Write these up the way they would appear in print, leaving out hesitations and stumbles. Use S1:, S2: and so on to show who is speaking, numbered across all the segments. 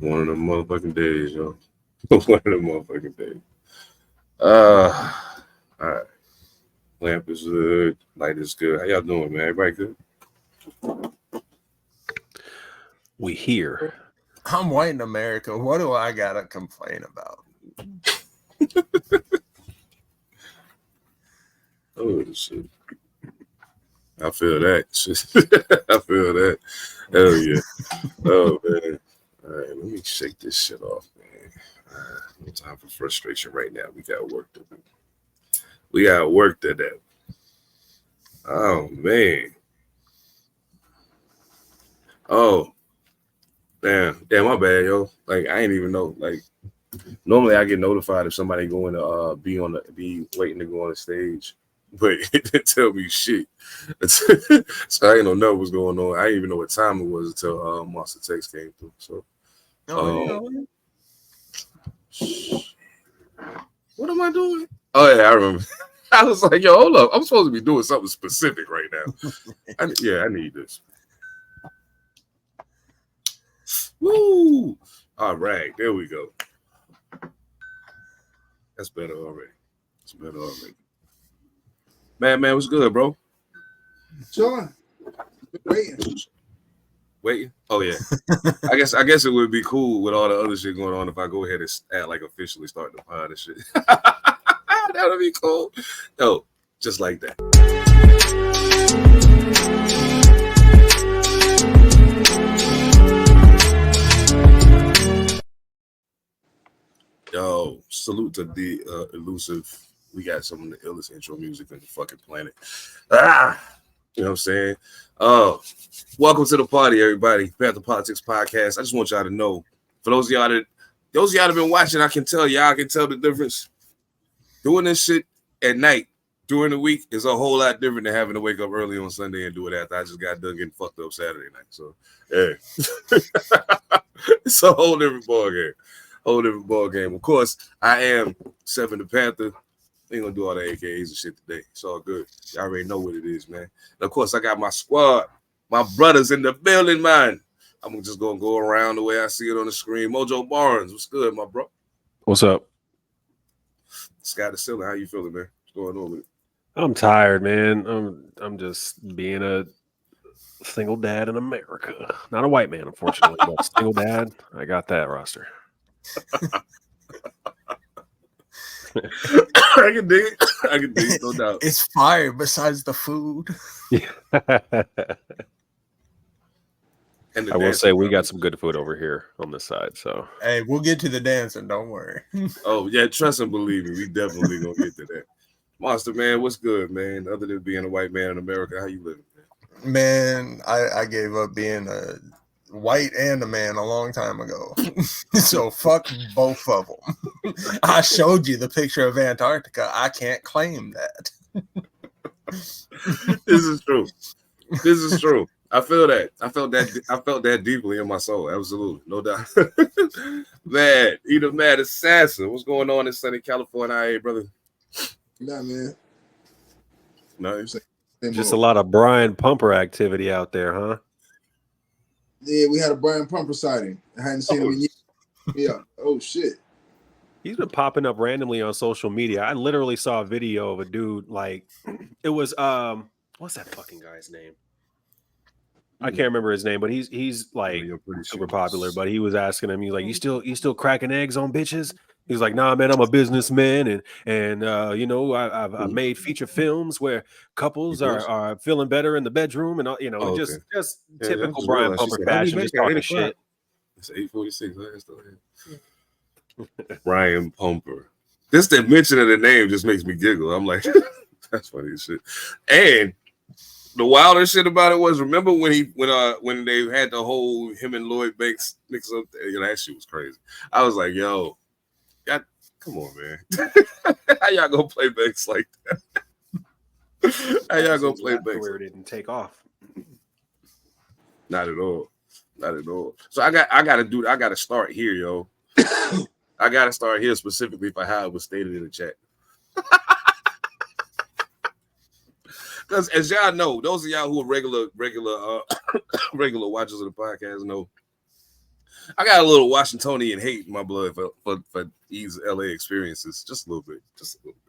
S1: One of them motherfucking days, yo. One of them motherfucking days. All right. Lamp is good. Light is good. How y'all doing, man? Everybody good?
S2: We here.
S3: I'm white in America. What do I gotta complain about?
S1: Oh, shit. I feel that. I feel that. Hell yeah. Oh, man. All right, let me shake this shit off, man. No time for frustration right now. We got work to do. Oh, man. Oh. Damn, my bad, yo. Like, I ain't even know. Like, normally I get notified if somebody going to be waiting to go on the stage. But it didn't tell me shit. So I didn't know what's going on. I didn't even know what time it was until Monster Text came through. So what am I doing? Oh yeah, I remember. I was like, yo, hold up. I'm supposed to be doing something specific right now. I need this. Woo! All right, there we go. That's better already. Man, what's good, bro?
S4: Sure.
S1: Waiting? Oh yeah. I guess it would be cool with all the other shit going on if I go ahead and like officially start the pod and shit. That would be cool. Yo, just like that. Yo, salute to the Elusive. We got some of the illest intro music on the fucking planet. You know what I'm saying? Welcome to the party, everybody. Pantha Politix Podcast. I just want y'all to know, for those of y'all that have been watching, I can tell the difference. Doing this shit at night during the week is a whole lot different than having to wake up early on Sunday and do it after I just got done getting fucked up Saturday night. So, yeah. It's a whole different ball game. Of course, I am Seven the Panther. Ain't gonna do all the AKAs and shit today. It's all good. Y'all already know what it is, man. And of course, I got my squad, my brothers in the building, man. I'm just gonna go around the way I see it on the screen. Mojo Barnes, what's good, my bro?
S2: What's up?
S1: Scott the Ceiling, how you feeling, man? What's going on with it?
S2: I'm tired, man. I'm just being a single dad in America. Not a white man, unfortunately, but a single dad. I got that roster.
S1: I can dig it, no doubt.
S3: It's fire besides the food.
S2: Yeah. And I will say we got some good food over here on this side. So
S3: hey, we'll get to the dancing, don't worry.
S1: Oh yeah, trust and believe me, we definitely gonna get to that. Monster man, what's good, man? Other than being a white man in America, how you living,
S3: man? I gave up being a white and a man a long time ago. So fuck both of them. I showed you the picture of Antarctica. I can't claim that.
S1: This is true. I feel that. I felt that deeply in my soul. Absolutely. No doubt. Man, ethemadassassin. What's going on in sunny California, hey, brother?
S4: Nah, man.
S1: No.
S2: Just a lot of Brian Pumper activity out there, huh?
S4: Yeah, we had a Brian Pumper sighting. I hadn't seen him in years. Yeah. Oh shit. He's
S2: been popping up randomly on social media. I literally saw a video of a dude, like it was what's that fucking guy's name? I can't remember his name, but he's like super popular. But he was asking him, he's like, you still cracking eggs on bitches? He's like, nah, man, I'm a businessman, and you know, I've made feature films where couples are feeling better in the bedroom, and you know, just typical Brian Pumper fashion, just talking shit.
S1: It's 8:46. Brian Pumper. Just the mention of the name just makes me giggle. I'm like, that's funny as shit. And the wilder shit about it was, remember when they had the whole him and Lloyd Banks mix up? You know, that shit was crazy. I was like, yo, come on, man. How y'all gonna play Banks like that? How y'all gonna play Banks?
S2: Career didn't take off.
S1: Not at all. So I gotta start here, yo. I gotta start here specifically for how it was stated in the chat. Because as y'all know, those of y'all who are regular watchers of the podcast know, I got a little Washingtonian hate in my blood for these LA experiences, just a little bit, just a little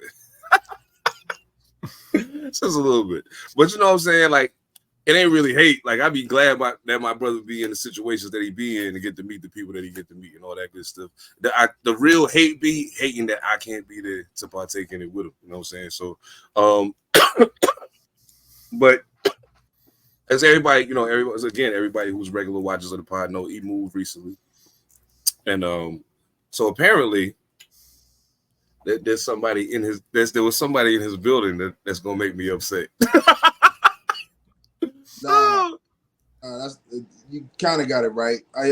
S1: bit, just a little bit. But you know what I'm saying? Like, it ain't really hate. Like, I'd be glad that my brother be in the situations that he be in and get to meet the people that he get to meet and all that good stuff. The real hate be hating that I can't be there to partake in it with him. You know what I'm saying? So, but as everybody, you know, everybody who's regular watchers of the pod know, he moved recently, and so apparently there was somebody in his building that's gonna make me upset.
S4: That's you kind of got it right. I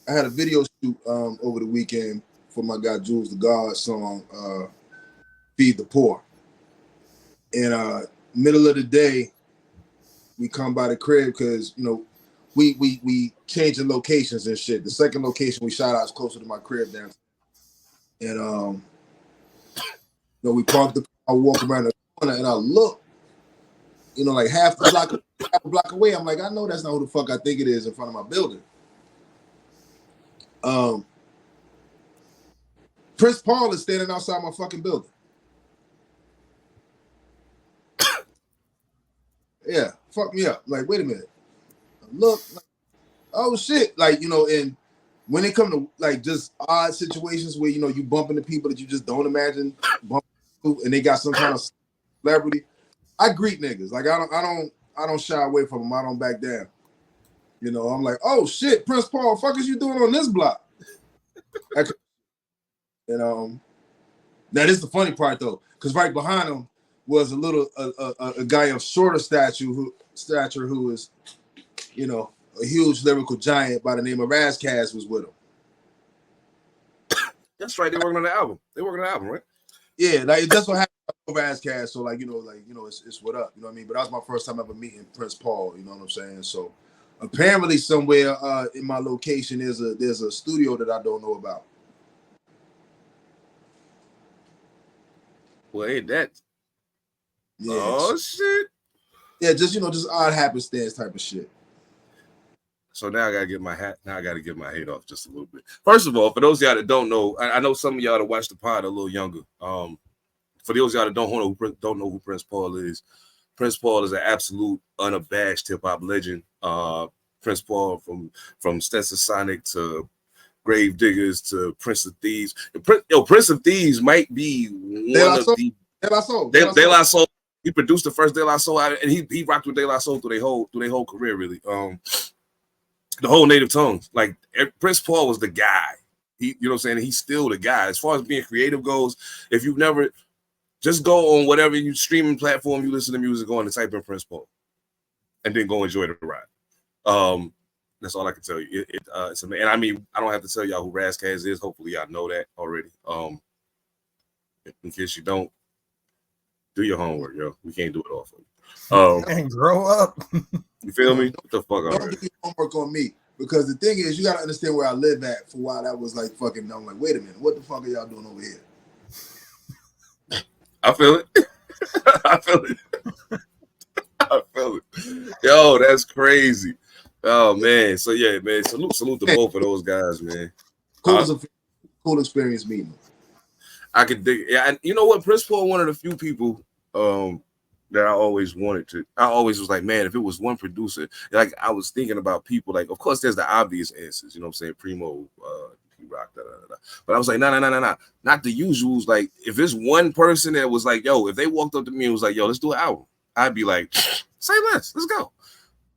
S4: had a video shoot over the weekend for my guy Jules the God song, "Feed the Poor," and middle of the day, we come by the crib because you know we changing locations and shit. The second location we shot out is closer to my crib down, and you know we parked the car, I walk around the corner and I look, you know, like half a block away. I'm like, I know that's not who the fuck I think it is in front of my building. Prince Paul is standing outside my fucking building. Yeah, fuck me up. Like, wait a minute. Look, like, oh shit. Like, you know, and when it come to like just odd situations where, you know, you bump into people that you just don't imagine bumping into and they got some kind of celebrity, I greet niggas. Like, I don't shy away from them. I don't back down. You know, I'm like, oh shit, Prince Paul, fuck is you doing on this block? And now this is the funny part though, because right behind him was a guy of shorter stature who is, you know, a huge lyrical giant by the name of Razkaz was with him.
S1: That's right. They're working on the album. Right?
S4: Yeah, like that's what happened with Razkaz. So like, you know, it's what up. You know what I mean? But that was my first time ever meeting Prince Paul. You know what I'm saying? So apparently somewhere in my location there's a studio that I don't know about.
S1: Well, ain't that?
S4: Yeah.
S1: Oh shit.
S4: Yeah, just, you know, just odd happenstance type of shit.
S1: So now I gotta get my hate off just a little bit. First of all, for those of y'all that don't know, I know some of y'all that watch the pod are a little younger. For those of y'all that don't know who Prince Paul is an absolute unabashed hip hop legend. Prince Paul from Stetson Sonic to Grave Diggers to Prince of Thieves. Prince of Thieves might be one of the De La Soul. He produced the first De La Soul out, and he rocked with De La Soul through their whole career, really. The whole native tongues. Like, Prince Paul was the guy. You know what I'm saying? He's still the guy. As far as being creative goes, if you've never, just go on whatever you streaming platform you listen to music on and type in Prince Paul, and then go enjoy the ride. That's all I can tell you. It's amazing. And I mean, I don't have to tell y'all who Razkaz is. Hopefully, y'all know that already. In case you don't, do your homework, yo. We can't do it all for you.
S3: And grow up.
S1: You feel me? What the fuck?
S4: Don't do your homework on me, because the thing is, you gotta understand where I live at. For a while, that was like fucking. I'm like, wait a minute, what the fuck are y'all doing over here?
S1: I feel it. I feel it. I feel it. Yo, that's crazy. Oh man. So yeah, man. Salute to both of those guys, man.
S4: Cool experience meeting them.
S1: I could dig. Yeah, and you know what? Prince Paul, one of the few people that I always wanted to. I always was like, man, if it was one producer, like I was thinking about people. Like, of course, there's the obvious answers. You know what I'm saying? Primo, P-Rock, But I was like, no, not the usuals. Like, if there's one person that was like, yo, if they walked up to me and was like, yo, let's do an album, I'd be like, say less, let's go.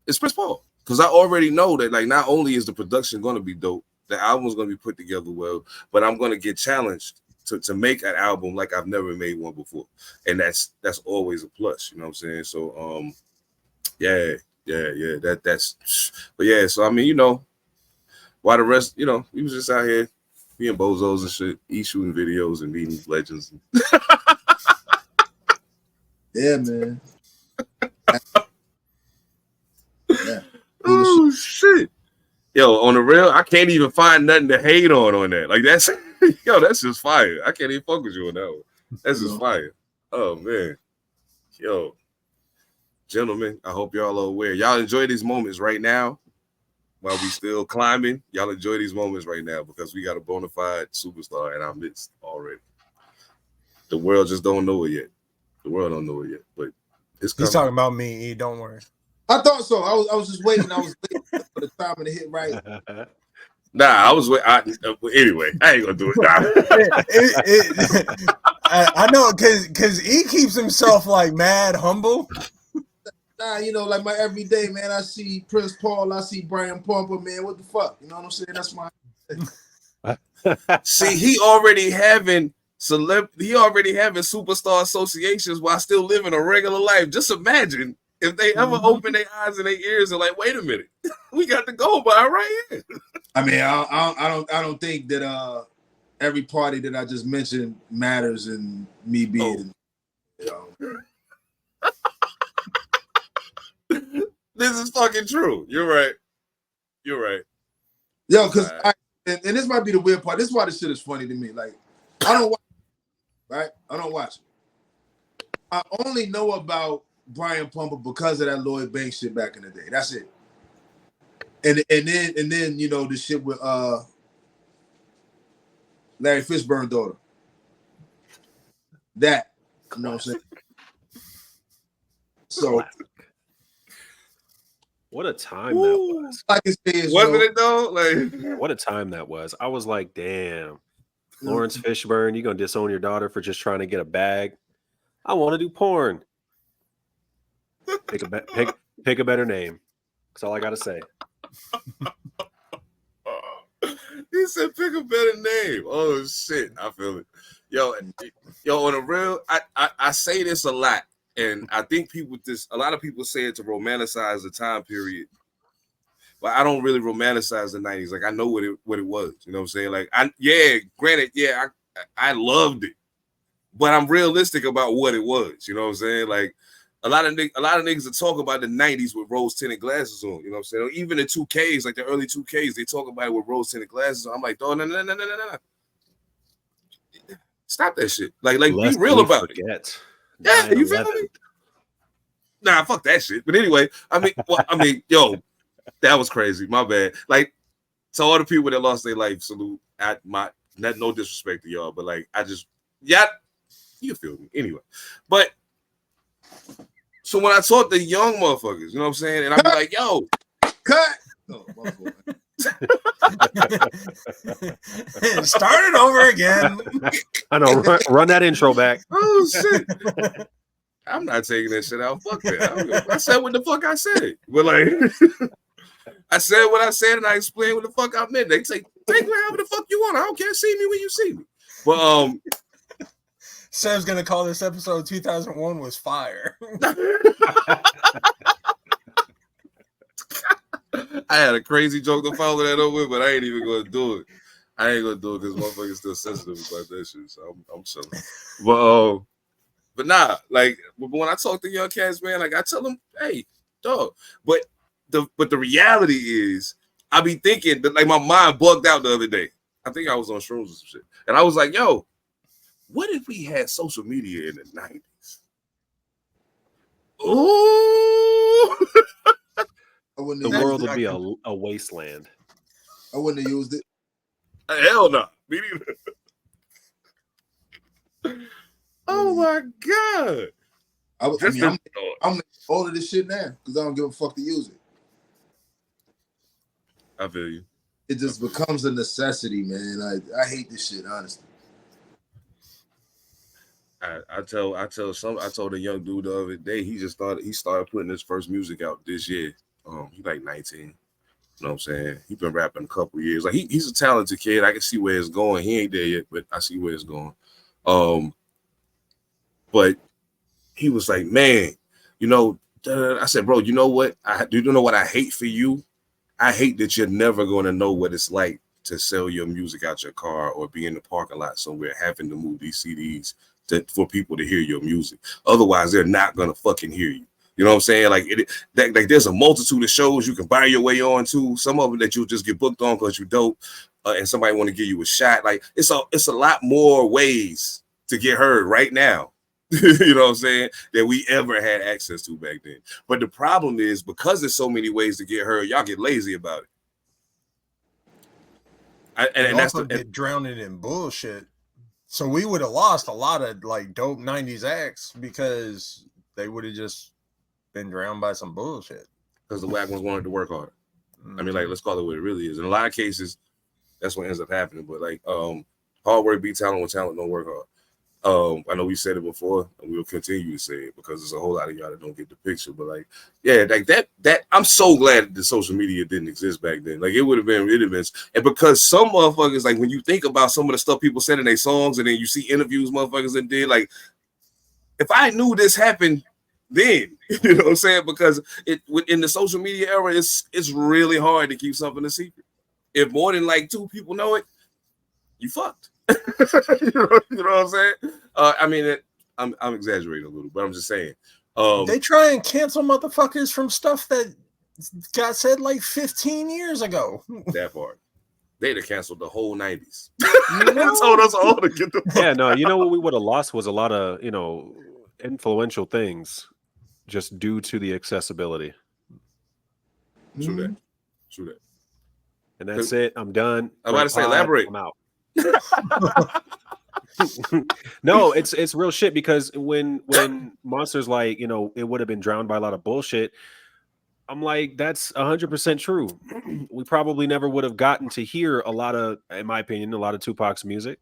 S1: It's Prince Paul, because I already know that, like, not only is the production going to be dope, the album's going to be put together well, but I'm going to get challenged to make an album like I've never made one before, and that's always a plus. You know what I'm saying? So yeah. That's. But yeah, so I mean, you know, while the rest, you know, we was just out here being bozos and shit, shooting videos and meeting legends.
S4: Yeah, man. Yeah.
S1: Oh shit. Yo, on the real, I can't even find nothing to hate on that. Like, that's just fire. I can't even fuck with you on that one. That's just fire. Oh man. Yo, gentlemen, I hope y'all are aware. Y'all enjoy these moments right now. while we still climbing, y'all enjoy these moments right now because we got a bona fide superstar in our midst already. The world just don't know it yet. The world don't know it yet, but it's coming.
S3: He's talking about me. E, don't worry.
S4: I thought so. I was just waiting. I was waiting for the timing to hit right.
S1: Nah, I was waiting. Anyway, I ain't gonna do it. Nah.
S3: I know because he keeps himself like mad humble.
S4: Nah, you know, like my everyday man. I see Prince Paul. I see Brian Pumper. Man, what the fuck? You know what I'm saying? That's my.
S1: See, he already having superstar associations while still living a regular life. Just imagine if they ever open their eyes and their ears and like, wait a minute, we got the gold bar right here.
S4: I mean, I don't think that every party that I just mentioned matters in me being. You know.
S1: This is fucking true. You're right.
S4: Yo, because and this might be the weird part. This is why this shit is funny to me. Like, I don't watch it, right? I don't watch it. I only know about Brian Pumper because of that Lloyd Banks shit back in the day. That's it. And then you know the shit with Larry Fishburne's daughter. That, you know what I'm saying? So
S2: what a time that was.
S4: I can say is,
S1: wasn't it though? Like,
S2: what a time that was. I was like, damn, Lawrence Fishburne, you gonna disown your daughter for just trying to get a bag? I want to do porn. Pick a better name. That's all I gotta say.
S1: He said, "Pick a better name." Oh shit, I feel it. Yo, on a real, I say this a lot, and I think a lot of people say it to romanticize the time period, but I don't really romanticize the 90s. Like I know what it was. You know what I'm saying? Like I loved it, but I'm realistic about what it was. You know what I'm saying? Like. A lot of niggas that talk about the 90s with rose tinted glasses on, you know what I'm saying? Or even the 2Ks, like the early 2Ks, they talk about it with rose tinted glasses on. I'm like, oh, no. Stop that shit. Like be real about it. Yeah, you feel me? Nah, fuck that shit. But anyway, yo, that was crazy. My bad. Like, to all the people that lost their life, salute. No disrespect to y'all, but like, you feel me. Anyway, but. So when I talk to young motherfuckers, you know what I'm saying? And I'm like, yo,
S4: cut. Oh,
S3: start it over again.
S2: I know. Run that intro back.
S1: Oh, shit. I'm not taking that shit out. Fuck that. I said what the fuck I said. But like, I said what I said and I explained what the fuck I meant. They say, take me however the fuck you want. I don't care. See me when you see me. But,
S3: Sam's gonna call this episode 2001 was fire.
S1: I had a crazy joke to follow that up with, but I ain't even gonna do it. I ain't gonna do it because motherfuckers still sensitive about that shit. So I'm chilling. But nah, like when I talk to young cats, man, like I tell them, hey, dog. But the reality is, I be thinking that like my mind bugged out the other day. I think I was on shrooms or some shit, and I was like, yo. What if we had social media in the 90s? Ooh.
S2: The world would be a wasteland.
S4: I wouldn't have used it.
S1: Hell no. Me neither. Oh my God.
S4: I'm all of this shit now because I don't give a fuck to use it.
S1: I feel you.
S4: It just becomes a necessity, man. I hate this shit, honestly.
S1: I told a young dude the other day, he started putting his first music out this year. He's like 19. You know what I'm saying? He's been rapping a couple years. Like he's a talented kid. I can see where it's going. He ain't there yet, but I see where it's going. But he was like, man, you know, I said, bro, you know what? You know what I hate for you? I hate that you're never going to know what it's like to sell your music out your car or be in the parking lot somewhere having to move these CDs for people to hear your music. Otherwise, they're not gonna fucking hear you. You know what I'm saying? Like there's a multitude of shows you can buy your way on to. Some of them that you'll just get booked on because you dope, and somebody want to give you a shot. Like it's a lot more ways to get heard right now. You know what I'm saying? That we ever had access to back then. But the problem is because there's so many ways to get heard, y'all get lazy about it.
S3: And that's also get drowning in bullshit. So we would have lost a lot of like dope 90s acts because they would have just been drowned by some bullshit.
S1: Because the whack ones wanted to work harder. I mean, like, let's call it what it really is. In a lot of cases, that's what ends up happening. But like, hard work beat talent when talent don't work hard. I know we said it before, and we'll continue to say it because there's a whole lot of y'all that don't get the picture. But like, yeah, like that I'm so glad that the social media didn't exist back then. Like, it would have been, and because some motherfuckers, like, when you think about some of the stuff people said in their songs, and then you see interviews motherfuckers that did, like, if I knew this happened then, you know what I'm saying? Because in the social media era, it's really hard to keep something a secret. If more than like 2 people know it, you fucked. you know what I'm saying? I mean, I'm exaggerating a little, but I'm just saying.
S3: They try and cancel motherfuckers from stuff that got said like 15 years ago.
S1: That part. They'd have canceled the whole 90s. Told us all to get the fuck
S2: Yeah, no, you know what we would have lost was a lot of, influential things just due to the accessibility.
S1: True that.
S2: And that's it. I'm done.
S1: I'm about to say, elaborate.
S2: I'm out. No, it's real shit, because when Monster's like, it would have been drowned by a lot of bullshit, I'm like, that's 100% true. We probably never would have gotten to hear a lot of, in my opinion, a lot of Tupac's music.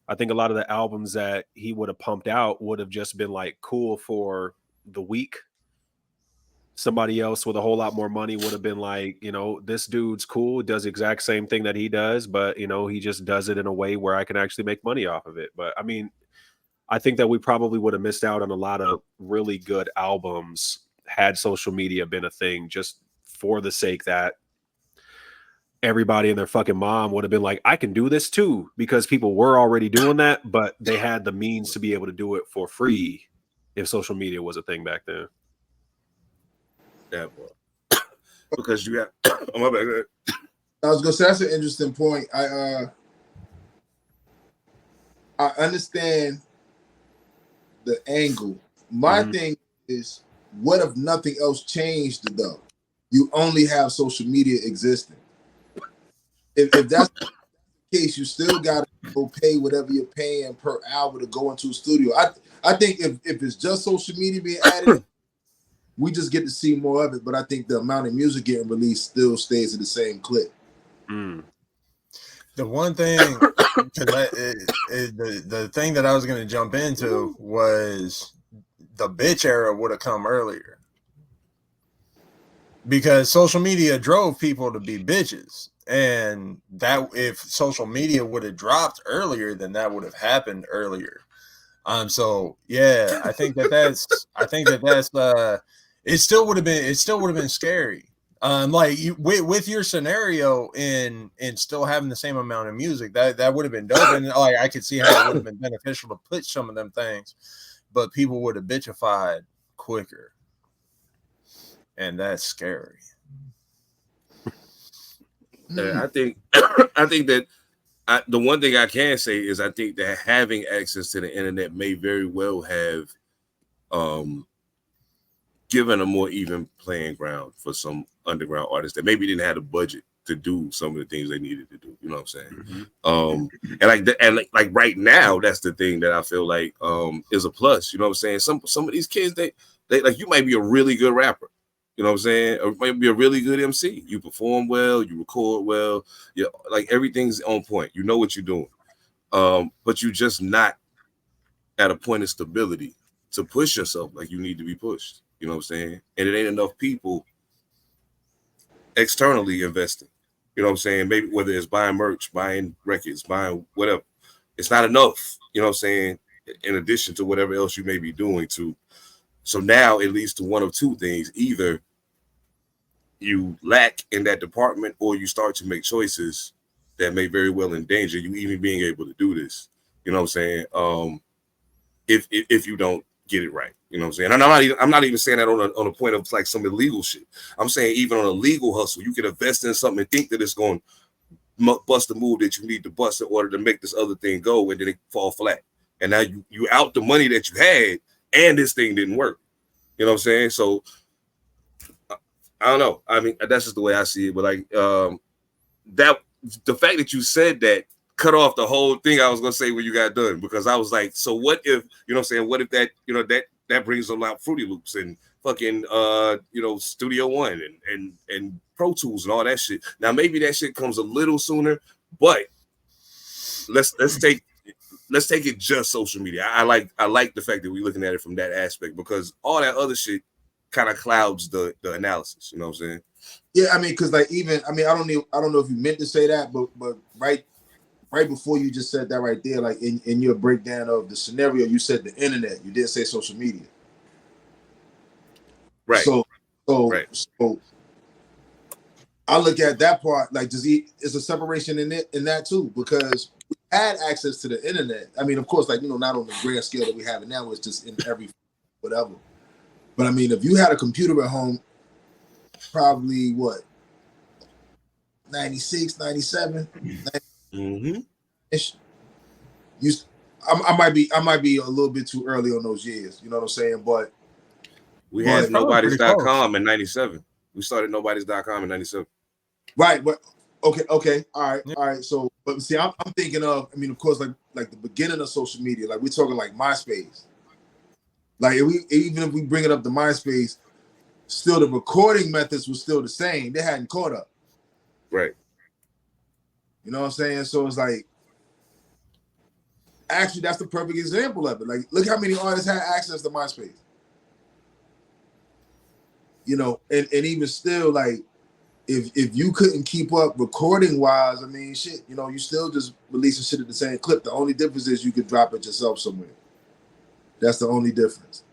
S2: I think a lot of the albums that he would have pumped out would have just been like cool for the week. Somebody else with a whole lot more money would have been like, this dude's cool, does the exact same thing that he does, but he just does it in a way where I can actually make money off of it. But I mean, I think that we probably would have missed out on a lot of really good albums had social media been a thing, just for the sake that everybody and their fucking mom would have been like, I can do this too, because people were already doing that, but they had the means to be able to do it for free if social media was a thing back then.
S1: That part. Because you got my bad.
S4: I was gonna say that's an interesting point. I understand the angle. My thing is, what if nothing else changed though? You only have social media existing. If that's the case, you still gotta go pay whatever you're paying per hour to go into a studio. I think if it's just social media being added, we just get to see more of it, but I think the amount of music getting released still stays at the same clip.
S3: The one thing, the thing that I was going to jump into was the bitch era would have come earlier, because social media drove people to be bitches, and that if social media would have dropped earlier, then that would have happened earlier. So yeah, I think that's it still would have been scary. Like with your scenario in still having the same amount of music, that would have been dope, and like I could see how it would have been beneficial to put some of them things, but people would have bitchified quicker, and that's scary.
S1: I think that the one thing I can say is I think that having access to the internet may very well have given a more even playing ground for some underground artists that maybe didn't have the budget to do some of the things they needed to do. You know what I'm saying? And like right now, that's the thing that I feel like is a plus. You know what I'm saying? Some of these kids, they like, you might be a really good rapper. You know what I'm saying? Or might be a really good MC. You perform well, you record well, like everything's on point. You know what you're doing. But you're just not at a point of stability to push yourself like you need to be pushed. You know what I'm saying? And it ain't enough people externally investing. You know what I'm saying? Maybe whether it's buying merch, buying records, buying whatever. It's not enough, you know what I'm saying? In addition to whatever else you may be doing too. So now it leads to one of two things. Either you lack in that department, or you start to make choices that may very well endanger you even being able to do this. You know what I'm saying? If you don't get it right. You know what I'm saying? And I'm not even saying that on a point of like some illegal shit. I'm saying even on a legal hustle, you can invest in something and think that it's going to bust a move that you need to bust in order to make this other thing go, and then it fall flat. And now you out the money that you had, and this thing didn't work. You know what I'm saying? So I don't know. I mean, that's just the way I see it. But like that the fact that you said that cut off the whole thing I was gonna say when you got done, because I was like, so what if, you know what I'm saying, what if that, you know, that brings them out Fruity Loops and fucking you know, Studio One and Pro Tools and all that shit. Now maybe that shit comes a little sooner, but let's take it just social media. I like the fact that we're looking at it from that aspect, because all that other shit kind of clouds the analysis, you know what I'm saying?
S4: Yeah, I mean, because like even, I mean, I don't know if you meant to say that, but right before you just said that right there, like in your breakdown of the scenario, you said the internet. You didn't say social media.
S1: Right.
S4: So
S1: right.
S4: So I look at that part like, is a separation in that too, because we had access to the internet. I mean, of course, like, you know, not on the grand scale that we have it now. It's just in every whatever. But I mean, if you had a computer at home, probably what, 96, 97.
S1: Mm-hmm.
S4: I might be a little bit too early on those years. You know what I'm saying? But
S1: we had nobodies.com in 97. We started nobodies.com in 97.
S4: Right, but okay, all right. So, but see, I'm thinking of, I mean, of course, like the beginning of social media, like we're talking like MySpace. Like even if we bring it up to MySpace, still the recording methods were still the same. They hadn't caught up.
S1: Right.
S4: You know what I'm saying? So it's like, actually, that's the perfect example of it. Like, look how many artists had access to MySpace. You know, and even still, like, if you couldn't keep up recording wise, I mean, shit, you know, you still just releasing shit at the same clip. The only difference is you could drop it yourself somewhere. That's the only difference.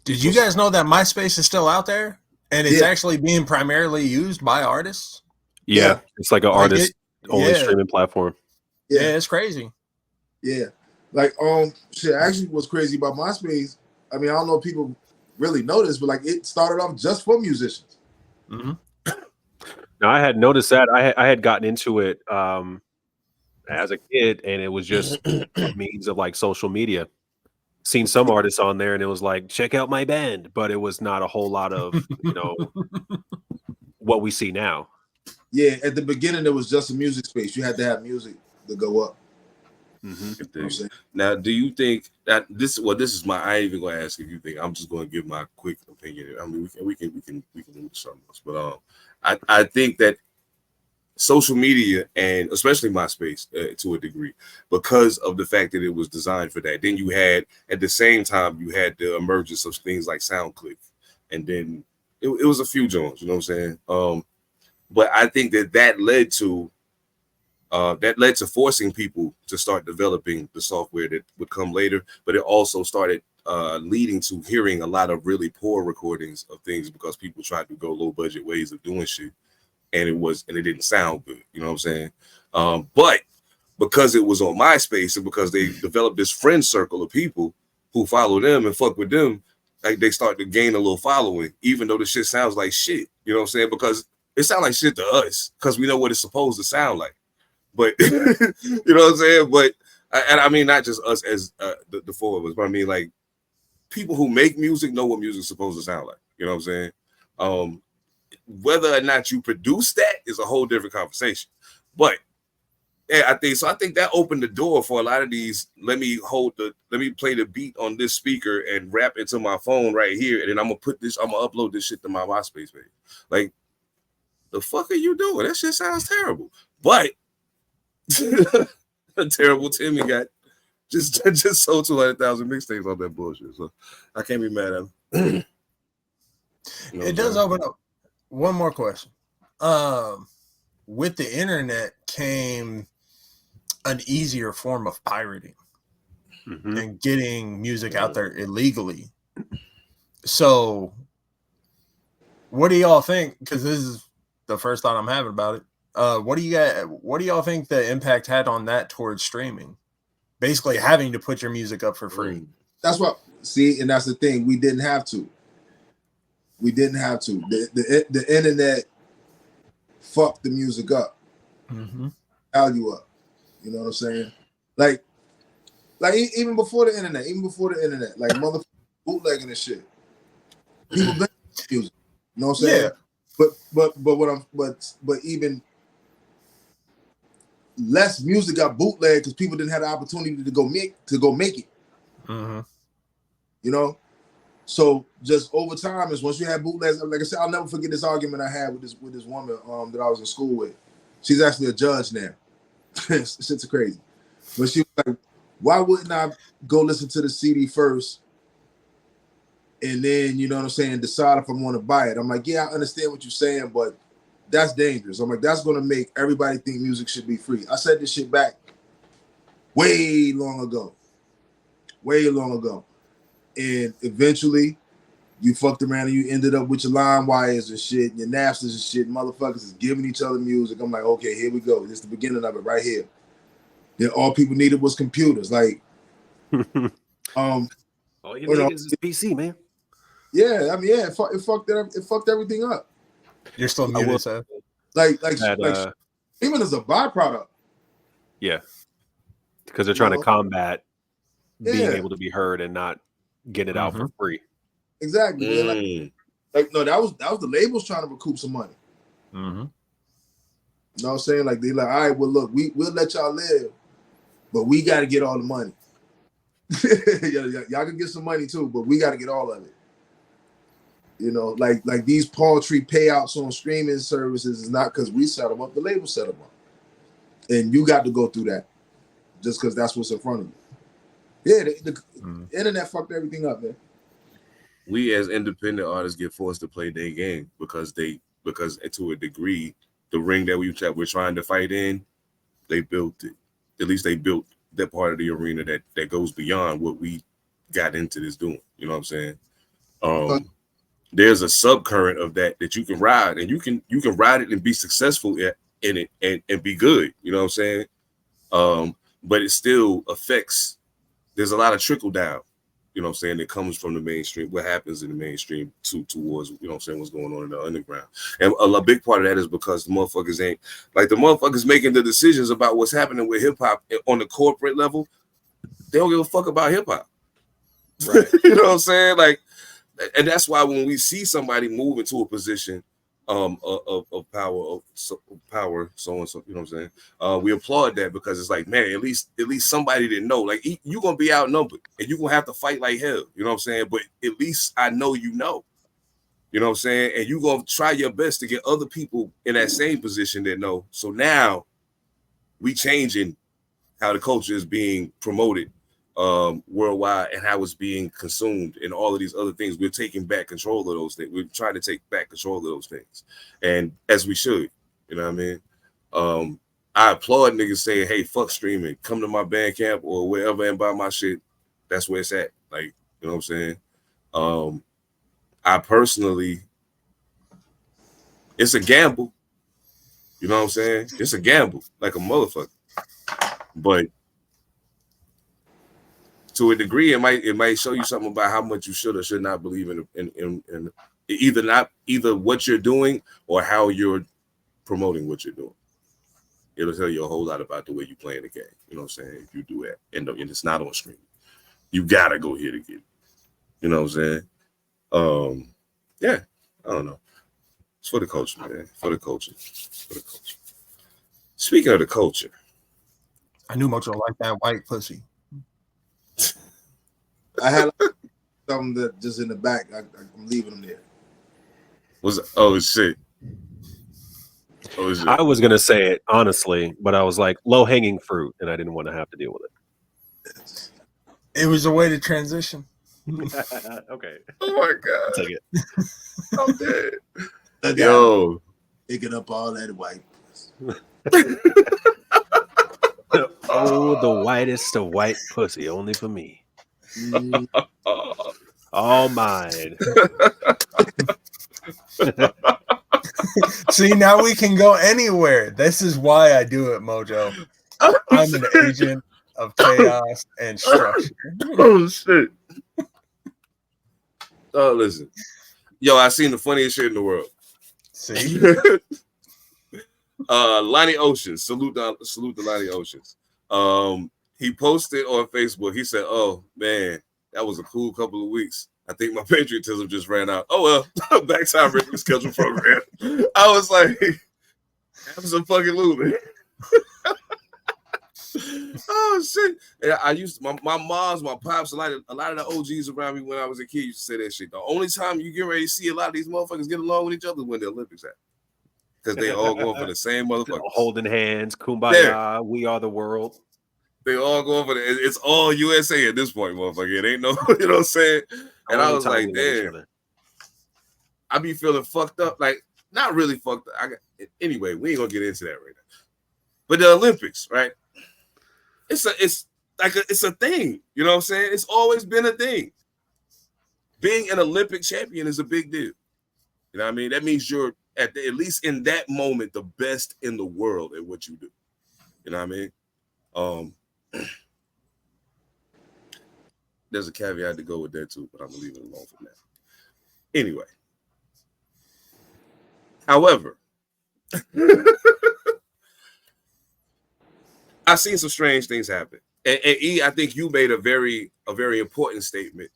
S3: Did you guys know that MySpace is still out there and it's actually being primarily used by artists?
S2: Yeah. It's like an artist only streaming platform.
S3: Yeah, it's crazy.
S4: Yeah. Like, shit, actually what's crazy about MySpace, I mean, I don't know if people really noticed, but like it started off just for musicians.
S3: Mm-hmm.
S2: Now I had noticed that I had gotten into it as a kid, and it was just a means of like social media. Seen some artists on there, and it was like, check out my band, but it was not a whole lot of, you know, what we see now.
S4: Yeah, at the beginning it was just a music space. You had to have music to go up.
S1: Mm-hmm. You know, now, do you think that this is my? I ain't even gonna ask if you think. I'm just gonna give my quick opinion. I mean, we can move to something else, but I think that social media, and especially MySpace to a degree, because of the fact that it was designed for that. Then you had, at the same time, you had the emergence of things like SoundClick, and then it was a few joints. You know what I'm saying? But I think that led to forcing people to start developing the software that would come later. But it also started leading to hearing a lot of really poor recordings of things, because people tried to go low budget ways of doing shit, and it didn't sound good. You know what I'm saying? But because it was on MySpace, and because they developed this friend circle of people who follow them and fuck with them, like they start to gain a little following, even though the shit sounds like shit. You know what I'm saying? Because it sounds like shit to us, because we know what it's supposed to sound like. But you know what I'm saying? But and I mean, not just us as the four of us, but I mean, like, people who make music know what music's supposed to sound like. You know what I'm saying? Whether or not you produce that is a whole different conversation. But yeah, I think that opened the door for a lot of these. Let me play the beat on this speaker and rap into my phone right here, and then I'm gonna upload this shit to my MySpace page. Like, the fuck are you doing? That shit sounds terrible. But a terrible Timmy got just sold 200,000 mixtapes on that bullshit. So I can't be mad at him.
S3: It does open up one more question. With the internet came an easier form of pirating and getting music out there illegally. So what do y'all think? Because this is the first thought I'm having about it. What do y'all think the impact had on that towards streaming? Basically having to put your music up for free.
S4: That's what, see, and that's the thing. We didn't have to. The internet fucked the music up. Value up. You know what I'm saying? Like even before the internet, like motherfuckers bootlegging and shit. People been music. You know what I'm saying? Yeah. But even less music got bootleg because people didn't have the opportunity to go make it.
S3: Mm-hmm.
S4: You know, so just over time is once you have bootlegs. Like I said, I'll never forget this argument I had with this woman that I was in school with. She's actually a judge now. Shit's crazy, but she was like, "Why wouldn't I go listen to the CD first, and then you know what I'm saying, decide if I want to buy it?" I'm like, "Yeah, I understand what you're saying, but that's dangerous." I'm like, "That's going to make everybody think music should be free." I said this shit back way long ago, and eventually you fucked around and you ended up with your line wires and shit, and your Napsters and shit. Motherfuckers is giving each other music. I'm like, okay, here we go. This is the beginning of it right here. Then all people needed was computers. Like,
S2: all you need is a PC, man.
S4: Yeah, I mean, yeah, it fucked everything up.
S3: You're still muted, Seth.
S4: Like even as a byproduct.
S2: Yeah, because they're trying to combat being able to be heard and not get it out for free.
S4: Exactly. Yeah, like no, that was the labels trying to recoup some money.
S3: Mm-hmm.
S4: You know what I'm saying? Like, they like, all right, well, look, we'll let y'all live, but we got to get all the money. Y'all can get some money too, but we got to get all of it. You know, like these paltry payouts on streaming services is not because we set them up, the label set them up. And you got to go through that just because that's what's in front of you. Yeah, the internet fucked everything up, man.
S1: We as independent artists get forced to play their game because to a degree, the ring that we're trying to fight in, they built it. At least they built that part of the arena that goes beyond what we got into this doing. You know what I'm saying? There's a subcurrent of that you can ride, and you can ride it and be successful in it and be good. You know what I'm saying? But it still affects. There's a lot of trickle down. You know what I'm saying? That comes from the mainstream. What happens in the mainstream towards, you know what I'm saying, what's going on in the underground. And a big part of that is because the motherfuckers ain't like the motherfuckers making the decisions about what's happening with hip hop on the corporate level. They don't give a fuck about hip hop. Right. You know what I'm saying? Like, and that's why when we see somebody move into a position of power, so and so, you know what I'm saying? We applaud that because it's like, man, at least somebody didn't know. Like, you're gonna be outnumbered and you're gonna have to fight like hell, you know what I'm saying? But at least I know you know. You know what I'm saying? And you're gonna try your best to get other people in that same position that know. So now we changing how the culture is being promoted worldwide and how it's being consumed and all of these other things. We're taking back control of those things. We're trying to take back control of those things, and as we should, you know what I mean? I applaud niggas saying, hey, fuck streaming, come to my Bandcamp or wherever and buy my shit. That's where it's at. Like, you know what I'm saying? I personally, it's a gamble, you know what I'm saying? It's a gamble like a motherfucker, but to a degree, it might show you something about how much you should or should not believe in either what you're doing or how you're promoting what you're doing. It'll tell you a whole lot about the way you're playing the game. You know what I'm saying? If you do that, and it's not on stream, you gotta go here to get it. You know what I'm saying? Yeah, I don't know. It's for the culture, man. For the culture. Speaking of the culture,
S3: I knew Mojo liked that white pussy.
S4: I had something that just in the back. I'm leaving them there.
S1: Oh shit.
S2: I was gonna say it honestly, but I was like low hanging fruit, and I didn't want to have to deal with it.
S3: It was a way to transition.
S2: Okay.
S1: Oh my god.
S2: Take it.
S1: I'm dead. Yo,
S4: picking up all that white pussy.
S2: Oh, the whitest of white pussy, only for me. All mine.
S3: See, now we can go anywhere. This is why I do it, Mojo. I'm an agent of chaos and structure.
S1: Oh shit. Oh, listen. Yo, I seen the funniest shit in the world.
S3: See?
S1: Lonnie Oceans. Salute to Lonnie Oceans. He posted on Facebook. He said, "Oh man, that was a cool couple of weeks. I think my patriotism just ran out. Oh well, back to our regular schedule program." I was like, absolutely. Oh shit! And I used my moms, my pops, a lot of the OGs around me when I was a kid used to say that shit. The only time you get ready to see a lot of these motherfuckers get along with each other is when the Olympics happen. Because they all going for the same motherfuckers.
S2: Holding hands, kumbaya, we are the world.
S1: They all going for it's all USA at this point, motherfucker. It ain't no, you know what I'm saying? And I was like, damn. I be feeling fucked up. Like, not really fucked up. Anyway, we ain't gonna get into that right now. But the Olympics, right? It's a thing. You know what I'm saying? It's always been a thing. Being an Olympic champion is a big deal. You know what I mean? That means you're at least in that moment the best in the world at what you do. You know what I mean? There's a caveat to go with that too, but I'm gonna leave it alone for now. Anyway, however, I've seen some strange things happen, and E, I think you made a very important statement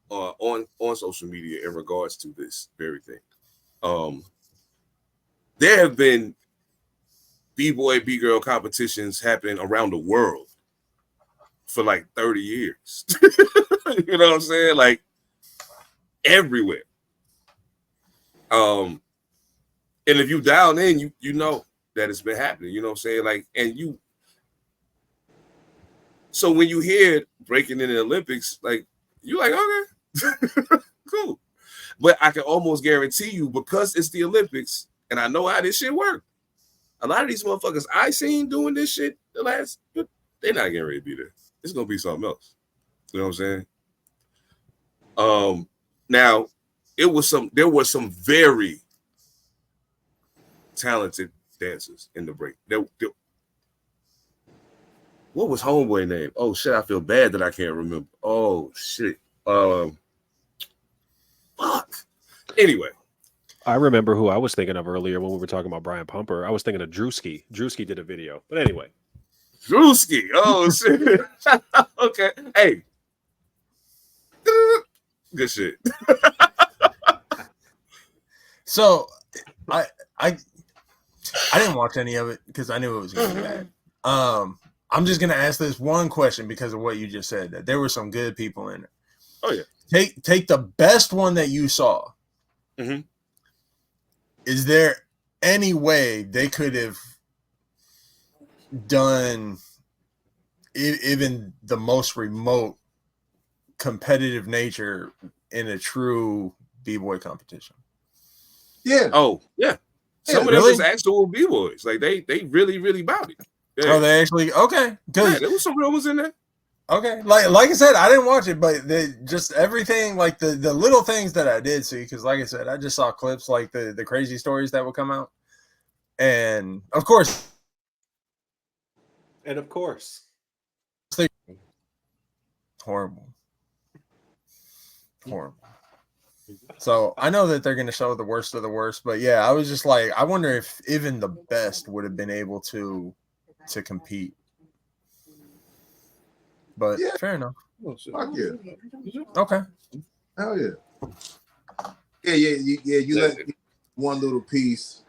S1: on social media in regards to this very thing. There have been B-boy, B-girl competitions happening around the world for like 30 years. You know what I'm saying? Like everywhere. And if you dial in, you know that it's been happening. You know what I'm saying? Like, so when you hear breaking in the Olympics, like, you're like, okay, cool. But I can almost guarantee you, because it's the Olympics and I know how this shit works, a lot of these motherfuckers I seen doing this shit they're not getting ready to be there. It's gonna be something else. You know what I'm saying? Now there were some very talented dancers in the break. What was homeboy name? Oh shit, I feel bad that I can't remember. Oh shit. Fuck. Anyway.
S2: I remember who I was thinking of earlier when we were talking about Brian Pumper. I was thinking of Drewski. Drewski did a video. But anyway.
S1: Drewski. Oh shit. Okay. Hey. Good shit.
S3: So I didn't watch any of it because I knew it was gonna be bad. I'm just gonna ask this one question because of what you just said, that there were some good people in it.
S1: Oh yeah.
S3: Take the best one that you saw.
S1: Mm-hmm.
S3: Is there any way they could have done even the most remote competitive nature in a true b-boy competition?
S4: Yeah.
S1: Oh yeah. Some of them was actual b-boys. Like they really bought it. Yeah.
S3: Oh, they actually okay.
S1: Yeah, there was some real ones in there.
S3: Okay, like I said, I didn't watch it, but just everything, like the little things that I did see, because like I said, I just saw clips, like the crazy stories that would come out, and of course, horrible. So I know that they're going to show the worst of the worst, but yeah, I was just like, I wonder if even the best would have been able to compete. But yeah, fair enough.
S4: Fuck yeah.
S3: Okay.
S4: Hell yeah. Yeah. You let one little piece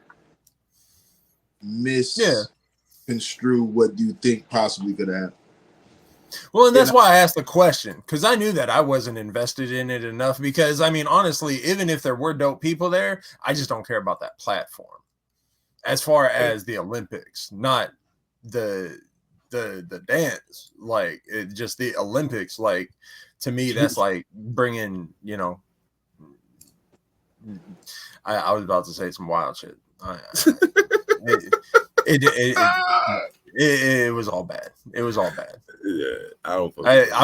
S4: misconstrue what you think possibly could happen.
S3: Well, and that's why I asked the question, because I knew that I wasn't invested in it enough. Because I mean, honestly, even if there were dope people there, I just don't care about that platform. As far as the Olympics, not the dance, like it just the Olympics, like to me that's like bringing, you know, I was about to say some wild shit. It was all bad. It was all bad.
S1: Yeah,
S3: I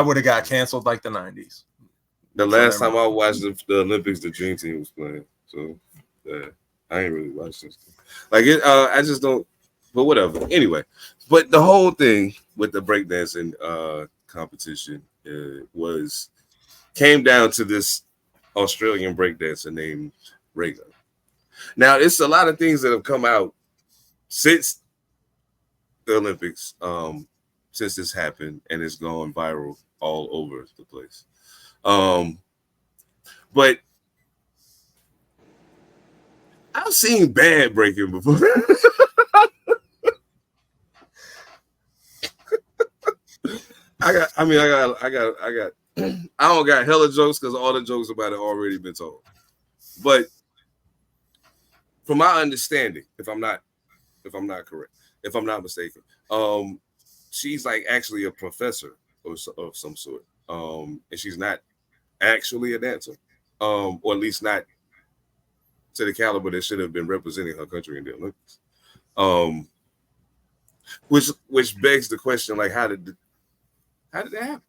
S3: would have got canceled like the 90s.
S1: The last time I watched the Olympics, the Dream Team was playing, so I ain't really watched this. Like it, I just don't. But whatever. Anyway, but the whole thing with the breakdancing competition came down to this Australian breakdancer named Reagan. Now, it's a lot of things that have come out since the Olympics, since this happened, and it's gone viral all over the place. But I've seen bad breaking before. I don't got hella jokes because all the jokes about it already been told. But from my understanding, if I'm not mistaken, she's like actually a professor of some sort. And she's not actually a dancer, or at least not to the caliber that should have been representing her country in the Olympics. Which begs the question, like, how did that happen?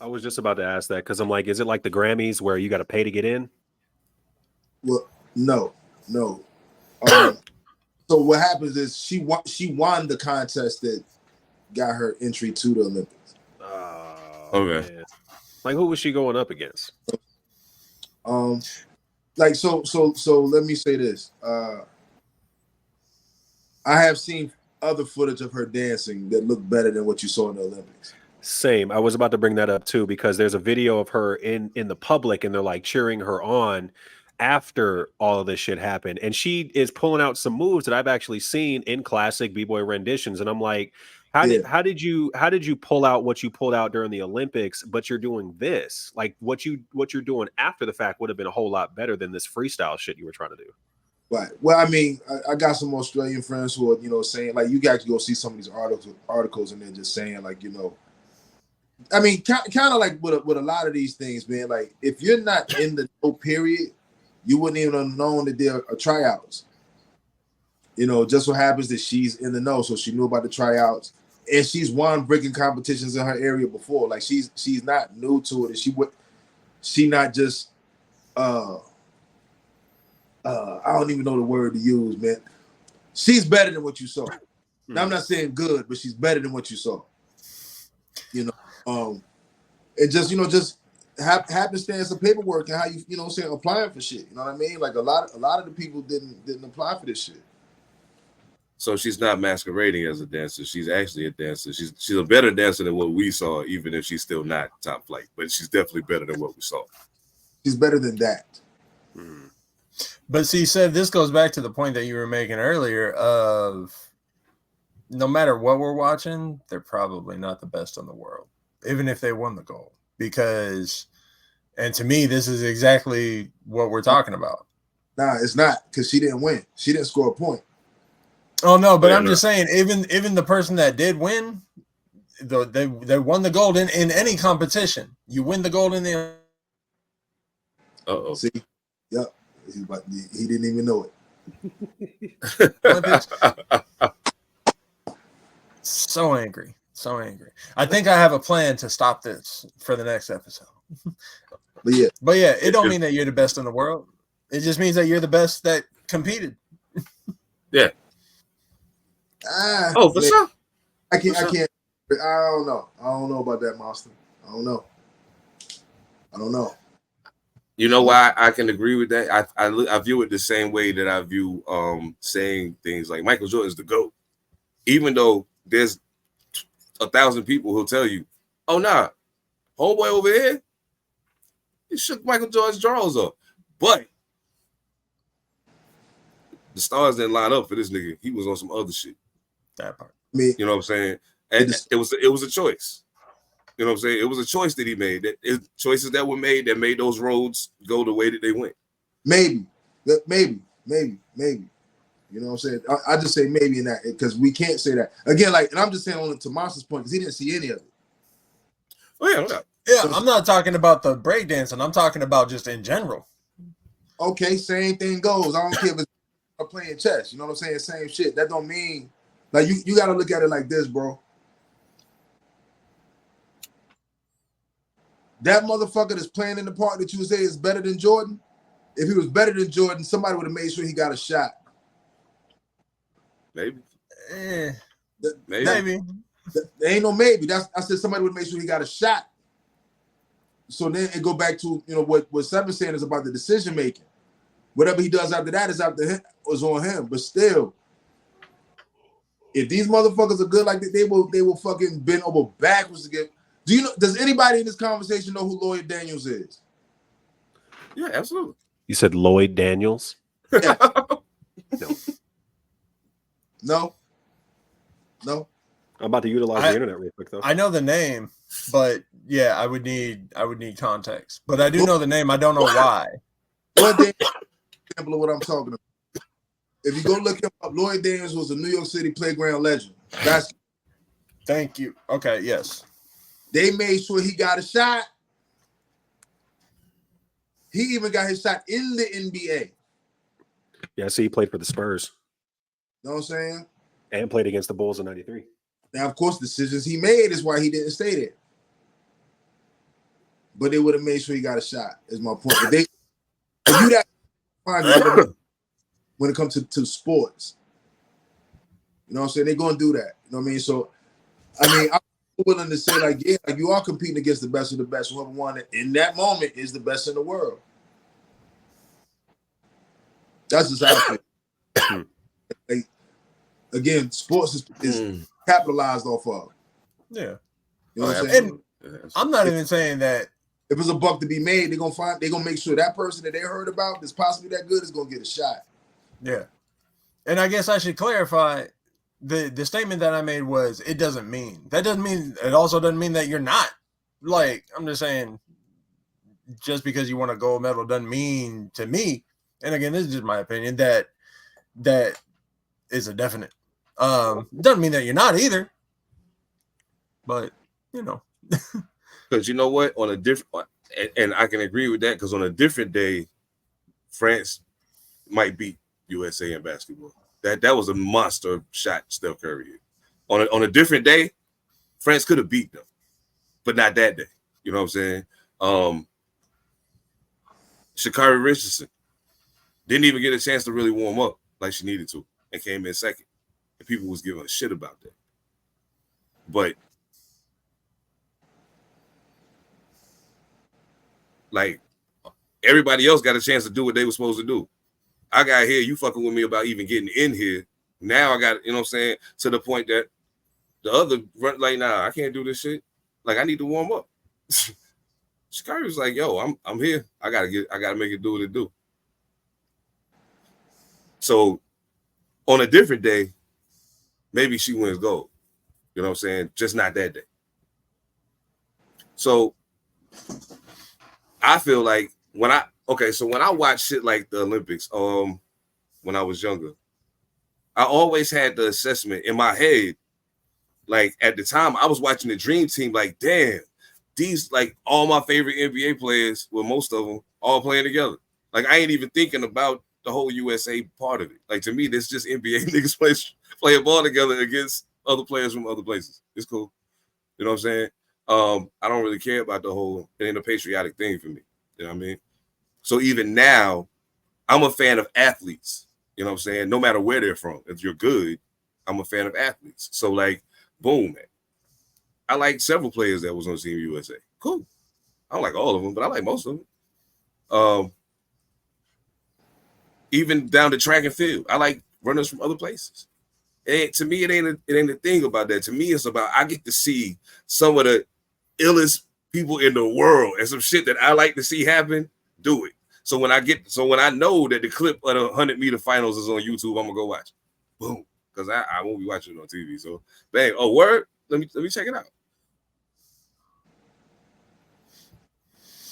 S2: I was just about to ask that because I'm like, is it like the Grammys where you got to pay to get in?
S4: Well, no. So what happens is she won the contest that got her entry to the Olympics.
S1: Okay.
S2: Man. Like, who was she going up against?
S4: Like so let me say this. I have seen other footage of her dancing that looked better than what you saw in the Olympics.
S2: Same. I was about to bring that up too, because there's a video of her in the public and they're like cheering her on after all of this shit happened. And she is pulling out some moves that I've actually seen in classic B-boy renditions. And I'm like, how did you pull out what you pulled out during the Olympics, but you're doing this? Like what you're doing after the fact would have been a whole lot better than this freestyle shit you were trying to do.
S4: Right. Well, I mean, I got some Australian friends who are, saying, like, you guys go see some of these articles and they're just saying, like, I mean, kind of like with a lot of these things, man, like, if you're not in the no period, you wouldn't even have known that there are tryouts. Just so happens that she's in the know, so she knew about the tryouts, and she's won breaking competitions in her area before. Like, she's not new to it, and she not just I don't even know the word to use, man. She's better than what you saw. Now, I'm not saying good, but she's better than what you saw. And just just happenstance of paperwork and how you applying for shit. You know what I mean? Like a lot of the people didn't apply for this shit.
S1: So she's not masquerading as a dancer. She's actually a dancer. She's a better dancer than what we saw, even if she's still not top flight. But she's definitely better than what we saw.
S4: She's better than that.
S3: But see, Seb, this goes back to the point that you were making earlier of no matter what we're watching, they're probably not the best in the world, even if they won the gold. And to me, this is exactly what we're talking about.
S4: Nah, it's not, because she didn't win. She didn't score a point.
S3: Oh, no, but I'm just saying, even the person that did win, they won the gold in any competition. You win the gold in the...
S1: Uh-oh.
S4: See? Yep. He didn't even know it.
S3: So angry. I think I have a plan to stop this for the next episode.
S4: But yeah,
S3: it don't mean that you're the best in the world. It just means that you're the best that competed.
S1: Yeah. For sure.
S4: I can't. I don't know. I don't know about that, Monster. I don't know.
S1: You know why I can agree with that? I view it the same way that I view saying things like Michael Jordan's the GOAT. Even though there's 1,000 people who'll tell you, oh, nah, homeboy over here, he shook Michael Jordan's drawers off. But the stars didn't line up for this nigga. He was on some other shit.
S3: That part.
S1: You know what I'm saying? And it was a choice. You know what I'm saying? It was a choice that he made. Choices that were made that made those roads go the way that they went.
S4: Maybe. You know what I'm saying? I just say maybe in that, because we can't say that. Again, like, and I'm just saying on to Monster's point, because he didn't see any of it.
S1: Oh, yeah, no.
S3: Yeah, I'm not talking about the breakdancing. I'm talking about just in general.
S4: Okay, same thing goes. I don't care if it's playing chess. You know what I'm saying? Same shit. That don't mean, like, you got to look at it like this, bro. That motherfucker that's playing in the part that you say is better than Jordan, if he was better than Jordan, somebody would have made sure he got a shot.
S1: Maybe.
S4: Maybe. There ain't no maybe. I said somebody would make sure he got a shot. So then it go back to what Seven's saying is about the decision making. Whatever he does after that is on him. But still, if these motherfuckers are good like that, they will fucking bend over backwards to get. Does anybody in this conversation know who Lloyd Daniels is?
S1: Yeah, absolutely.
S2: You said Lloyd Daniels?
S4: Yeah. No.
S2: I'm about to utilize the internet real quick though.
S3: I know the name, but yeah, I would need context. But I do know the name. I don't know why.
S4: Example of what I'm talking about. If you go look him up, Lloyd Daniels was a New York City playground legend.
S3: Thank you. Okay, yes.
S4: They made sure he got a shot. He even got his shot in the NBA.
S2: Yeah, see, he played for the Spurs.
S4: You know what I'm saying?
S2: And played against the Bulls in '93.
S4: Now, of course, decisions he made is why he didn't stay there. But they would have made sure he got a shot, is my point. If you that when it comes to sports. You know what I'm saying? They're going to do that. You know what I mean? So, I'm willing to say, like, yeah, like you are competing against the best of the best. Whoever won it in that moment is the best in the world. That's just how I feel. Like, again, sports is capitalized off of.
S3: Yeah.
S4: You know what I'm saying?
S3: And I'm not even saying that.
S4: If it's a buck to be made, they're gonna make sure that person that they heard about that's possibly that good is gonna get a shot.
S3: Yeah. And I guess I should clarify the statement that I made was it doesn't mean. That doesn't mean it also doesn't mean that you're not. Like, I'm just saying just because you want a gold medal doesn't mean to me, and again, this is just my opinion, that is a definite. Doesn't mean that you're not either. But, you know.
S1: Because you know what? On a different, and I can agree with that, because on a different day, France might beat USA in basketball. That was a monster shot Steph Curry hit. On a different day, France could have beat them, but not that day. You know what I'm saying? Sha'Carri Richardson didn't even get a chance to really warm up like she needed to, and came in second. And people was giving a shit about that. But like everybody else got a chance to do what they were supposed to do. I got here, you fucking with me about even getting in here. Now I got, you know what I'm saying, to the point that the other run like, nah, I can't do this shit. Like, I need to warm up. Sha'Carri was like, yo, I'm here. I gotta make it do what it do. So on a different day, maybe she wins gold. You know what I'm saying? Just not that day. So I feel like when I watch shit like the Olympics, when I was younger, I always had the assessment in my head. Like at the time, I was watching the Dream Team. Like, damn, these like all my favorite NBA players, well, most of them, all playing together. Like, I ain't even thinking about the whole USA part of it. Like, to me, this just NBA niggas playing ball together against other players from other places. It's cool. You know what I'm saying? I don't really care about the whole. It ain't a patriotic thing for me. You know what I mean? So even now, I'm a fan of athletes. You know what I'm saying? No matter where they're from. If you're good, I'm a fan of athletes. So like, boom, man. I like several players that was on Team USA. Cool. I don't like all of them, but I like most of them. Even down to track and field. I like runners from other places. And to me, it ain't a thing about that. To me, it's about I get to see some of the illest people in the world and some shit that I like to see happen, do it. So when I know that the clip of the 100-meter finals is on YouTube, I'm gonna go watch it. Boom. Because I won't be watching it on TV. So bang, oh word, let me check it out.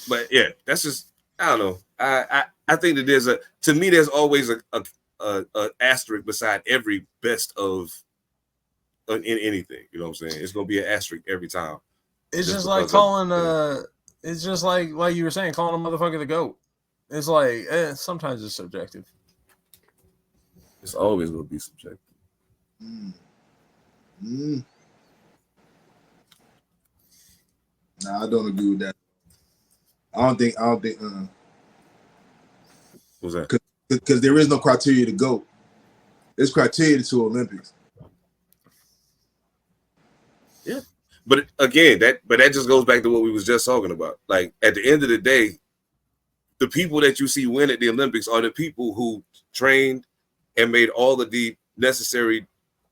S1: But yeah, that's just, I don't know. I think that there's always a asterisk beside every best of in anything. You know what I'm saying? It's gonna be an asterisk every time.
S3: It's just like calling it's just like you were saying, calling a motherfucker the GOAT. It's like sometimes it's subjective.
S1: It's always gonna be subjective.
S4: Nah, I don't agree with that. I don't think
S1: What's that?
S4: Because there is no criteria to go. There's criteria to Olympics.
S1: Yeah. But again, that just goes back to what we was just talking about. Like at the end of the day, the people that you see win at the Olympics are the people who trained and made all of the necessary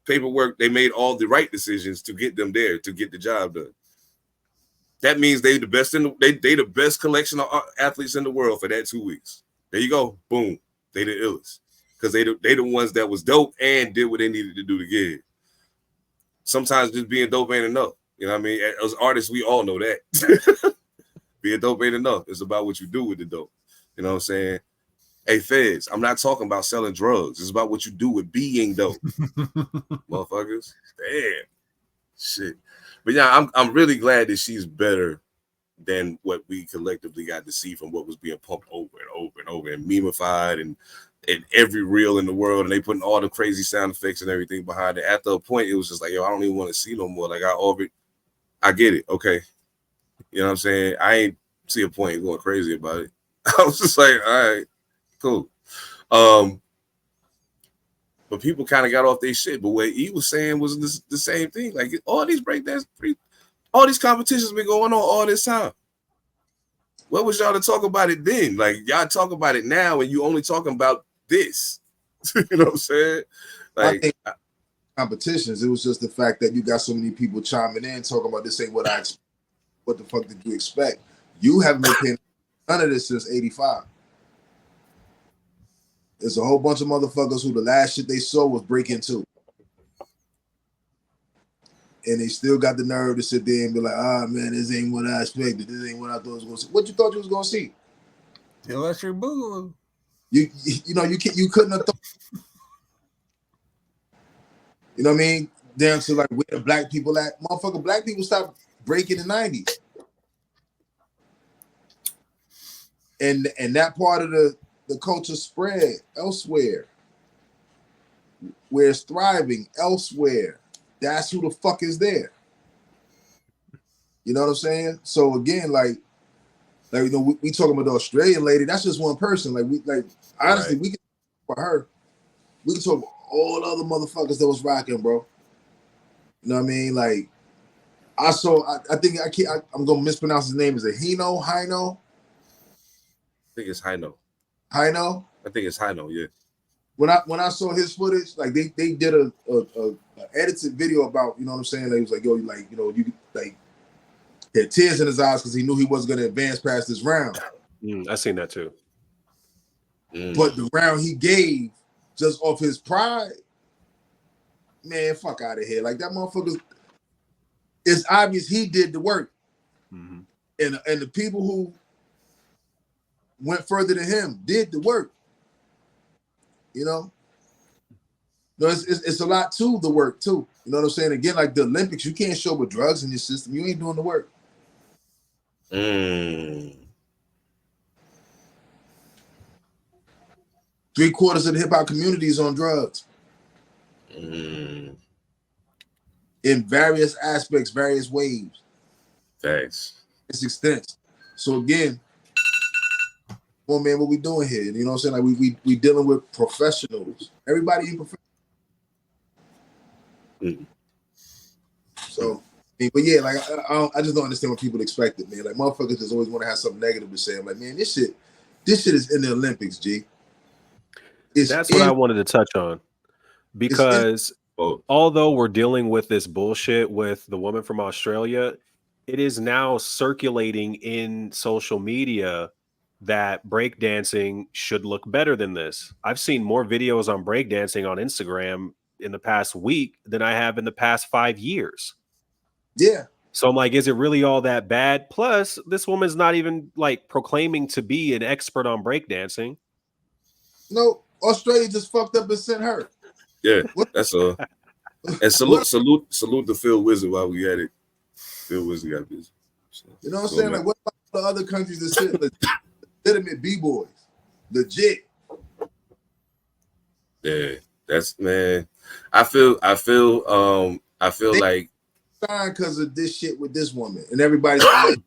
S1: paperwork. They made all the right decisions to get them there, to get the job done. That means they the best they the best collection of athletes in the world for that 2 weeks. There you go. Boom. They the illest. Because they the ones that was dope and did what they needed to do to get it. sometimes just being dope ain't enough. You know what I mean? As artists, we all know that. Being dope ain't enough. It's about what you do with the dope. You know what I'm saying? Hey, feds, I'm not talking about selling drugs. It's about what you do with being dope. Motherfuckers. Damn. Shit. But yeah, I'm really glad that she's better than what we collectively got to see from what was being pumped over and over and over and memeified and every reel in the world, and they putting all the crazy sound effects and everything behind it. After a point, it was just like, yo, I don't even want to see no more. Like, I get it. Okay. You know what I'm saying? I ain't see a point in going crazy about it. I was just like, all right, cool. But people kind of got off their shit. But what he was saying was the same thing. Like, all these breakdance, all these competitions been going on all this time. What was y'all to talk about it then? Like, y'all talk about it now, and you only talking about this. You know what I'm saying? Like, I think
S4: competitions. It was just the fact that you got so many people chiming in talking about this ain't what I expect. What the fuck did you expect? You haven't been paying none of this since '85. There's a whole bunch of motherfuckers who the last shit they saw was Breaking 2. And they still got the nerve to sit there and be like, man, this ain't what I expected. This ain't what I thought I was going to see. What you thought you was going to see?
S3: The Electric Boogaloo.
S4: You couldn't have thought. You know what I mean? Down to like where the black people at. Motherfucker, black people stopped breaking in the 90s. And that part of the culture spread elsewhere. Where it's thriving elsewhere. That's who the fuck is there. You know what I'm saying? So again, like you know, we talking about the Australian lady. That's just one person. Honestly, we can talk about her. We can talk about all the other motherfuckers that was rocking, bro. You know what I mean? Like, I think I'm gonna mispronounce his name. Is it Hino?
S1: I think it's Hino.
S4: Hino? I
S1: think it's Hino, yeah.
S4: When I saw his footage, like they did a edited video about, you know what I'm saying? They was like, yo, like, you know, you like had tears in his eyes because he knew he wasn't gonna advance past this round.
S2: I seen that too.
S4: But the round he gave just off his pride, man, fuck out of here. Like that motherfucker, it's obvious he did the work. Mm-hmm. And the people who went further than him did the work. You know? No, it's a lot to the work too. You know what I'm saying? Again, like the Olympics, you can't show with drugs in your system. You ain't doing the work. 3/4 of the hip hop community is on drugs. In various aspects, various waves.
S1: Thanks.
S4: It's extensive. So again, well, man, what we doing here? You know what I'm saying? Like we dealing with professionals. Everybody ain't professional. So, but yeah, like I just don't understand what people expect it, man. Like motherfuckers just always want to have something negative to say. I'm like, man, this shit is in the Olympics, G.
S2: That's what I wanted to touch on, because although we're dealing with this bullshit with the woman from Australia, it is now circulating in social media that breakdancing should look better than this. I've seen more videos on breakdancing on Instagram in the past week than I have in the past 5 years.
S4: Yeah.
S2: So I'm like, is it really all that bad? Plus, this woman's not even like proclaiming to be an expert on breakdancing.
S4: No, Australia just fucked up and sent her.
S1: Yeah, that's all. And salute to Phil Wizard while we at it. Phil Wizard got busy. So,
S4: you know what I'm saying? Like, what about the other countries that sent legitimate b-boys? Legit.
S1: Yeah, that's, man. I feel like
S4: because of this shit with this woman and everybody's like,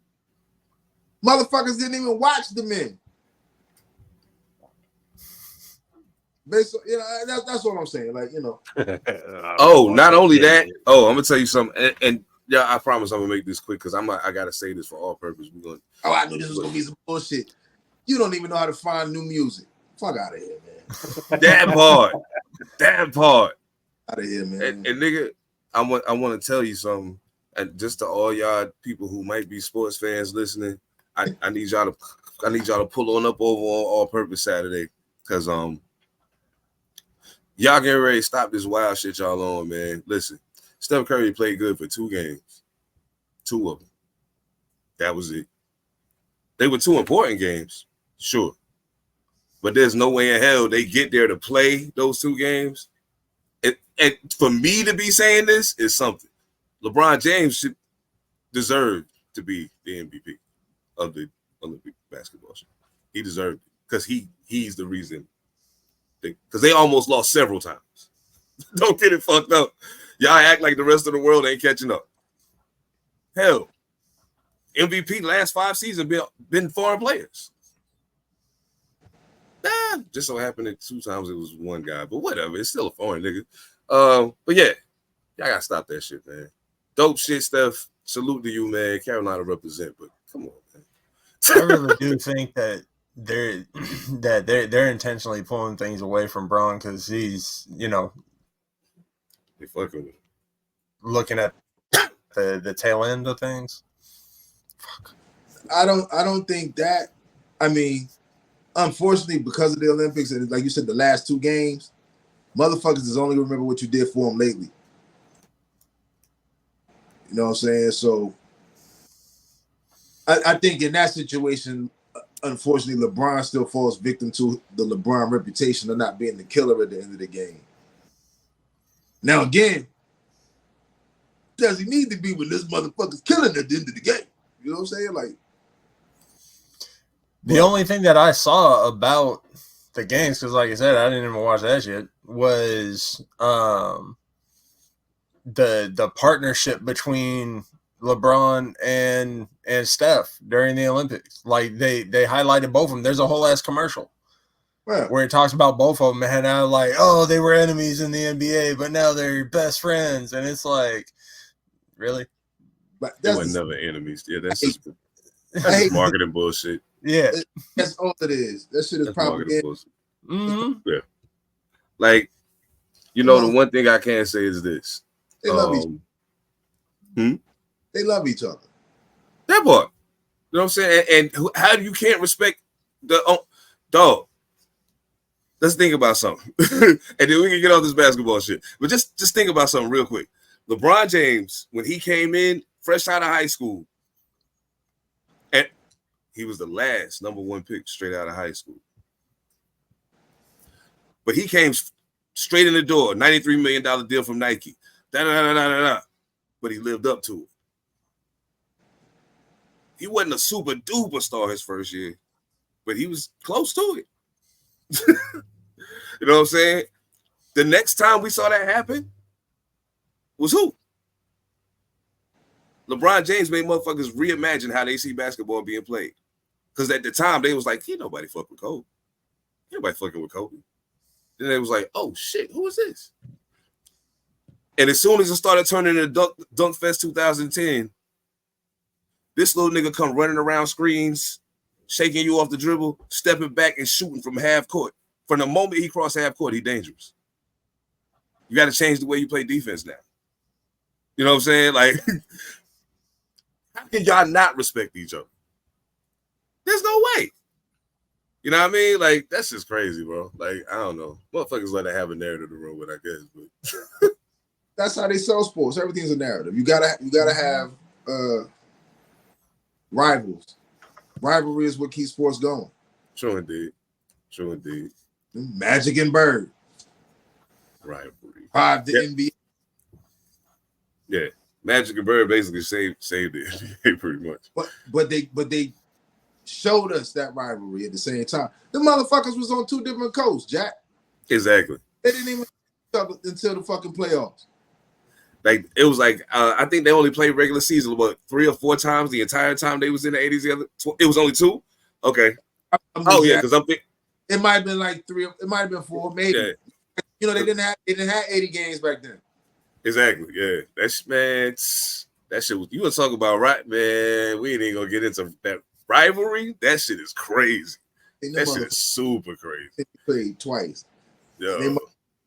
S4: motherfuckers didn't even watch the men. Based on, you know, that's what I'm saying. Like, you know.
S1: Not only that. I'm gonna tell you something, and yeah, I promise I'm gonna make this quick because I gotta say this for all purpose. We're going.
S4: I knew this was gonna be some bullshit. You don't even know how to find new music. Fuck out of here, man.
S1: That part.
S4: Out of here, man.
S1: And nigga, I want to tell you something, and just to all y'all people who might be sports fans listening, I need y'all to pull on up over on All Purpose Saturday, because y'all getting ready to stop this wild shit y'all on, man. Listen, Steph Curry played good for 2 games. 2 of them. That was it. They were 2 important games, sure. But there's no way in hell they get there to play those 2 games. And for me to be saying this is something. LeBron James should deserve to be the MVP of the Olympic basketball show. He deserved it because he's the reason. Because they almost lost several times. Don't get it fucked up. Y'all act like the rest of the world ain't catching up. Hell, MVP last 5 seasons been foreign players. Just so happened that 2 times it was one guy, but whatever. It's still a foreign nigga. But yeah, y'all gotta stop that shit, man. Dope shit, Steph. Salute to you, man. Carolina represent, but come on, man.
S3: I really do think that they're intentionally pulling things away from Braun because he's,
S1: they fucking with him.
S3: Looking at the tail end of things.
S4: Fuck. I don't think that. I mean, unfortunately, because of the Olympics and like you said, the last 2 games, motherfuckers is only remember what you did for them lately. You know what I'm saying? So I think in that situation, unfortunately, LeBron still falls victim to the LeBron reputation of not being the killer at the end of the game. Now, again, does he need to be when this motherfucker's killing at the end of the game? You know what I'm saying? Like,
S3: the only thing that I saw about the games, because like I said, I didn't even watch that shit, was the partnership between LeBron and Steph during the Olympics. Like they highlighted both of them. There's a whole ass commercial where it talks about both of them, and now like, oh, they were enemies in the NBA, but now they're best friends, and it's like, really?
S1: But they were never enemies. Yeah, that's just marketing bullshit.
S3: Yeah,
S4: that's all it is. That shit is propaganda.
S3: Mm-hmm.
S1: Yeah, like the one thing I can say is this:
S4: they love each other. They love each other.
S1: That part. You know what I'm saying? And how you can't respect the dog? Let's think about something, and then we can get off this basketball shit. But just think about something real quick. LeBron James, when he came in fresh out of high school, and he was the last number 1 pick straight out of high school. But he came straight in the door, $93 million deal from Nike. But he lived up to it. He wasn't a super duper star his first year, but he was close to it. You know what I'm saying? The next time we saw that happen was who? LeBron James made motherfuckers reimagine how they see basketball being played. Because at the time, they was like, ain't nobody fuck with Kobe. Ain't nobody fucking with Kobe. Then they was like, oh, shit, who is this? And as soon as it started turning into Dunk Fest 2010, this little nigga come running around screens, shaking you off the dribble, stepping back and shooting from half court. From the moment he crossed half court, he dangerous. You got to change the way you play defense now. You know what I'm saying? Like, how can y'all not respect each other? There's no way. You know what I mean? Like, that's just crazy, bro. Like, I don't know. Motherfuckers let it have a narrative to run with, I guess. But
S4: that's how they sell sports. Everything's a narrative. You gotta have rivals. Rivalry is what keeps sports going.
S1: Sure indeed.
S4: Magic and Bird.
S1: Rivalry.
S4: 5 to NBA.
S1: Yeah. Magic and Bird basically saved the NBA pretty much.
S4: But they showed us that rivalry at the same time. The motherfuckers was on 2 different coasts, Jack.
S1: Exactly.
S4: They didn't even until the fucking playoffs.
S1: Like it was like I think they only played regular season about 3 or 4 times the entire time they was in the 80s. It was only 2. Okay. Because I'm thinking
S4: it might have been like 3. It might have been 4, maybe. Yeah. They didn't have 80 games back then.
S1: Exactly. Yeah. That shit was, you were talking about, right, man. We ain't even gonna get into that rivalry. That shit is crazy. That shit is super crazy.
S4: They played twice.
S1: Yeah.
S4: They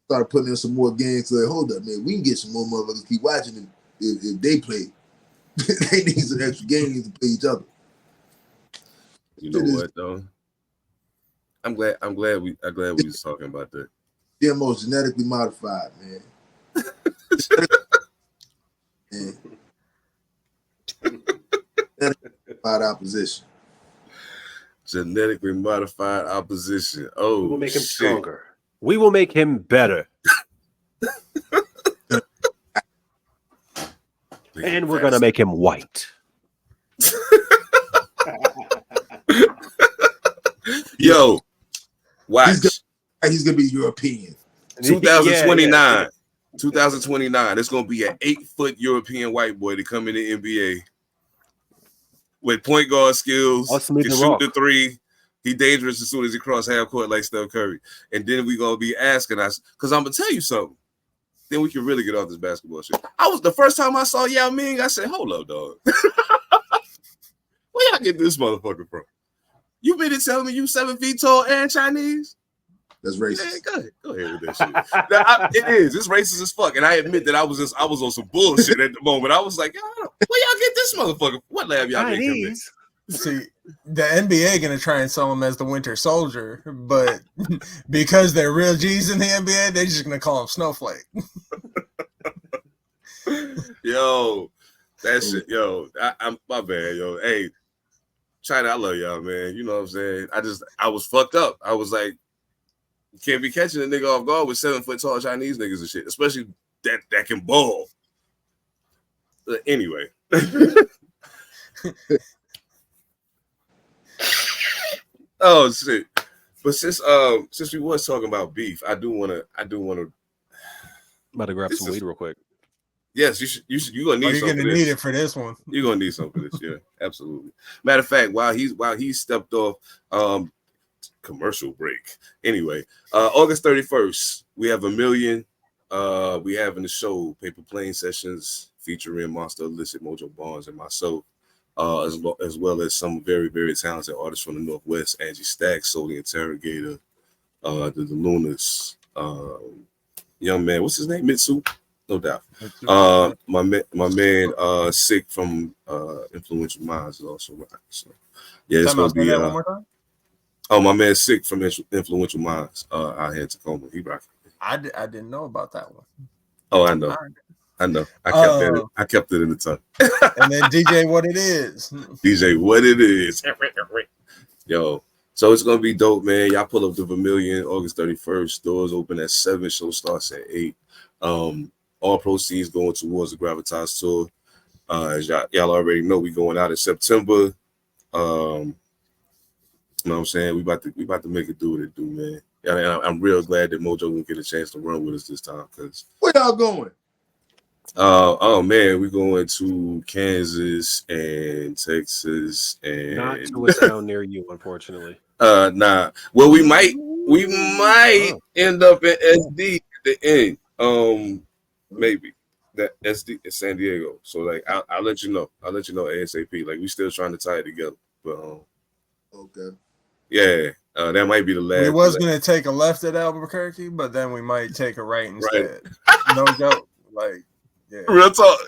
S4: started putting in some more games. So hold up, man. We can get some more motherfuckers keep watching them if they play. They need some extra games to play each other.
S1: You know what though? I'm glad we was talking about that.
S4: They're most genetically modified, man. Modified opposition.
S1: Genetically modified opposition. Oh,
S2: we will make him stronger. We will make him better. And we're going to make him white.
S1: Yo, watch.
S4: He's going to be European.
S1: 2029.
S2: Yeah.
S1: 2029. It's going to be an 8-foot European white boy to come in the NBA with point guard skills. Can shoot the three. He dangerous as soon as he cross half court like Steph Curry. And then we're going to be asking us, because I'm going to tell you something. Then we can really get off this basketball shit. The first time I saw Yao Ming, I said, hold up, dog. Where y'all get this motherfucker from? You mean to tell me you 7 feet tall and Chinese?
S4: That's racist.
S1: Yeah, go ahead with that shit. It is. It's racist as fuck. And I admit that I was on some bullshit at the moment. I was like, where y'all get this motherfucker? What lab y'all get him in?
S3: See, the NBA gonna try and sell him as the Winter Soldier, but because they're real G's in the NBA, they're just gonna call him Snowflake.
S1: Yo, that shit, yo, I'm my bad, yo. Hey, China, I love y'all, man. You know what I'm saying? I was fucked up. I was like, you can't be catching a nigga off guard with 7 foot tall Chinese niggas and shit, especially that can ball. Anyway. Oh shit! But since we was talking about beef, I do wanna.
S2: I'm about to grab some weed real quick.
S1: Yes, you should. You're gonna need.
S3: You're gonna need it for this one.
S1: You're gonna need something for this. Yeah, absolutely. Matter of fact, while he stepped off, commercial break. Anyway, August 31st, we have $1 million. We have in the show Paper Plane Sessions featuring Monster Elicit, Mojo Barnes, and myself. As well as some very, very talented artists from the Northwest, Angie Stacks, Soul the Interrogator, the Lunas, young man, what's his name? Mitsu, no doubt. My man, Sick from Influential Minds is also right. So yeah, it's gonna be.
S3: One more time?
S1: Oh, my man, Sick from Influential Minds, out here in Tacoma. He rocking.
S3: I didn't know about that one.
S1: Oh, I know. I know. I kept it in the tongue.
S3: And then DJ What It Is.
S1: DJ What It Is. Yo. So it's gonna be dope, man. Y'all pull up to Vermilion August 31st. Doors open at 7. Show starts at 8. All proceeds going towards the Gravitas tour. As y'all already know, we going out in September. You know what I'm saying? We about to make it do what it do, man. Yeah, I'm real glad that Mojo won't get a chance to run with us this time. Cause
S4: where y'all going?
S1: Oh man, we're going to Kansas and Texas and
S2: not to a town near you, unfortunately.
S1: Nah. Well, we might end up in SD at the end. Maybe that SD is San Diego. So like I'll let you know. I'll let you know ASAP. Like we still trying to tie it together. But
S4: okay.
S1: Yeah. That might be the last.
S3: We was gonna take a left at Albuquerque, but then we might take a right instead. Right. No joke. Like yeah.
S1: Real talk.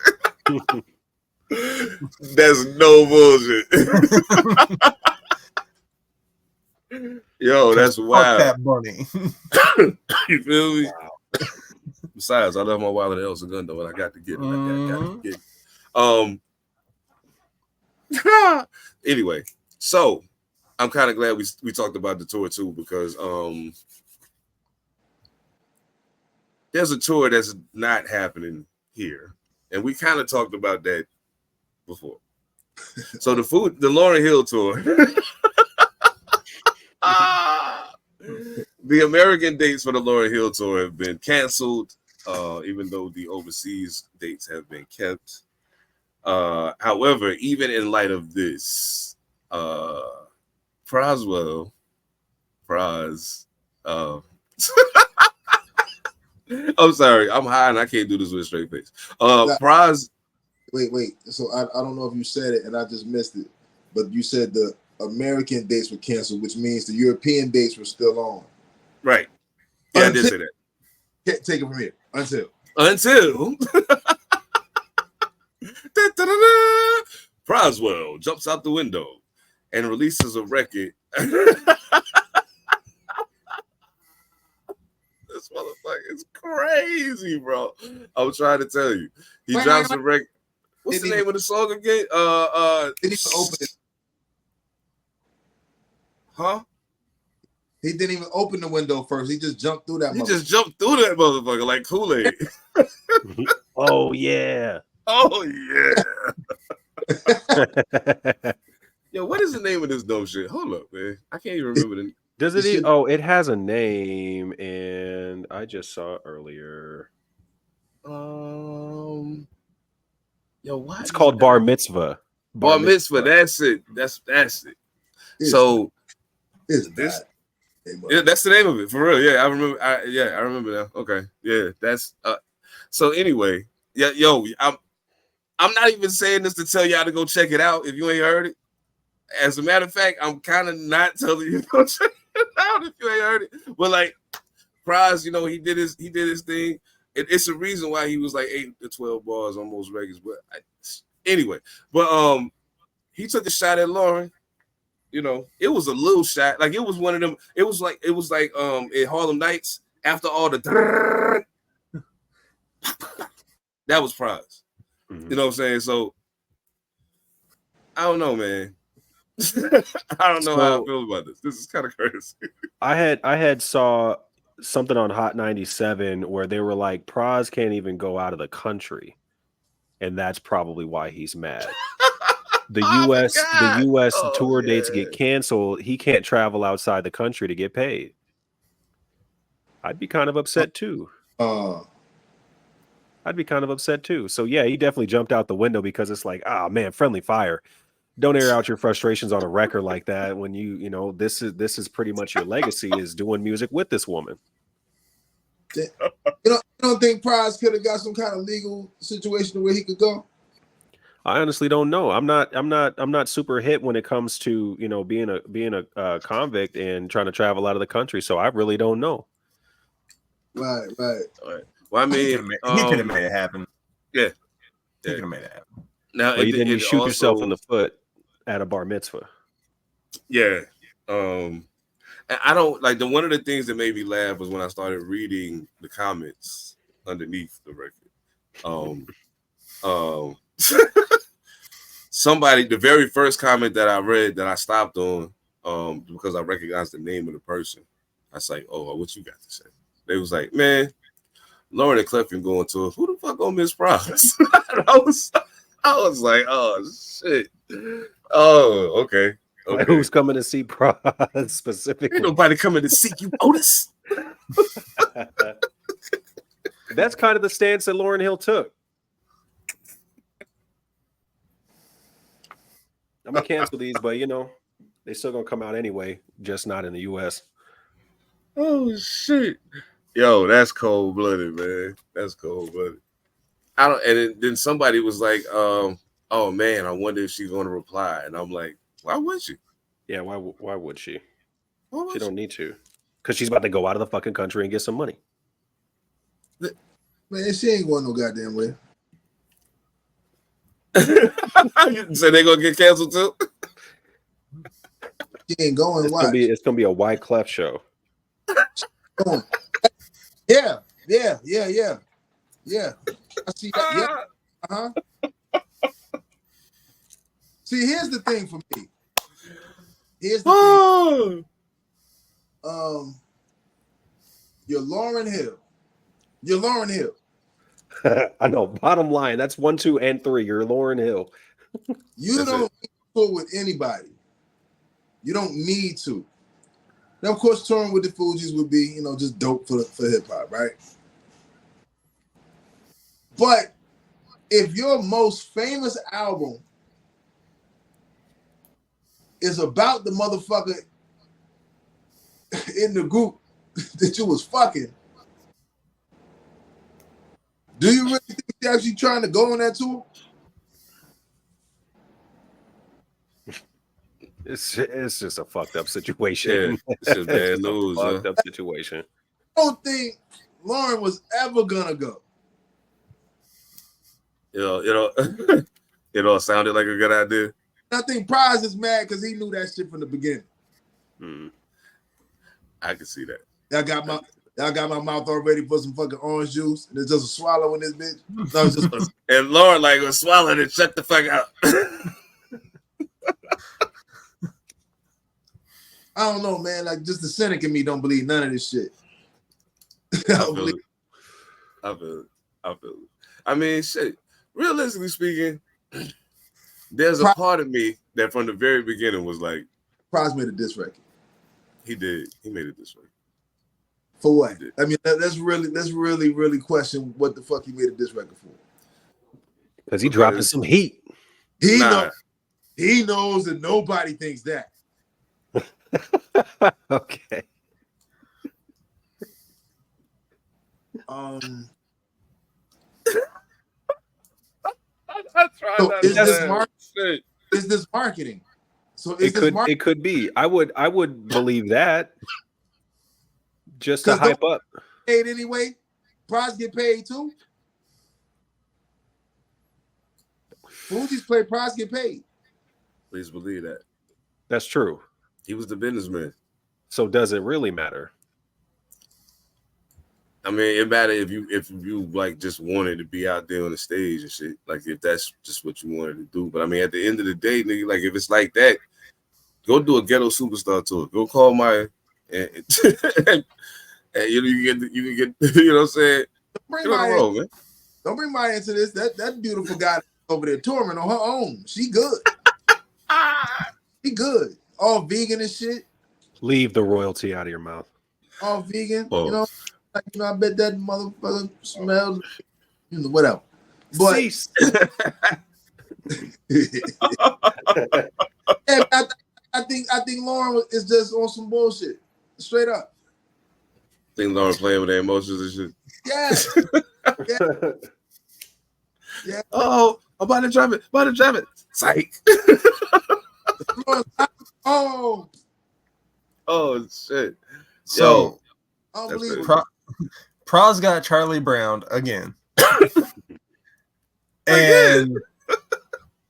S1: That's no bullshit. Yo, that's wild.
S3: Fuck that bunny.
S1: You feel me? Wow. Besides, I love my wallet at El Segundo, and I got to get it. I got to get it. Anyway, so I'm kind of glad we talked about the tour too, because there's a tour that's not happening here, and we kind of talked about that before. So the Lauryn Hill tour, the American dates for the Lauryn Hill tour have been canceled, even though the overseas dates have been kept. However, even in light of this, Praz. I'm sorry, I'm high and I can't do this with a straight face. Praz.
S4: Wait. So I don't know if you said it and I just missed it, but you said the American dates were canceled, which means the European dates were still on.
S1: Right. Yeah, I did say that.
S4: Can't take it from here. Until.
S1: Proswell jumps out the window and releases a record. This motherfucker is crazy, bro. I'm trying to tell you. He drops a record. What's the name of the song again?
S4: Didn't even open it.
S1: Huh?
S4: He didn't even open the window first. He just jumped through that.
S1: He just jumped through that motherfucker like Kool-Aid.
S2: Oh yeah.
S1: Oh yeah. Yo, what is the name of this dope shit? Hold up, man. I can't even remember the.
S2: Does it? Oh, it has a name, and I just saw it earlier.
S1: Yo, what?
S2: It's called Bar Mitzvah.
S1: Bar Mitzvah. That's it. That's it. So
S4: is
S1: this? Yeah, that's the name of it for real. Yeah, I remember. I remember now. Okay, yeah, that's. So anyway, yeah, yo, I'm not even saying this to tell y'all to go check it out if you ain't heard it. As a matter of fact, I'm kind of not telling you to go check it out if you ain't heard it. But like, Prize, you know, he did his thing. It's a reason why he was like 8 to 12 bars on most records. But anyway, he took a shot at Lauren. You know, it was a little shot. Like it was one of them. It was like in Harlem Nights after all the that was Prize.
S2: Mm-hmm.
S1: You know what I'm saying? So I don't know, man. I don't know how I feel about this. This is kind of crazy.
S2: I had saw something on Hot 97 where they were like, Praz can't even go out of the country, and that's probably why he's mad. The U.S. tour dates get canceled. He can't travel outside the country to get paid. I'd be kind of upset too. I'd be kind of upset too. So yeah, he definitely jumped out the window because it's like, man, friendly fire. Don't air out your frustrations on a record like that when you know this is pretty much your legacy is doing music with this woman.
S4: You don't think Prize could have got some kind of legal situation where he could go?
S2: I honestly don't know. I'm not super hit when it comes to, you know, being a convict and trying to travel out of the country. So I really don't know.
S4: Right.
S1: Well, I mean,
S3: he could have made it happen.
S1: Yeah.
S3: He could have made it happen.
S1: Now,
S2: but then you shoot yourself in the foot at a bar mitzvah.
S1: Yeah. I don't like one of the things that made me laugh was when I started reading the comments underneath the record. Somebody, the very first comment that I read that I stopped on, because I recognized the name of the person. I was like, "Oh, what you got to say?" They was like, "Man, Lauren and Clefton going to who the fuck gonna miss Prize?" I was like, "Oh shit! Oh, okay."
S2: Like, who's coming to see Prize specifically?
S1: Ain't nobody coming to seek you, Otis.
S2: That's kind of the stance that Lauryn Hill took. I'm gonna cancel these, but you know, they still gonna come out anyway, just not in the US.
S1: Oh shit. Yo, that's cold-blooded, man. That's cold-blooded. Then somebody was like, oh man, I wonder if she's gonna reply. And I'm like, why would she?
S2: Yeah, why would she? She don't need to. Because she's about to go out of the fucking country and get some money.
S4: Man, she ain't going no goddamn way.
S1: So they gonna get canceled too?
S4: She ain't going.
S2: It's gonna be a Wyclef show.
S4: Yeah. I see that. Yeah. See, here's the thing for me. Thing. You're Lauryn Hill.
S2: I know. Bottom line, that's 1, 2, and 3. You're Lauryn Hill.
S4: You don't tour with anybody. You don't need to. Now, of course, touring with the Fugees would be, you know, just dope for hip hop, right? But if your most famous album is about the motherfucker in the group that you was fucking, do you really think you're actually trying to go on that tour?
S2: It's just a fucked up situation.
S1: Yeah, it's just bad news.
S2: Fucked up situation.
S4: I don't think Lauren was ever gonna go.
S1: It all sounded like a good idea.
S4: I think Prize is mad because he knew that shit from the beginning.
S1: I can see that.
S4: I got I got my mouth all ready for some fucking orange juice, and it's just a swallow in this bitch. No, it's just
S1: and Lauren like was swallowing and shut the fuck out.
S4: I don't know, man. Like, just the cynic in me don't believe none of this shit.
S1: I feel it. I mean, shit. Realistically speaking, there's a part of me that from the very beginning was like,
S4: Pras made a diss record.
S1: He did. He made it this way.
S4: For what? I mean, let's really question what the fuck he made a diss record for.
S2: Because he dropping some heat.
S4: He knows that nobody thinks that.
S2: Okay.
S4: So is this marketing? So
S2: it could be. I would believe that. Just to hype up.
S4: Paid anyway. Pras get paid too. Fuji's play, Pras get paid.
S1: Please believe that.
S2: That's true.
S1: He was the businessman.
S2: So does it really matter?
S1: I mean, it matters if you like just wanted to be out there on the stage and shit. Like if that's just what you wanted to do. But I mean, at the end of the day, nigga, like if it's like that, go do a Ghetto Superstar tour. Go call my and you can get you know what I'm saying?
S4: Don't bring Maya into this. That beautiful guy over there touring on her own. She good. She good. All vegan and shit.
S2: Leave the royalty out of your mouth.
S4: All vegan. Oh. You know, I bet that motherfucker smells, whatever. But I think Lauren is just on some bullshit. Straight up.
S1: Think Lauren playing with their emotions and shit.
S4: Yeah. Yeah.
S1: Oh, I'm about to drive it. Psych.
S4: Oh
S1: shit.
S3: So
S4: unbelievable.
S3: Pras got Charlie Brown again. And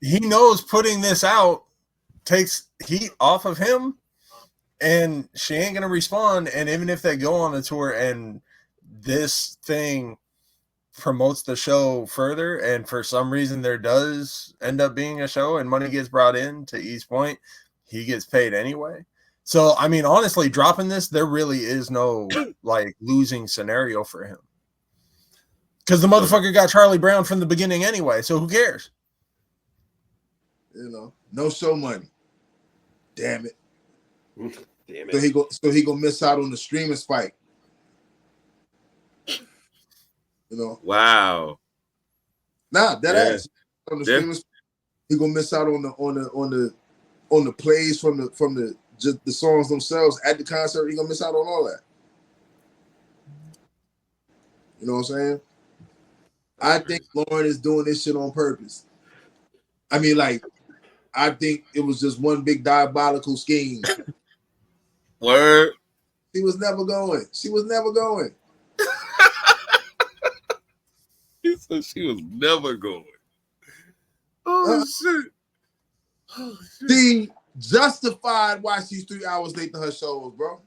S3: he knows putting this out takes heat off of him, and she ain't gonna respond. And even if they go on a tour and this thing promotes the show further, and for some reason there does end up being a show and money gets brought in to East Point, he gets paid anyway. So, I mean, honestly, dropping this, there really is no like losing scenario for him. Because the motherfucker got Charlie Brown from the beginning anyway, so who cares?
S4: No show money. Damn it.
S2: Damn it.
S4: So he gonna miss out on the streaming spike.
S1: Wow.
S4: Nah, ass on the streaming spike. He gonna miss out on the plays from the just the songs themselves at the concert. He gonna miss out on all that. You know what I'm saying? I think Lauren is doing this shit on purpose. I mean, like, I think it was just one big diabolical scheme.
S1: Word.
S4: She was never going.
S1: He said she was never going. Oh, shit.
S4: She justified why she's 3 hours late to her shows, bro.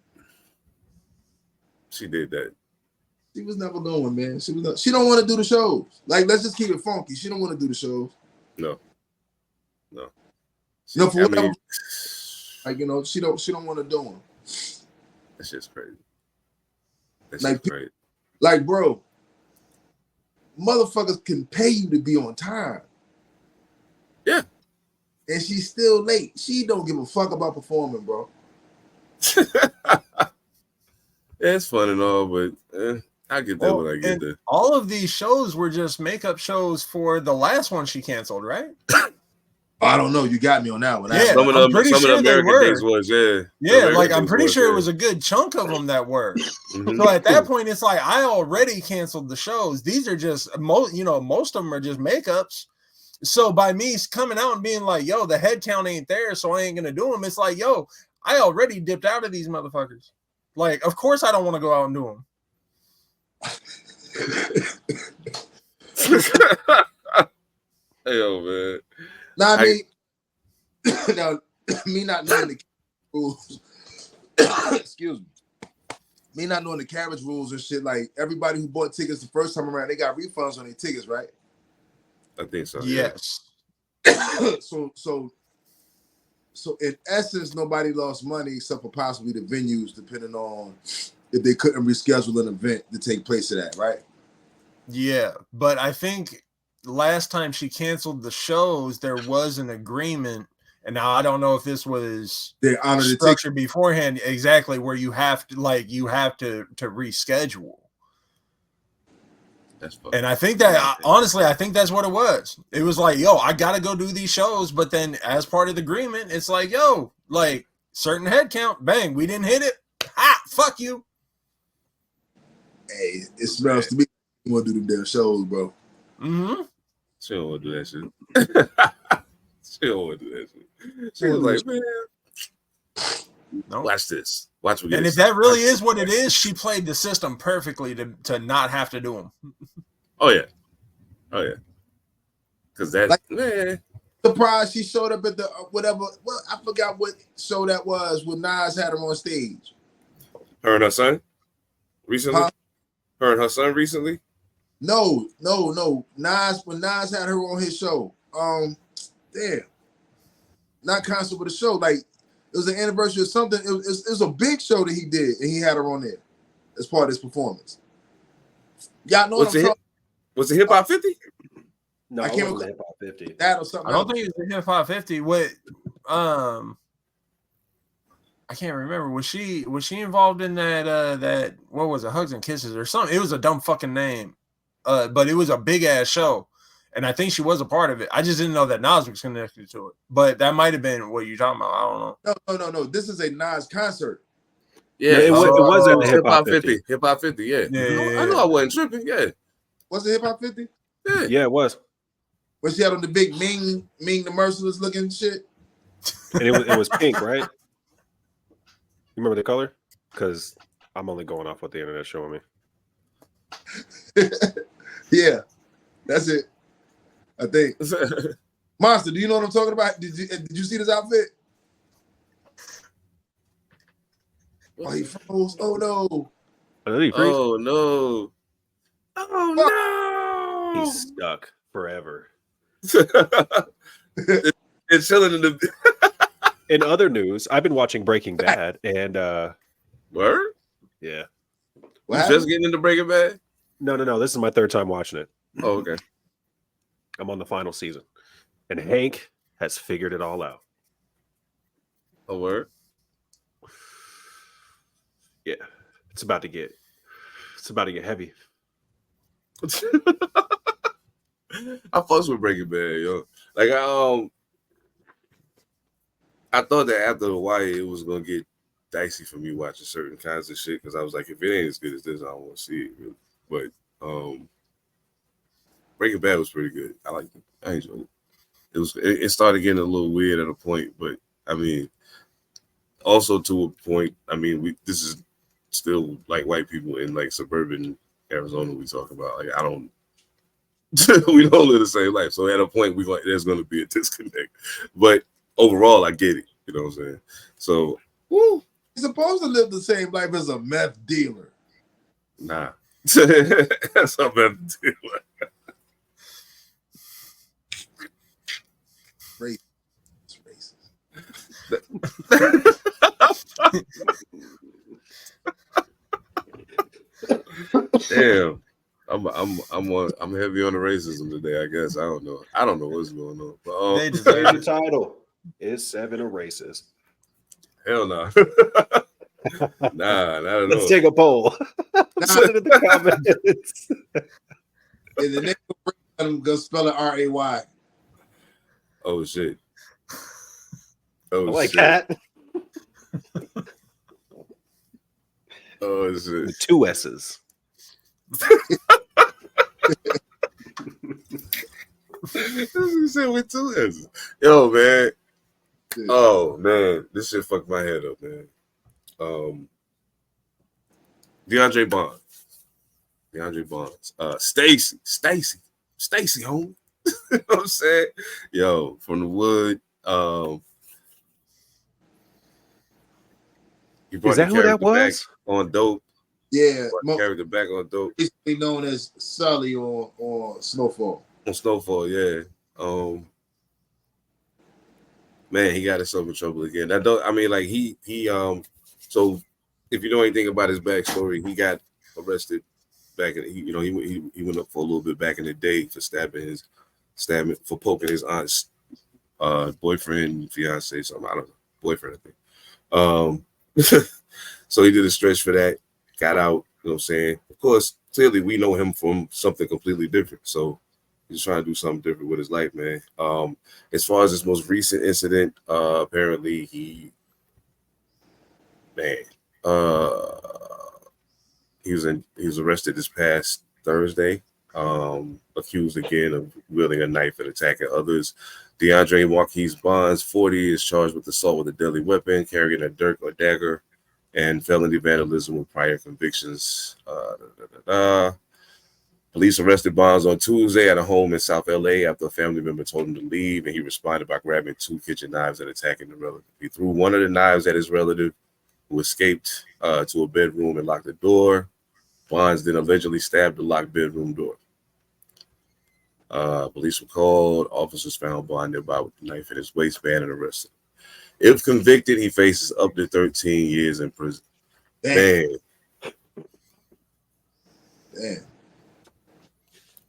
S1: She did that.
S4: She was never going, man. She don't want to do the shows. Like, let's just keep it funky. She don't want to do the shows.
S1: No.
S4: For whatever. She don't want to do them.
S1: That's just crazy.
S4: Crazy. Like, bro, motherfuckers can pay you to be on time.
S1: Yeah.
S4: And she's still late. She don't give a fuck about performing, bro.
S1: It's fun and all, but I get that when I get there.
S3: All of these shows were just makeup shows for the last one she canceled, right?
S4: I don't know. You got me on that one.
S3: Yeah,
S1: some of the American things was,
S3: Yeah, like I'm pretty sure it was a good chunk of them that were. Mm-hmm. So at that point, it's like I already canceled the shows. These are just most of them are just makeups. So by me coming out and being like, yo, the head count ain't there, so I ain't gonna do them. It's like, yo, I already dipped out of these motherfuckers. Like, of course I don't want to go out and do them.
S1: Hell, man.
S4: Nah, me not knowing the rules. Excuse me. me not knowing the carriage rules and shit, like everybody who bought tickets the first time around, they got refunds on their tickets, right?
S1: I think so.
S3: Yes.
S4: Yeah. So in essence, nobody lost money except for possibly the venues, depending on if they couldn't reschedule an event to take place of that, right?
S3: Yeah, but I think last time she canceled the shows, there was an agreement, and now I don't know if this was structured beforehand exactly where you have to to reschedule. And I think that honestly, I think that's what it was. It was like, yo, I gotta go do these shows, but then as part of the agreement, it's like, yo, like certain head count, bang, we didn't hit it. Fuck you.
S4: Hey, it smells to me. You want to do them damn shows, bro?
S3: Mm-hmm.
S1: She don't want to do that shit. She don't want to do that shit. She was like, man, no. Watch this. Watch what.
S3: And if that really is what it is, she played the system perfectly to not have to do them.
S1: Oh yeah. Because that, like, man.
S4: Surprised she showed up at the whatever. Well, I forgot what show that was when Nas had her on stage.
S1: Her and her son recently. Her and her son recently.
S4: No. Nas, when Nas had her on his show. Damn. Not concert, but a show. Like, it was an anniversary or something. It was a big show that he did, and he had her on there as part of his performance. Y'all know what I'm talking.
S1: Was it Hip Hop 50?
S2: No,
S4: I can't
S2: Hip Hop 50.
S4: That or something.
S3: I don't think it was Hip Hop 50. What? I can't remember. Was she involved in that what was it, Hugs and Kisses or something? It was a dumb fucking name. But it was a big ass show. And I think she was a part of it. I just didn't know that Nas was connected to it. But that might have been what you're talking about. I
S4: don't know. No. This is a Nas concert.
S2: Yeah, it wasn't Hip Hop 50.
S1: Hip Hop 50, yeah. I know I wasn't tripping, yeah.
S4: Was it Hip Hop 50?
S2: Yeah, it was.
S4: Was she had on the big Ming the Merciless looking shit?
S2: And it was pink, right? You remember the color? Because I'm only going off what the internet's showing me.
S4: Yeah, that's it. I think. Monster, do you know what I'm talking about? Did you see this outfit? Oh, he froze. Oh no.
S1: Oh no. Oh no.
S2: He's stuck forever.
S1: It's chilling in the.
S2: In other news, I've been watching Breaking Bad, and
S1: word?
S2: Yeah.
S1: You just getting into Breaking Bad?
S2: No. This is my third time watching it.
S1: Oh, okay.
S2: I'm on the final season, and Hank has figured it all out.
S1: A word?
S2: Yeah, it's about to get heavy.
S1: I fucks with Breaking Bad, yo. Like I thought that after a while it was gonna get dicey for me watching certain kinds of shit because I was like, if it ain't as good as this, I don't want to see it. Really. But Breaking Bad was pretty good. I liked it. I enjoyed it. It started getting a little weird at a point, but I mean, also to a point. I mean, this is still like white people in like suburban Arizona. We talk about like I don't. We don't live the same life, so at a point there's going to be a disconnect. But overall, I get it. You know what I'm saying? So,
S4: woo, he's supposed to live the same life as a meth dealer.
S1: Nah, that's a meth dealer.
S4: Racist.
S1: Damn. I'm heavy on the racism today, I guess. I don't know what's going on. But,
S2: Here's the title. Is 7 a racist?
S1: Hell no. Nah, not at all.
S2: Let's take a poll. Send it in the comments.
S4: And the next I'm gonna spell it R-A-Y.
S1: Oh shit.
S2: Oh, I like shit. That.
S1: Oh shit.
S2: With 2 S's.
S1: He said with 2 S's. Yo, man. Oh man, this shit fucked my head up, man. DeAndre Barnes. Stacy, homie. You know what I'm saying? Yo, from the wood.
S2: Is that who that was?
S1: On dope.
S4: Yeah,
S1: character back on dope.
S4: Basically known as Sully on Snowfall.
S1: On Snowfall, yeah. Man, he got himself in trouble again. That don't. I mean, like he. So, if you know anything about his backstory, he got arrested back in. He went up for a little bit back in the day for for poking his aunt's boyfriend, fiance, something. I don't know, boyfriend, I think. So he did a stretch for that. Got out. You know what I'm saying? Of course, clearly we know him from something completely different. So. He's trying to do something different with his life, man. As far as this most recent incident, apparently he was arrested this past Thursday, accused again of wielding a knife and attacking others. DeAndre Marquise Barnes, 40, is charged with assault with a deadly weapon, carrying a dirk or dagger, and felony vandalism with prior convictions. Police arrested Barnes on Tuesday at a home in South LA after a family member told him to leave, and he responded by grabbing 2 kitchen knives and attacking the relative. He threw one of the knives at his relative, who escaped to a bedroom and locked the door. Barnes then allegedly stabbed the locked bedroom door. Police were called. Officers found Barnes nearby with the knife in his waistband and arrested him. If convicted, he faces up to 13 years in prison. Damn.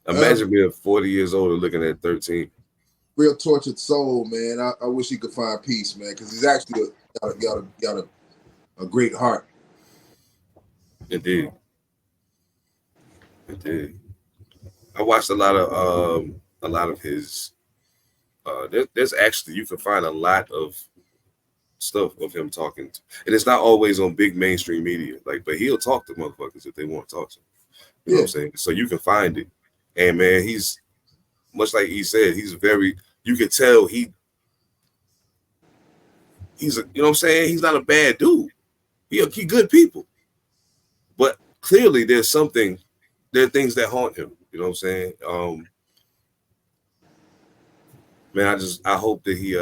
S1: Imagine being 40 years old and looking at 13.
S4: Real tortured soul, man. I wish he could find peace, man, because he's actually got a great heart.
S1: Indeed. I watched a lot of his. There's actually, you can find a lot of stuff of him talking to, and it's not always on big mainstream media. But he'll talk to motherfuckers if they want to talk to him. You know what I'm saying? So you can find it. And man, he's much like he said, he's you can tell he's you know what I'm saying? He's not a bad dude. He good people. But clearly there are things that haunt him. You know what I'm saying? Man, I hope that he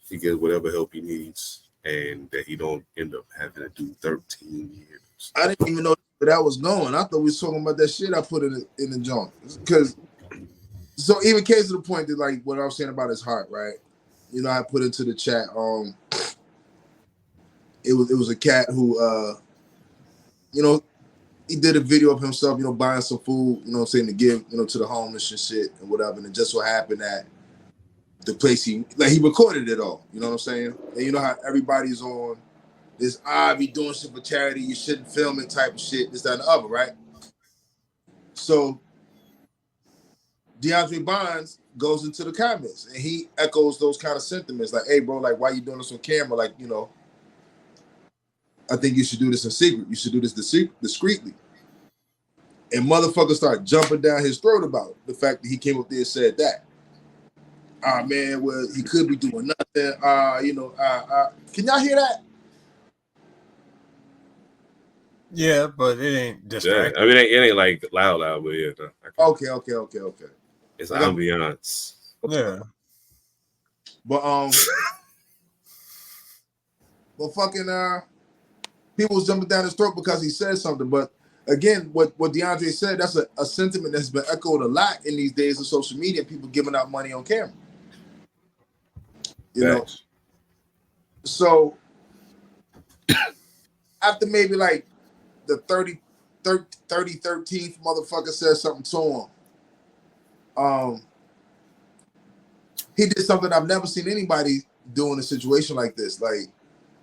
S1: he gets whatever help he needs and that he don't end up having to do 13 years.
S4: I didn't even know that was going. I thought we was talking about that shit I put in the joint. Because so even case to the point that like what I was saying about his heart, right? You know, I put into the chat. It was a cat who he did a video of himself, buying some food, you know what I'm saying, to give, to the homeless and shit and whatever. And it just so happened that the place he recorded it all, you know what I'm saying? And you know how everybody's on this, be doing shit for charity, you shouldn't film it type of shit, this, that, and the other, right? So DeAndre Barnes goes into the comments and he echoes those kind of sentiments like, hey, bro, like, why you doing this on camera? Like, I think you should do this in secret. You should do this discreetly. And motherfuckers start jumping down his throat about the fact that he came up there and said that. Man, well, he could be doing nothing. Can y'all hear that?
S3: Yeah, but it ain't distracting.
S1: Yeah, I mean, it ain't like loud, but yeah. No,
S4: okay.
S1: It's ambiance.
S3: Yeah.
S4: But fucking people was jumping down his throat because he said something. But again, what DeAndre said, that's a sentiment that's been echoed a lot in these days of social media, people giving out money on camera. You know? So after maybe like the 13th motherfucker said something to him, he did something I've never seen anybody do in a situation like this. Like,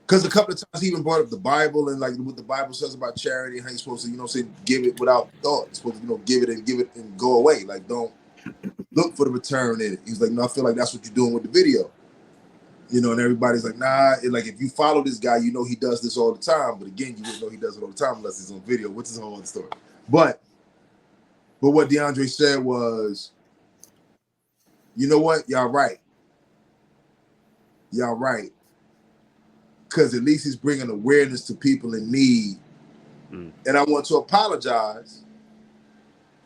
S4: because a couple of times he even brought up the Bible and like what the Bible says about charity and how you're supposed to, give it without thought. You're supposed to, give it and go away. Like, don't look for the return in it. He's like, no, I feel like that's what you're doing with the video. And everybody's like, nah, like if you follow this guy, he does this all the time. But again, you wouldn't know he does it all the time unless he's on video, which is a whole other story. But what DeAndre said was, you know what? Y'all right. Because at least he's bringing awareness to people in need. And I want to apologize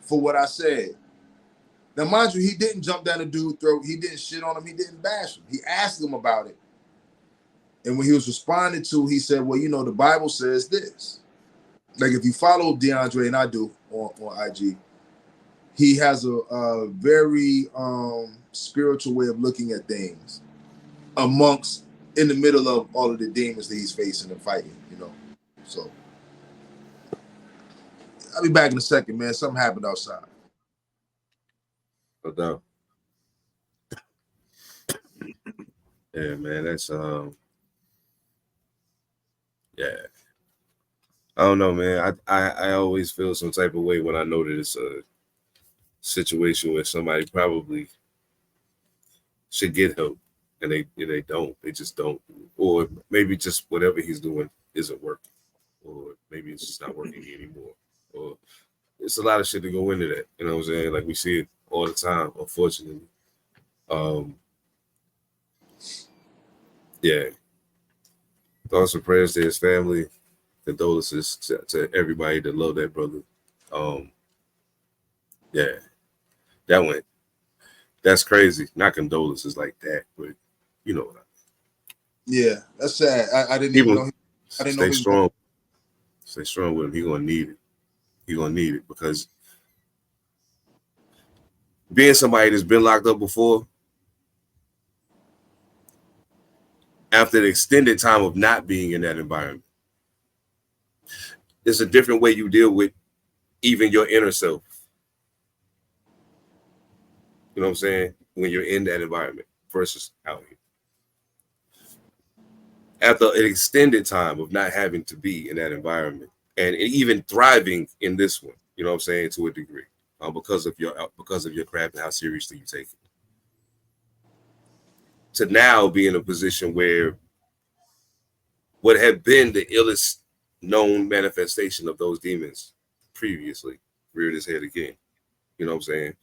S4: for what I said. Now, mind you, he didn't jump down the dude's throat. He didn't shit on him. He didn't bash him. He asked him about it. And when he was responded to, he said, well, the Bible says this. like if you follow DeAndre, and I do on IG, he has a very spiritual way of looking at things in the middle of all of the demons that he's facing and fighting, you know. So I'll be back in a second, man. Something happened outside.
S1: No doubt. Yeah, man, that's yeah. I don't know, man. I always feel some type of way when I know that it's a situation where somebody probably should get help and they don't. They just don't. Or maybe just whatever he's doing isn't working. Or maybe it's just not working anymore. Or it's a lot of shit to go into that. You know what I'm saying? Like we see it all the time, unfortunately. Yeah. Thoughts and prayers to his family. Condolences to everybody that loved that brother. Yeah. That's crazy. Not condolences like that, but you know what I
S4: mean. Yeah, that's sad. I didn't even know. I didn't know.
S1: Stay strong. Stay strong with him. He's gonna need it. He's gonna need it because being somebody that's been locked up before, after the extended time of not being in that environment, it's a different way you deal with even your inner self. You know what I'm saying? When you're in that environment versus out here. After an extended time of not having to be in that environment and even thriving in this one, you know what I'm saying, to a degree, because of your craft and how seriously you take it. To now be in a position where what had been the illest known manifestation of those demons previously reared its head again. You know what I'm saying?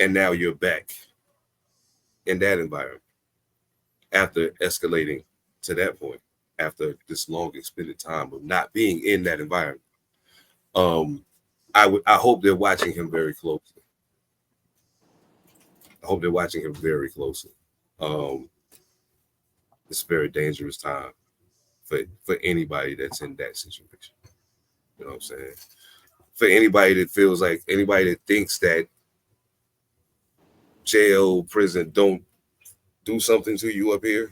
S1: And now you're back in that environment after escalating to that point, after this long extended time of not being in that environment. I hope they're watching him very closely. It's a very dangerous time for anybody that's in that situation. You know what I'm saying? For anybody that feels like, anybody that thinks that jail, prison don't do something to you up here,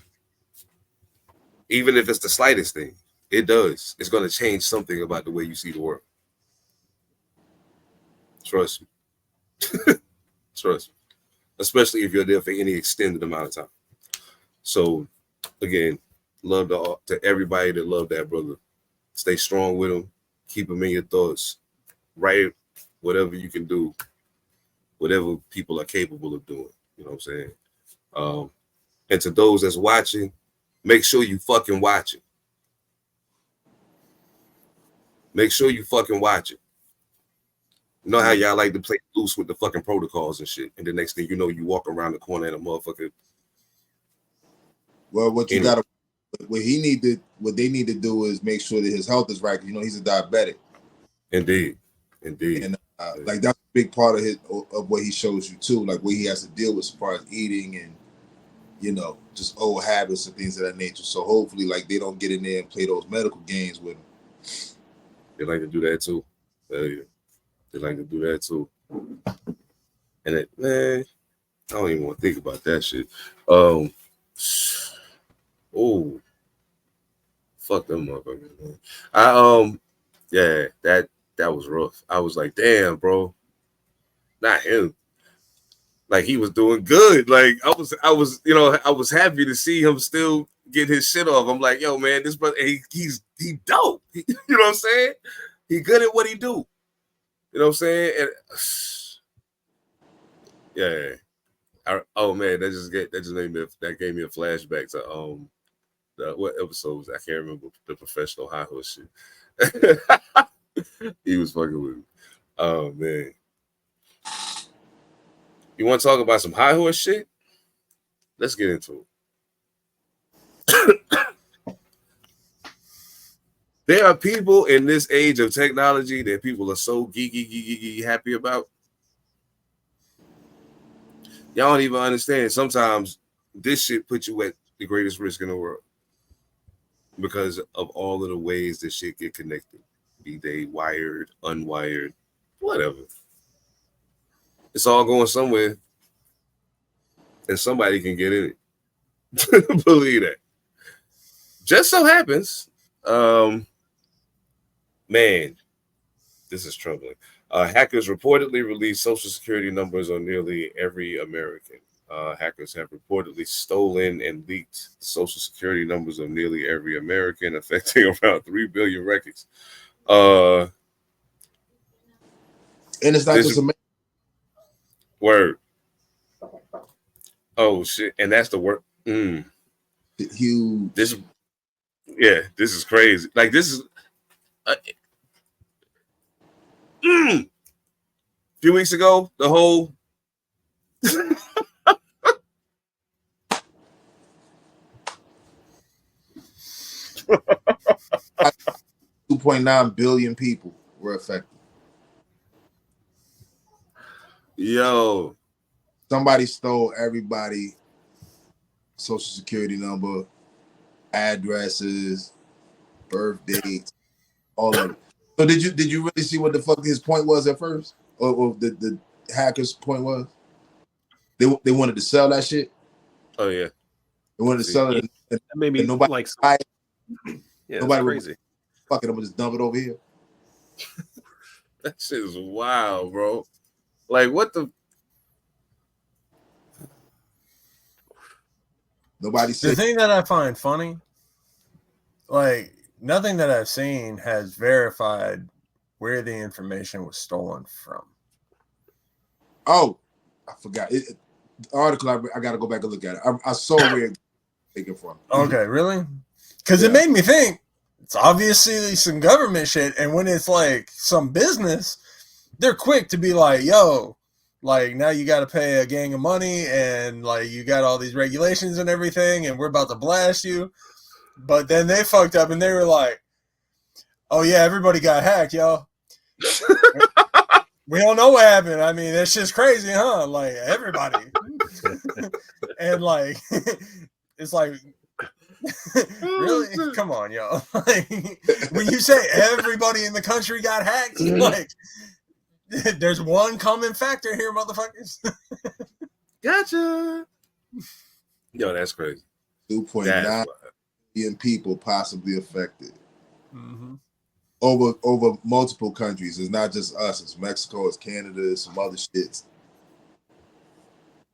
S1: even if it's the slightest thing, it does. It's going to change something about the way you see the world. Trust me. Trust me. Especially if you're there for any extended amount of time. So, again, love to everybody that loved that brother. Stay strong with him. Keep him in your thoughts. Write whatever you can do. Whatever people are capable of doing. You know what I'm saying? And to those that's watching, make sure you fucking watch it. Make sure you fucking watch it. You know how y'all like to play loose with the fucking protocols and shit. And the next thing you know, you walk around the corner and a motherfucker.
S4: Well, what they need to do is make sure that his health is right. You know, he's a diabetic.
S1: Indeed.
S4: And like that's a big part of what he shows you too, like what he has to deal with as far as eating and, you know, just old habits and things of that nature. So hopefully, like, they don't get in there and play those medical games with him.
S1: They like to do that too. They like to do that too. And man, I don't even want to think about that shit. Oh, fuck them motherfuckers, man. Yeah, that was rough. I was like, damn, bro, not him. Like, he was doing good. Like, I was, you know, I was happy to see him still get his shit off. I'm like, yo, man, this brother, he dope. You know what I'm saying? He good at what he do. You know what I'm saying? And yeah. Oh man, that gave me a flashback to what episodes? I can't remember, the professional high horse shit. He was fucking with me. Oh man. You want to talk about some high horse shit? Let's get into it. There are people in this age of technology that people are so geeky happy about. Y'all don't even understand. Sometimes this shit puts you at the greatest risk in the world. because of all of the ways that shit get connected, be they wired, unwired, whatever. It's all going somewhere, and somebody can get in it. Believe that. Just so happens, man, this is troubling. Hackers reportedly released social security numbers on nearly every American. Hackers have reportedly stolen and leaked social security numbers of nearly every American, affecting around 3 billion records.
S4: And it's not just a
S1: word. Oh shit! And that's the word.
S4: Huge.
S1: This is crazy. Like this is. A few weeks ago, the whole
S4: 2.9 billion people were affected.
S1: Yo,
S4: somebody stole everybody social security number, addresses, birth dates, all of it. So did you really see what the fuck his point was at first, or the hacker's point was? They wanted to sell that shit.
S1: Oh yeah,
S4: they wanted to sell it.
S2: That made me
S4: nobody
S2: like. Yeah,
S4: nobody
S2: crazy.
S4: Fuck it, I'm gonna just dump it over here.
S1: That shit is wild, bro. Like what the?
S3: The thing that I find funny, like nothing that I've seen has verified where the information was stolen from.
S4: Oh, I forgot. The article, I got to go back and look at it. I saw where it taken from.
S3: Okay, really? Because it made me think it's obviously some government shit. And when it's like some business, they're quick to be like, yo, like now you got to pay a gang of money and like you got all these regulations and everything and we're about to blast you. But then they fucked up and they were like, oh yeah, everybody got hacked, yo. We don't know what happened. I mean, it's just crazy, huh? Like everybody. And like, it's like, really? Come on, yo. Like, when you say everybody in the country got hacked, like, there's one common factor here, motherfuckers.
S1: Gotcha. Yo, that's crazy.
S4: 2.9 million people possibly affected.
S3: Mm-hmm.
S4: Over multiple countries. It's not just us. It's Mexico. It's Canada. It's some other shits.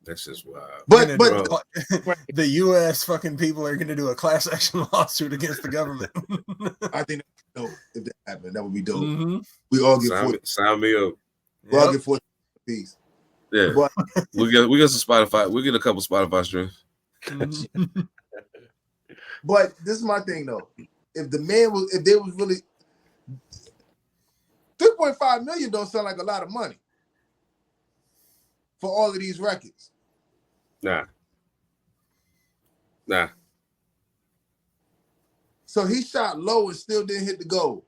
S1: That's just wild.
S4: But
S3: the U.S. fucking people are going to do a class action lawsuit against the government.
S4: I think that's dope. If that happened, that would be dope.
S3: Mm-hmm.
S4: We all get
S1: sign me up.
S4: We all get 40 apiece.
S1: Yeah, but we get some Spotify. We get a couple Spotify streams.
S3: Mm-hmm.
S4: But this is my thing though. If they was really 3.5 million don't sound like a lot of money for all of these records.
S1: Nah.
S4: So he shot low and still didn't hit the goal.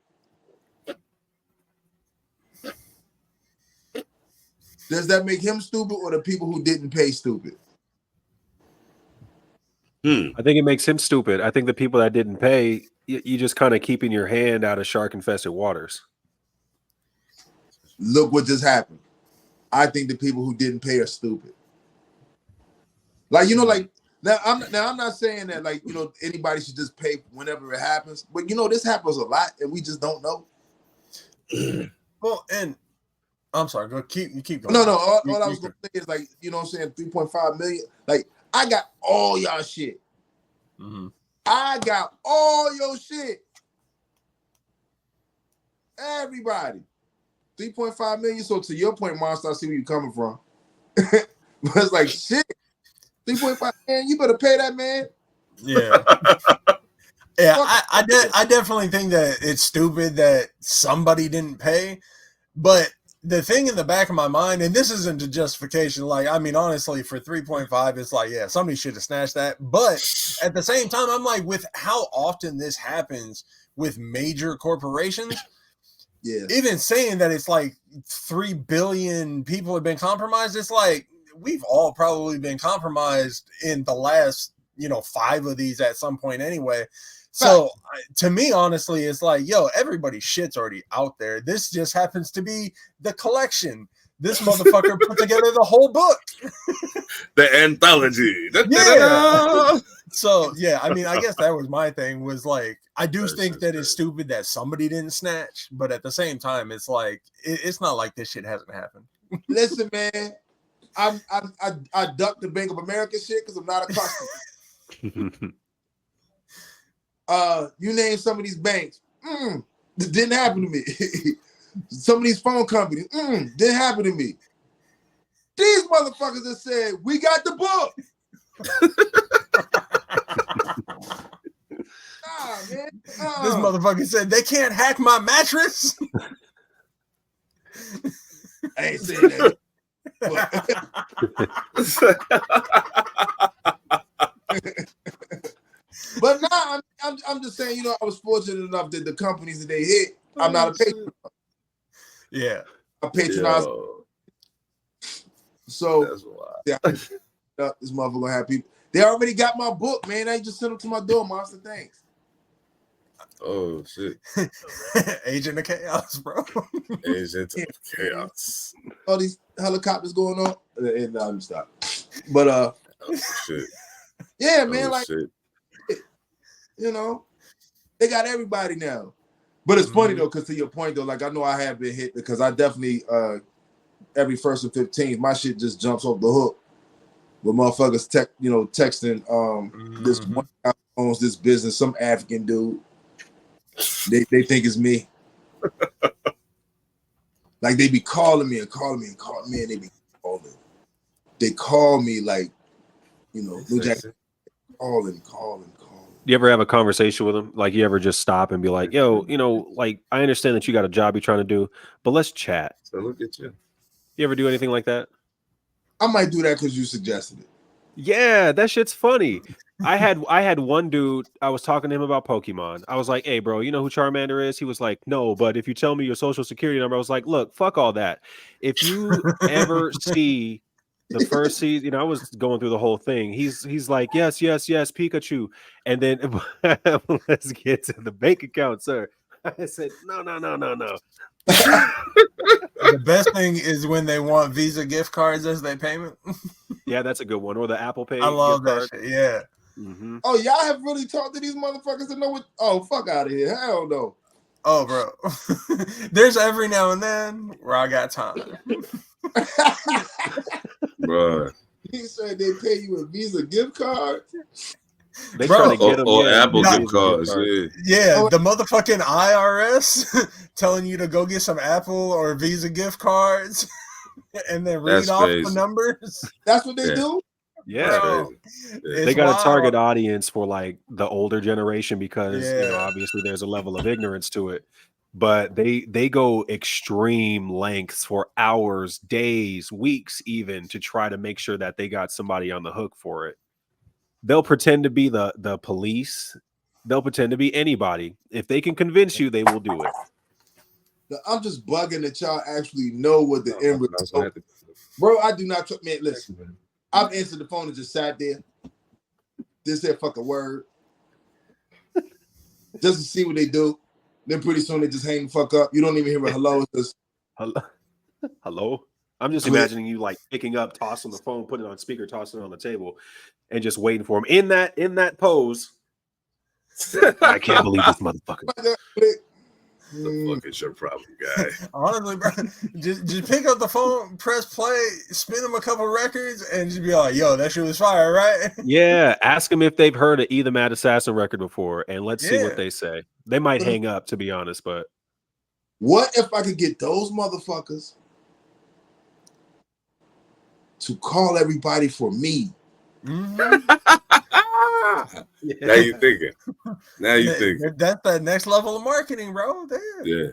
S4: Does that make him stupid or the people who didn't pay stupid?
S2: I think it makes him stupid. I think the people that didn't pay, you just kind of keeping your hand out of shark-infested waters.
S4: Look what just happened. I think the people who didn't pay are stupid. Like, like now I'm not saying that like, anybody should just pay whenever it happens, but this happens a lot and we just don't know.
S3: Well, and I'm sorry, keep going.
S4: No, all I was gonna say is like, 3.5 million. Like, I got all y'all shit.
S3: Mm-hmm.
S4: I got all your shit. Everybody. 3.5 million. So to your point, Monster, I see where you're coming from. But it's like, shit. 3.5 million, you better pay that man.
S3: Yeah. Yeah, I definitely think that it's stupid that somebody didn't pay. But the thing in the back of my mind, and this isn't a justification, like, I mean, honestly, for 3.5, it's like, yeah, somebody should have snatched that. But at the same time, I'm like, with how often this happens with major corporations, even saying that it's like 3 billion people have been compromised, it's like, we've all probably been compromised in the last, 5 of these at some point anyway. So to me, honestly, it's like, yo, everybody's shit's already out there. This just happens to be the collection. This motherfucker put together the whole book.
S1: The anthology.
S3: Yeah. So, yeah, I mean, I guess that was my thing, was like, I do think that it's stupid that somebody didn't snatch, but at the same time, it's like, it's not like this shit hasn't happened.
S4: Listen, man, I ducked the Bank of America shit because I'm not a customer. You name some of these banks. It didn't happen to me. Some of these phone companies. Didn't happen to me. These motherfuckers have said, we got the book. Nah, man.
S3: This motherfucker said, they can't hack my mattress.
S4: I ain't saying that. But nah, I'm just saying, you know, I was fortunate enough that the companies that they hit, I'm not a patron.
S3: Yeah.
S4: I patronize. So yeah, this motherfucker gonna have people. They already got my book, man. I just sent them to my door, Monster. Thanks.
S1: Oh shit.
S3: Agent of Chaos, bro.
S1: Agent of Chaos.
S4: All these helicopters going on. And I'm stop. But
S1: oh, shit.
S4: Yeah, man,
S1: shit.
S4: You know, they got everybody now. But it's funny though, because to your point though, like I know I have been hit because I definitely every 1st and 15th, my shit just jumps off the hook with motherfuckers texting this one guy owns this business, some African dude. They think it's me. Like they be calling me and they be calling. They call me like, you know, New Jack calling.
S2: Do you ever have a conversation with them? Like you ever just stop and be like, yo, you know, like I understand that you got a job you're trying to do, but let's chat.
S1: So look at you.
S2: You ever do anything like that?
S4: I might do that because you suggested it.
S2: Yeah, that shit's funny. I had one dude, I was talking to him about Pokemon. I was like, hey, bro, you know who Charmander is? He was like, no, but if you tell me your social security number, I was like, look, fuck all that. If you ever see the first season, you know, I was going through the whole thing. He's like, yes, Pikachu. And then let's get to the bank account, sir. I said, no.
S3: The best thing is when they want Visa gift cards as their payment.
S2: Yeah, that's a good one. Or the Apple Pay.
S3: I love that shit. Yeah.
S2: Mm-hmm.
S4: Oh, y'all have really talked to these motherfuckers to know what? Oh, fuck out of here. Hell no.
S3: Oh, bro. There's every now and then where I got time.
S1: Bro.
S4: He said they pay you a Visa gift card.
S2: They trying to get them
S1: or Apple gift cards.
S3: Yeah, the motherfucking IRS telling you to go get some Apple or Visa gift cards and then read off the numbers.
S4: That's what they do?
S2: Yeah.
S3: Bro,
S2: they got a target audience for like the older generation because you know, obviously there's a level of ignorance to it. But they go extreme lengths for hours, days, weeks even to try to make sure that they got somebody on the hook for it. They'll pretend to be the police. They'll pretend to be anybody. If they can convince you, they will do it.
S4: I'm just bugging that y'all actually know what the end result. Bro, I do not. Man, listen. I've answered the phone and just sat there. Just said fucking word. Just to see what they do. Then pretty soon they just hang the fuck up. You don't even hear a hello. It's just
S2: hello. I'm just imagining you like picking up, tossing the phone, putting it on speaker, tossing it on the table, and just waiting for him in that pose. I can't believe this motherfucker.
S1: The fuck is your problem, guy?
S3: Honestly, bro, just pick up the phone, press play, spin them a couple records, and just be like, "Yo, that shit was fire, right?"
S2: Yeah, ask them if they've heard an ethemadassassin record before, and let's see what they say. They might hang up, to be honest, but
S4: what if I could get those motherfuckers to call everybody for me?
S3: Mm-hmm.
S1: Now you thinking. Now you thinking.
S3: That's the next level of marketing, bro. Damn.
S1: Yeah.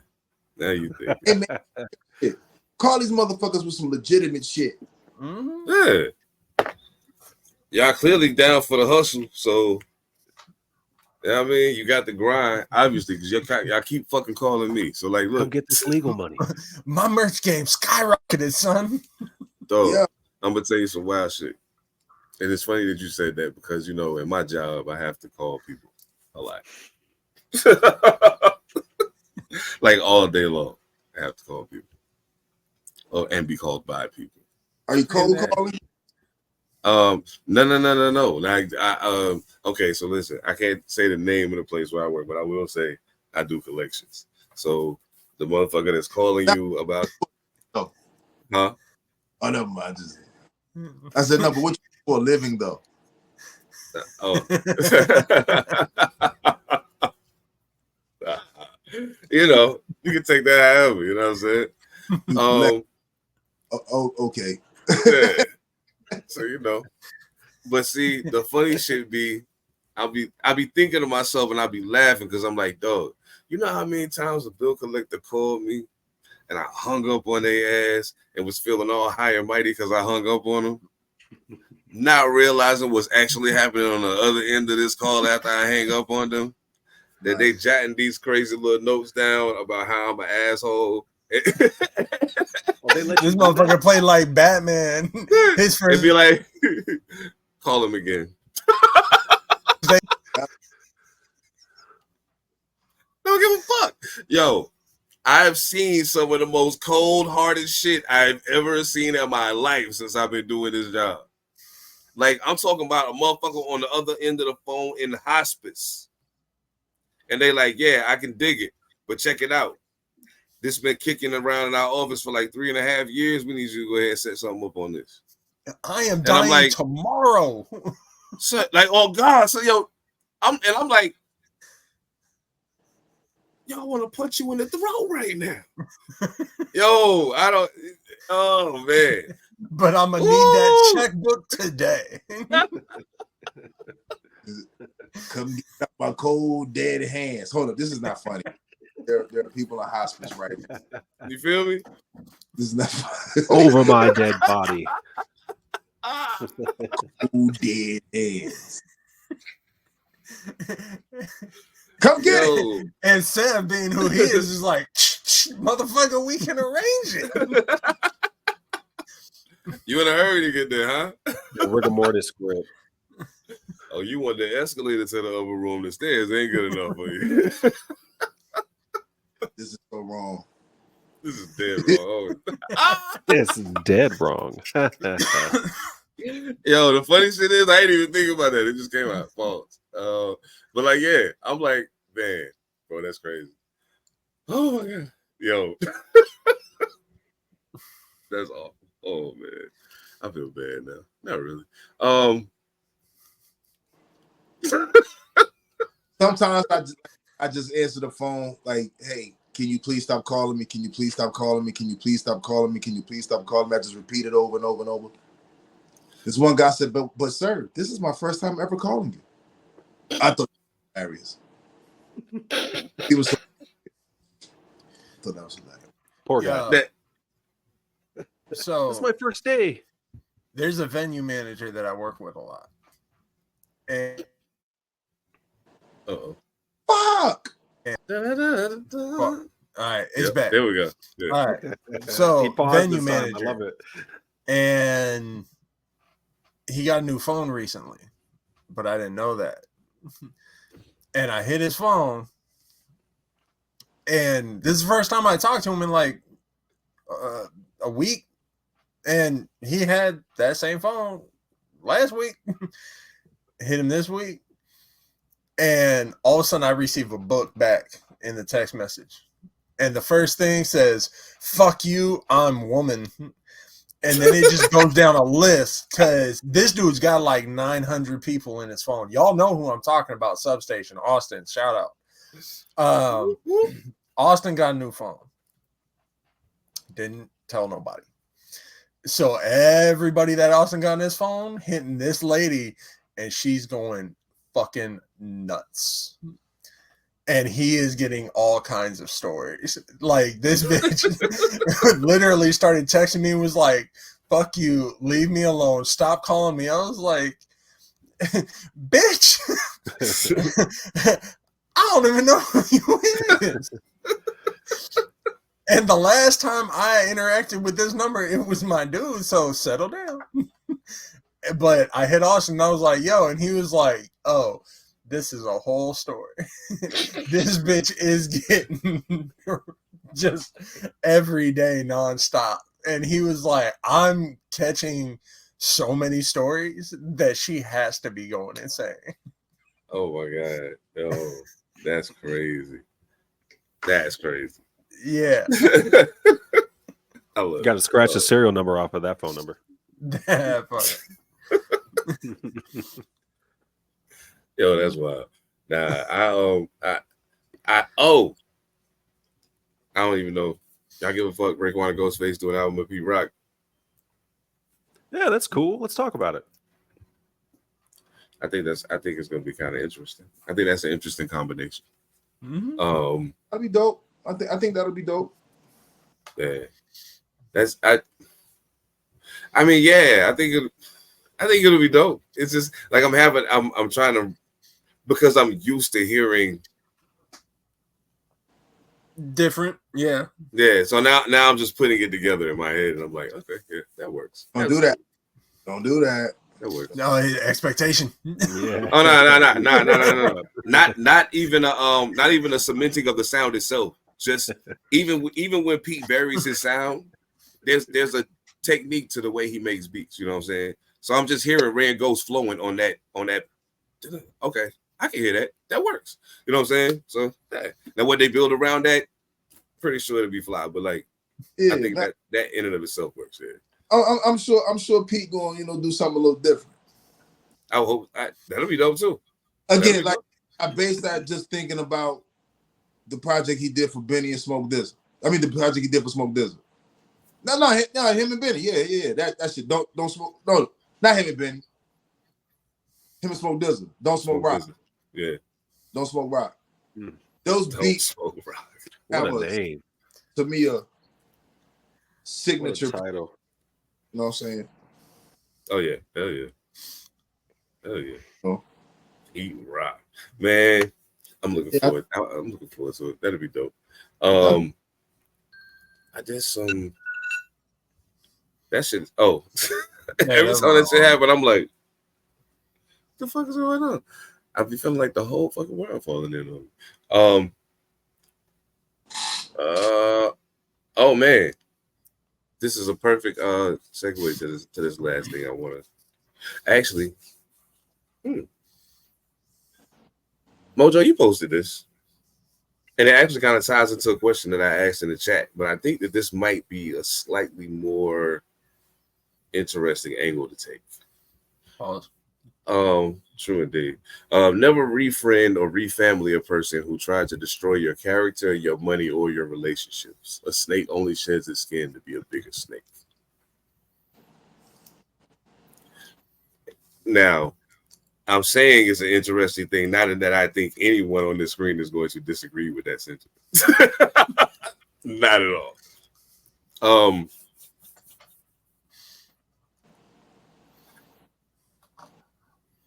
S1: Now you think.
S4: Hey, man, call these motherfuckers with some legitimate shit.
S3: Mm-hmm.
S1: Yeah. Y'all clearly down for the hustle, so you know what I mean, you got the grind, obviously, because y'all keep fucking calling me. So like, look,
S2: come get this legal money.
S3: My merch game skyrocketed, son.
S1: Dog, yeah. I'm gonna tell you some wild shit. And it's funny that you said that because, you know, in my job, I have to call people. a lot. Like all day long, I have to call people. Oh, and be called by people.
S4: Are you cold calling?
S1: No. Okay, so listen, I can't say the name of the place where I work, but I will say I do collections. So the motherfucker that's calling you about,
S4: oh,
S1: huh?
S4: Oh, never mind. I said no, but what you do for a living though?
S1: Oh, you know, you can take that however. You know what I'm saying?
S4: Okay.
S1: Yeah. So you know, but see, the funny shit be, I'll be thinking to myself and I'll be laughing because I'm like, dog, you know how many times a bill collector called me and I hung up on their ass and was feeling all high and mighty because I hung up on them, not realizing what's actually happening on the other end of this call after I hang up on them, that they jotting these crazy little notes down about how I'm an asshole.
S3: This motherfucker played like Batman. His first,
S1: it'd be like, call him again. Don't give a fuck. Yo, I've seen some of the most cold-hearted shit I've ever seen in my life since I've been doing this job. Like, I'm talking about a motherfucker on the other end of the phone in hospice. And they like, yeah, I can dig it, but check it out. This been kicking around in our office for like 3.5 years. We need you to go ahead and set something up on this.
S3: I am dying like, tomorrow.
S1: So, like, oh God. So yo, I'm like, yo, I want to punch you in the throat right now. Yo, I don't. Oh man.
S3: But I'm gonna need that checkbook today.
S4: Come get my cold dead hands. Hold up, this is not funny. There are people in hospice right now.
S1: You feel me?
S4: This is not funny.
S2: Over my dead body.
S4: Cold dead hands. Come get it.
S3: And Sam, being who he is like, motherfucker, we can arrange it.
S1: You in a hurry to get there, huh?
S2: The rigor mortis script.
S1: Oh, you want the escalator to the upper room? The stairs ain't good enough for you.
S4: This is so wrong.
S1: This is dead wrong.
S2: This is dead wrong.
S1: Yo, the funny shit is I ain't even thinking about that. It just came out. Pause. But like, yeah, I'm like, man, bro, that's crazy. Oh my God. Yo. That's awful. Oh man. I feel bad now. Not really.
S4: Sometimes I just answer the phone like, hey, can you please stop calling me? Can you please stop calling me? Can you please stop calling me? Can you please stop calling me? I just repeat it over and over and over. This one guy said, but sir, this is my first time ever calling you. I thought it was hilarious. He was so I thought that was hilarious.
S2: Poor guy.
S3: So
S2: it's my first day.
S3: There's a venue manager that I work with a lot. And
S4: fuck.
S3: All right, it's back.
S1: There we go. Yeah.
S3: All right. So venue manager.
S2: I love it.
S3: And he got a new phone recently, but I didn't know that. And I hit his phone. And this is the first time I talked to him in like a week. And he had that same phone last week. Hit him this week. And all of a sudden I receive a book back in the text message. And the first thing says, fuck you, I'm woman. And then it just goes down a list because this dude's got like 900 people in his phone. Y'all know who I'm talking about. Substation, Austin, shout out. Austin got a new phone. Didn't tell nobody. So everybody that Austin got on his phone hitting this lady, and she's going fucking nuts. And he is getting all kinds of stories. Like this bitch literally started texting me and was like, fuck you, leave me alone, stop calling me. I was like, bitch, I don't even know who you is. And the last time I interacted with this number, it was my dude, so settle down. But I hit Austin and I was like, yo, and he was like, oh, this is a whole story. This bitch is getting just every day nonstop. And he was like, I'm catching so many stories that she has to be going insane.
S1: Oh my God. Oh, that's crazy. That's crazy.
S3: Yeah.
S1: I love
S2: You got to scratch the serial number off of that phone number.
S3: That fuck.
S1: Yo, that's wild. Nah, I don't even know. Y'all give a fuck. Raekwon and Ghostface do an album with Pete Rock.
S2: Yeah, that's cool. Let's talk about it.
S1: I think it's gonna be kind of interesting. I think that's an interesting combination.
S3: Mm-hmm.
S4: That'd be dope. I think that'll be dope.
S1: Yeah. I mean, yeah, I think it'll be dope. It's just like I'm trying to, because I'm used to hearing
S3: Different, yeah.
S1: Yeah, so now I'm just putting it together in my head, and I'm like, okay, yeah, that works.
S4: Don't do that. Don't do that.
S1: That works.
S3: No expectation.
S2: Yeah.
S1: Oh no. Not even a cementing of the sound itself. Just even when Pete varies his sound, there's a technique to the way he makes beats. You know what I'm saying? So I'm just hearing Red Ghost flowing on that. Okay, I can hear that. That works. You know what I'm saying? So now what they build around that, pretty sure it'll be fly. But like, yeah, I think that in and of itself works. Yeah.
S4: I'm sure Pete going do something a little different.
S1: I hope that'll be dope too.
S4: Again, like I based that just thinking about the project he did for Benny and Smoke Dizzle. I mean the project he did for Smoke Dizzle. No, him and Benny. Yeah. That shit. Don't smoke. No, not him and Benny. Him and Smoke Dizzle. Don't smoke rock.
S1: Dizzle. Yeah.
S4: Don't smoke rock.
S1: Mm.
S4: Those
S1: Don't
S4: beats.
S1: Smoke rock.
S2: What a name.
S4: To me, a signature
S2: title.
S4: You know what I'm saying?
S1: Oh yeah. Hell yeah.
S4: Oh.
S1: Eating rock. Man, I'm looking forward. I'm looking forward to it. That'll be dope. I did some that shit. Oh, every time that shit happened, I'm like, what the fuck is going on? I be feeling like the whole fucking world falling in on me. Oh man. This is a perfect segue to this last thing I want to actually. Mojo, you posted this, and it actually kind of ties into a question that I asked in the chat. But I think that this might be a slightly more interesting angle to take.
S3: Pause.
S1: True indeed. Never refriend or refamily a person who tried to destroy your character, your money, or your relationships. A snake only sheds its skin to be a bigger snake. Now, I'm saying it's an interesting thing, not in that I think anyone on this screen is going to disagree with that sentiment. Not at all.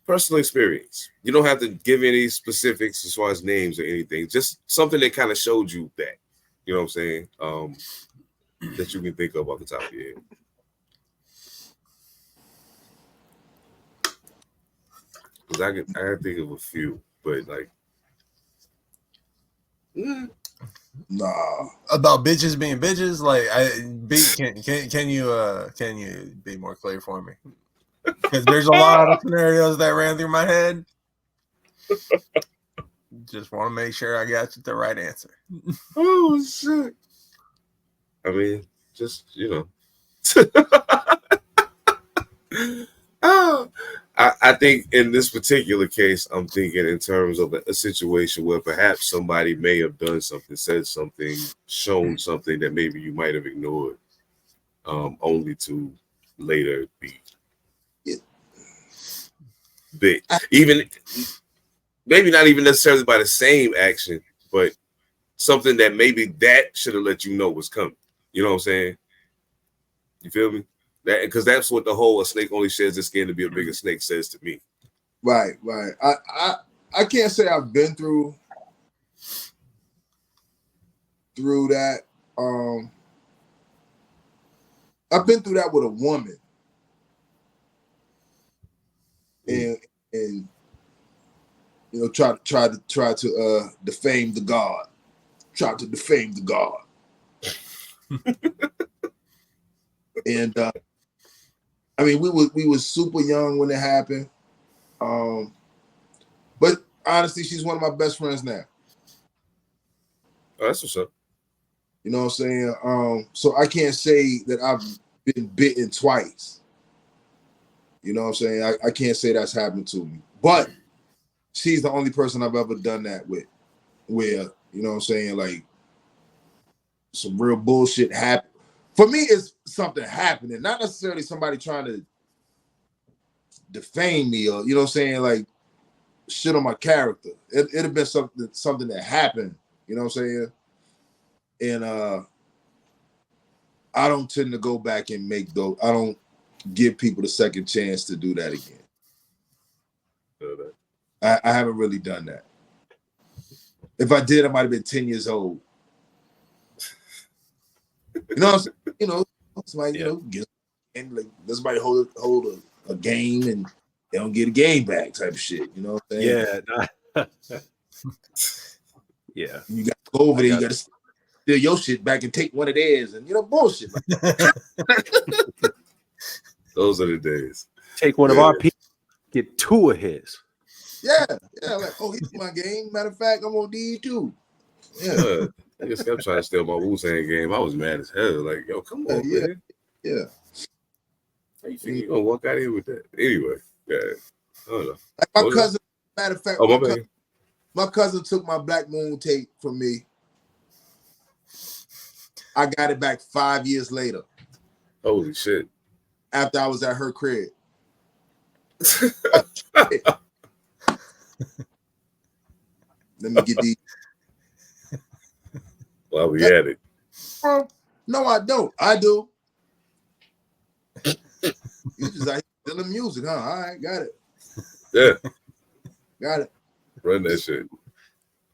S1: Personal experience. You don't have to give any specifics as far as names or anything. Just something that kind of showed you that. You know what I'm saying? That you can think of off the top of your head. Because I can think of a few, but like,
S4: nah.
S3: About bitches being bitches, like can you be more clear for me? Because there's a lot of scenarios that ran through my head. Just want to make sure I got the right answer.
S1: Oh shit! I mean, just I think in this particular case, I'm thinking in terms of a situation where perhaps somebody may have done something, said something, shown something that maybe you might have ignored, only to later be big. Even maybe not even necessarily by the same action, but something that maybe that should have let you know was coming. You know what I'm saying? You feel me? That because that's what the whole "a snake only sheds its skin to be a bigger snake" says to me.
S4: Right. I can't say I've been through that. I've been through that with a woman, and try to defame the God. Try to defame the God. And I mean, we was super young when it happened. But honestly, she's one of my best friends now.
S1: Oh, that's what's up.
S4: You know what I'm saying? So I can't say that I've been bitten twice. You know what I'm saying? I can't say that's happened to me. But she's the only person I've ever done that with. Where, you know what I'm saying, like some real bullshit happened. For me, it's something happening, not necessarily somebody trying to defame me or, you know what I'm saying, like shit on my character. It'd have been something that happened, you know what I'm saying? And I don't tend to go back and make those. I don't give people the second chance to do that again. I haven't really done that. If I did, I might have been 10 years old. You know what I'm saying? You know, somebody, get and like somebody hold a game and they don't get a game back type of shit. You know what I'm saying?
S2: Yeah. Yeah.
S4: You got to go over there, you got to steal your shit back and take one of theirs and, bullshit.
S1: Those are the days.
S2: Take one of our people, get two of his.
S4: Yeah, like, oh, he's my game. Matter of fact, I'm on these too. Yeah.
S1: I just kept trying to steal my Wu-Tang game. I was mad as hell. Like, yo, come on, man.
S4: Yeah.
S1: How you think you gonna walk out of here with that? Anyway, yeah. I don't know.
S4: Like my cousin, matter of fact,
S1: my
S4: cousin took my Black Moon tape from me. I got it back 5 years later.
S1: Holy shit.
S4: After I was at her crib. Let me get these.
S1: While we at it.
S4: No, I don't. I do. You just like stealing music, huh? All right, got it.
S1: Yeah.
S4: Got it.
S1: Run that shit.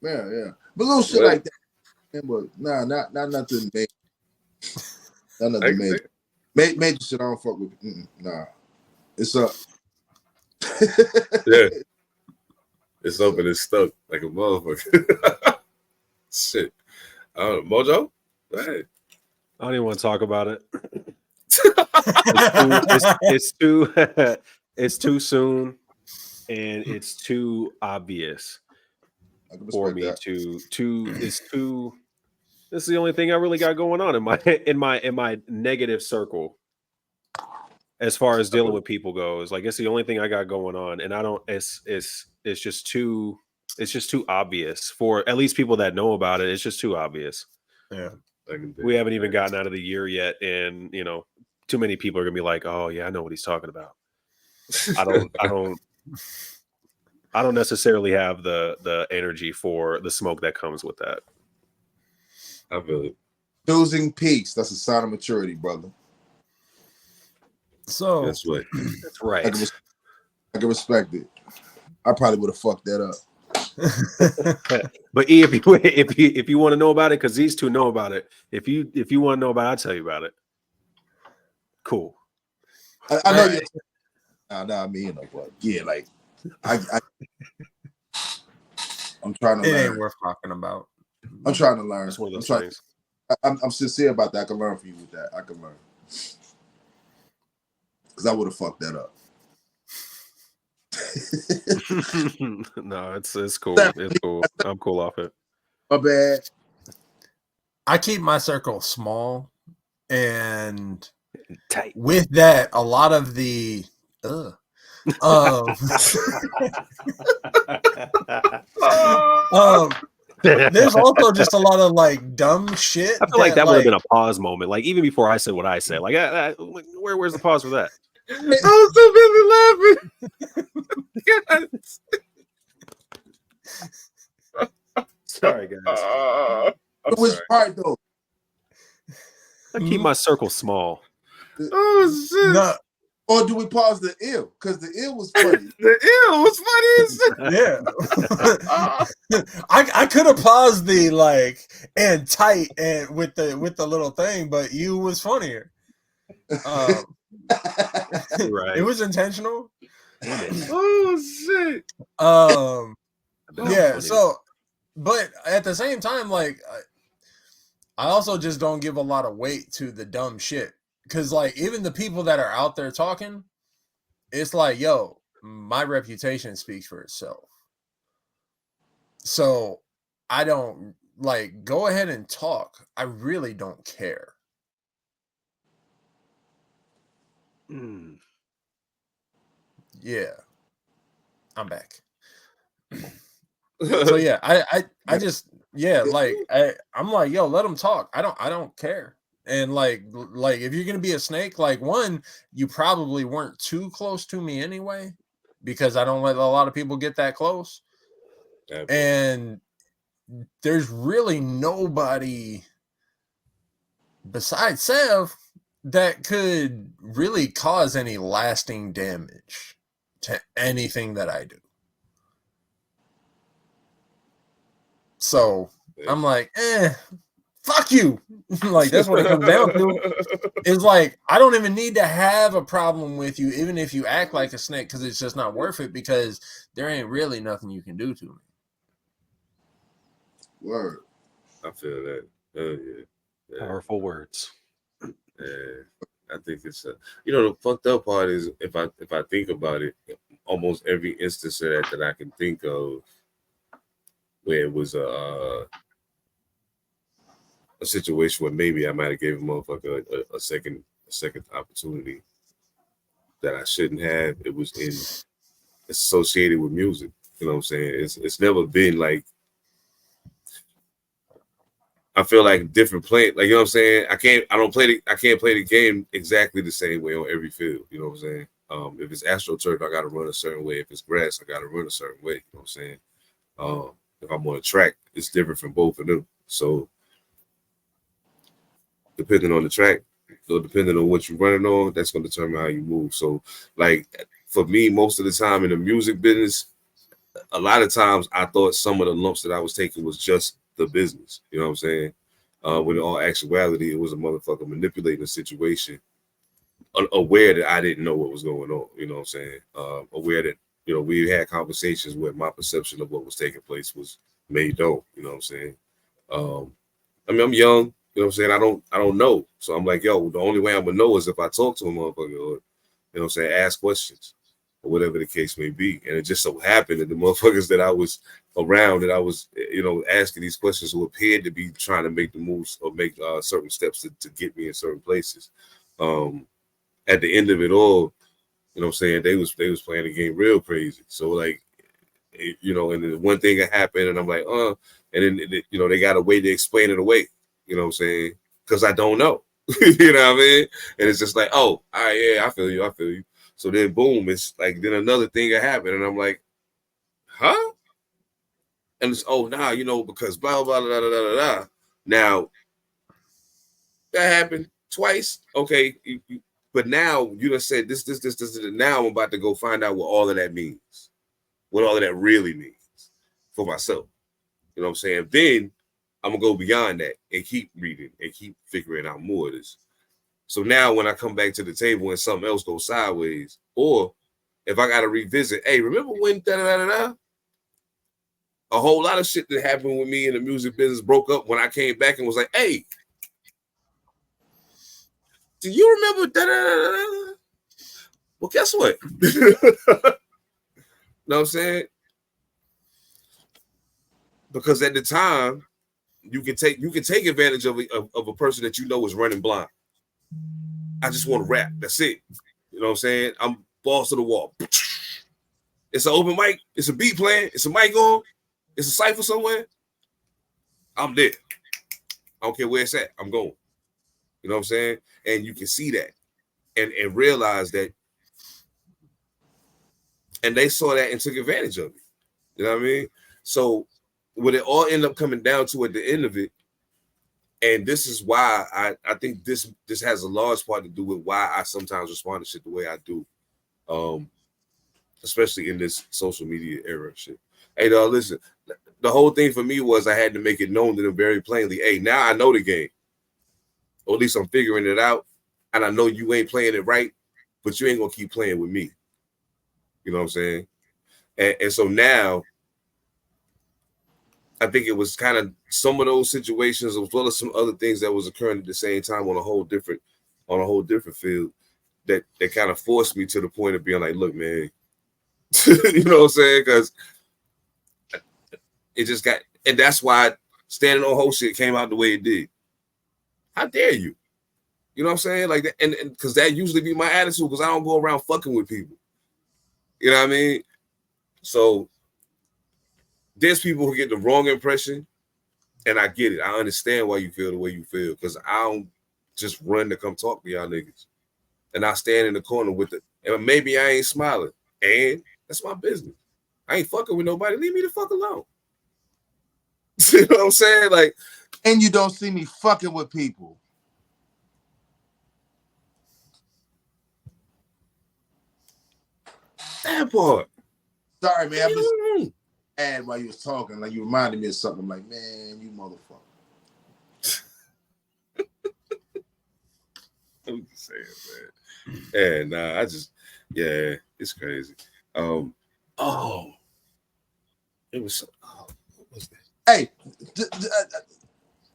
S4: Yeah. But little shit like that. But nah, not nothing major. Not nothing major. Major shit I don't fuck with. Nah. It's up.
S1: Yeah. It's open and stuck like a motherfucker. Shit. Mojo? Go ahead.
S2: I don't even want to talk about it. It's too soon, and it's too obvious for me to. This is the only thing I really got going on in my negative circle, as far as dealing with people goes. Like, it's the only thing I got going on, and I don't. It's just too obvious for at least people that know about it. It's just too obvious.
S3: Yeah.
S2: We haven't even gotten out of the year yet, and too many people are gonna be like, "Oh yeah, I know what he's talking about." I don't necessarily have the energy for the smoke that comes with that.
S1: I feel it.
S4: Choosing peace. That's a sign of maturity, brother.
S3: So
S1: that's right.
S2: That's right.
S4: I can respect it. I probably would have fucked that up.
S2: But if you want to know about it, because these two know about it. If you want to know about it, I'll tell you about it. Cool.
S4: I know you're. I mean, yeah, like I'm trying to learn.
S3: It ain't worth talking about.
S4: I'm trying to learn.
S2: It's one of those things.
S4: I'm sincere about that. I can learn from you with that. I can learn. Because I would have fucked that up.
S2: No, it's cool. It's cool. I'm cool off it.
S4: My bad.
S3: I keep my circle small, and
S2: tight.
S3: With that, a lot of the there's also just a lot of like dumb shit.
S2: I feel like that would have been a pause moment. Like, even before I said what I said, like, where's the pause for that?
S1: I was so busy laughing.
S2: Sorry, guys.
S4: Which part though?
S2: I keep my circle small.
S1: Oh shit!
S3: No.
S4: Or do we pause the ill? Because the ill was funny.
S1: The ill was
S3: funny. Yeah. I could have paused the like and tight and with the little thing, but you was funnier.
S2: Right.
S3: It was intentional.
S1: Oh shit.
S3: Yeah. So, but at the same time, like, I also just don't give a lot of weight to the dumb shit. Because, like, even the people that are out there talking, it's like, yo, my reputation speaks for itself. So I don't, like, go ahead and talk. I really don't care. Yeah. I'm back. So yeah, I just, yeah, like I'm like, yo, let them talk. I don't care. And like if you're gonna be a snake, like, one, you probably weren't too close to me anyway, because I don't let a lot of people get that close. And there's really nobody besides Sev that could really cause any lasting damage to anything that I do. So I'm like, fuck you. Like, that's what it comes down to. It's like, I don't even need to have a problem with you, even if you act like a snake, because it's just not worth it, because there ain't really nothing you can do to me.
S4: Word.
S1: I feel that. Yeah.
S2: Powerful words.
S1: Yeah. I think it's the fucked up part is, if I think about it, almost every instance of that I can think of, where it was a situation where maybe I might have gave a motherfucker a second opportunity that I shouldn't have. It was associated with music. You know what I'm saying? It's never been like, I feel like different play, like, you know what I'm saying? I can't play the game exactly the same way on every field. You know what I'm saying? If it's AstroTurf, I gotta run a certain way. If it's grass, I gotta run a certain way. You know what I'm saying? If I'm on a track, it's different from both of them. So depending on the track, or depending on what you're running on, that's going to determine how you move. So, like, for me, most of the time in the music business, a lot of times I thought some of the lumps that I was taking was just the business. You know what I'm saying? When in all actuality, it was a motherfucker manipulating the situation, aware that I didn't know what was going on. You know what I'm saying? Aware that, we had conversations where my perception of what was taking place was made known. You know what I'm saying? I mean, I'm young. You know what I'm saying? I don't know. So I'm like, yo, the only way I'm gonna know is if I talk to a motherfucker, or, you know what I'm saying, ask questions, or whatever the case may be. And it just so happened that the motherfuckers that I was around, that I was, asking these questions, who appeared to be trying to make the moves or make certain steps to get me in certain places. At the end of it all, you know what I'm saying, they was playing the game real crazy. So, like, and then one thing that happened, and I'm like, and then, they got a way to explain it away. You know what I'm saying? Because I don't know. You know what I mean? And it's just like, oh, all right, yeah, I feel you. So then, boom, it's like, then another thing that happened, and I'm like, huh? And it's, oh, nah, because blah, blah, blah, blah, blah, blah, blah. Now, that happened twice. Okay, but now you done said this. Now I'm about to go find out what all of that means, what all of that really means for myself. You know what I'm saying? Then I'm gonna go beyond that and keep reading and keep figuring out more of this. So now when I come back to the table and something else goes sideways, or if I gotta revisit, hey, remember when da-da-da-da-da? A whole lot of shit that happened with me in the music business broke up when I came back and was like, hey, do you remember da-da-da-da-da? Well, guess what? Know what I'm saying? Because at the time, you can take advantage of a person that is running blind. I just want to rap. That's it. You know what I'm saying? I'm balls to the wall. It's an open mic. It's a beat playing. It's a mic on. It's a cipher somewhere. I'm there. I don't care where it's at. I'm going. You know what I'm saying? And you can see that and realize that. And they saw that and took advantage of it. You know what I mean? So what it all ended up coming down to at the end of it, and this is why I think this has a large part to do with why I sometimes respond to shit the way I do, especially in this social media era shit. Hey, dog, listen, the whole thing for me was I had to make it known to them very plainly. Hey, now I know the game, or at least I'm figuring it out, and I know you ain't playing it right, but you ain't gonna keep playing with me. You know what I'm saying? And so now, I think it was kind of some of those situations, as well as some other things that was occurring at the same time on a whole different field that kind of forced me to the point of being like, look, man, you know what I'm saying? Because it just got, and that's why standing on whole shit came out the way it did. How dare you? You know what I'm saying? Like that, and because that usually be my attitude, because I don't go around fucking with people. You know what I mean? So there's people who get the wrong impression, and I get it. I understand why you feel the way you feel, because I don't just run to come talk to y'all niggas. And I stand in the corner with it. And maybe I ain't smiling. And that's my business. I ain't fucking with nobody. Leave me the fuck alone. You know what I'm saying? Like,
S4: and you don't see me fucking with people.
S1: That part.
S4: Sorry, man. I'm just mad while you was talking. Like, you reminded me of something. I'm like, man, you motherfucker.
S1: I'm just saying, man. And it's crazy. It was. What was that?
S4: Hey,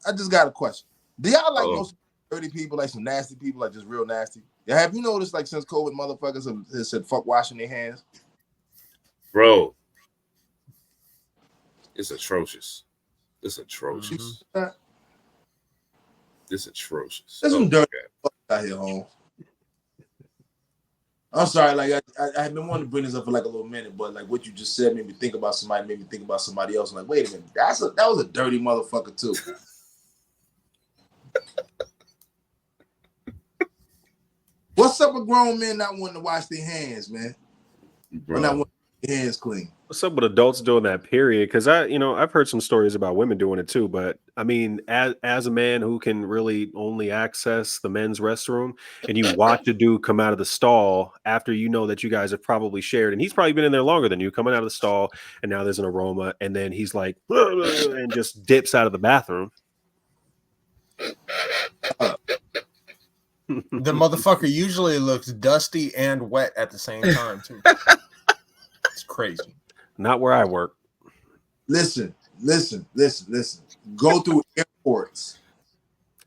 S4: I just got a question. Do y'all like most dirty people, like some nasty people, like just real nasty? Yeah, have you noticed, like, since COVID, motherfuckers have said fuck washing their hands?
S1: Bro, it's atrocious. It's atrocious.
S4: Mm-hmm.
S1: It's atrocious.
S4: There's some dirty out here, home. I'm sorry, like I've been wanting to bring this up for like a little minute, but like what you just said made me think about somebody, made me think about somebody else. I'm like, wait a minute, that was a dirty motherfucker too. What's up with grown men not wanting to wash their hands, man? Or not wanting their hands clean?
S2: What's up with adults doing that, period? Because I've heard some stories about women doing it too. But I mean, as a man who can really only access the men's restroom, and you watch a dude come out of the stall after you know that you guys have probably shared, and he's probably been in there longer than you, coming out of the stall, and now there's an aroma, and then he's like, and just dips out of the bathroom.
S3: The motherfucker usually looks dusty and wet at the same time too. It's crazy.
S2: Not where I work.
S4: Listen. Go through airports.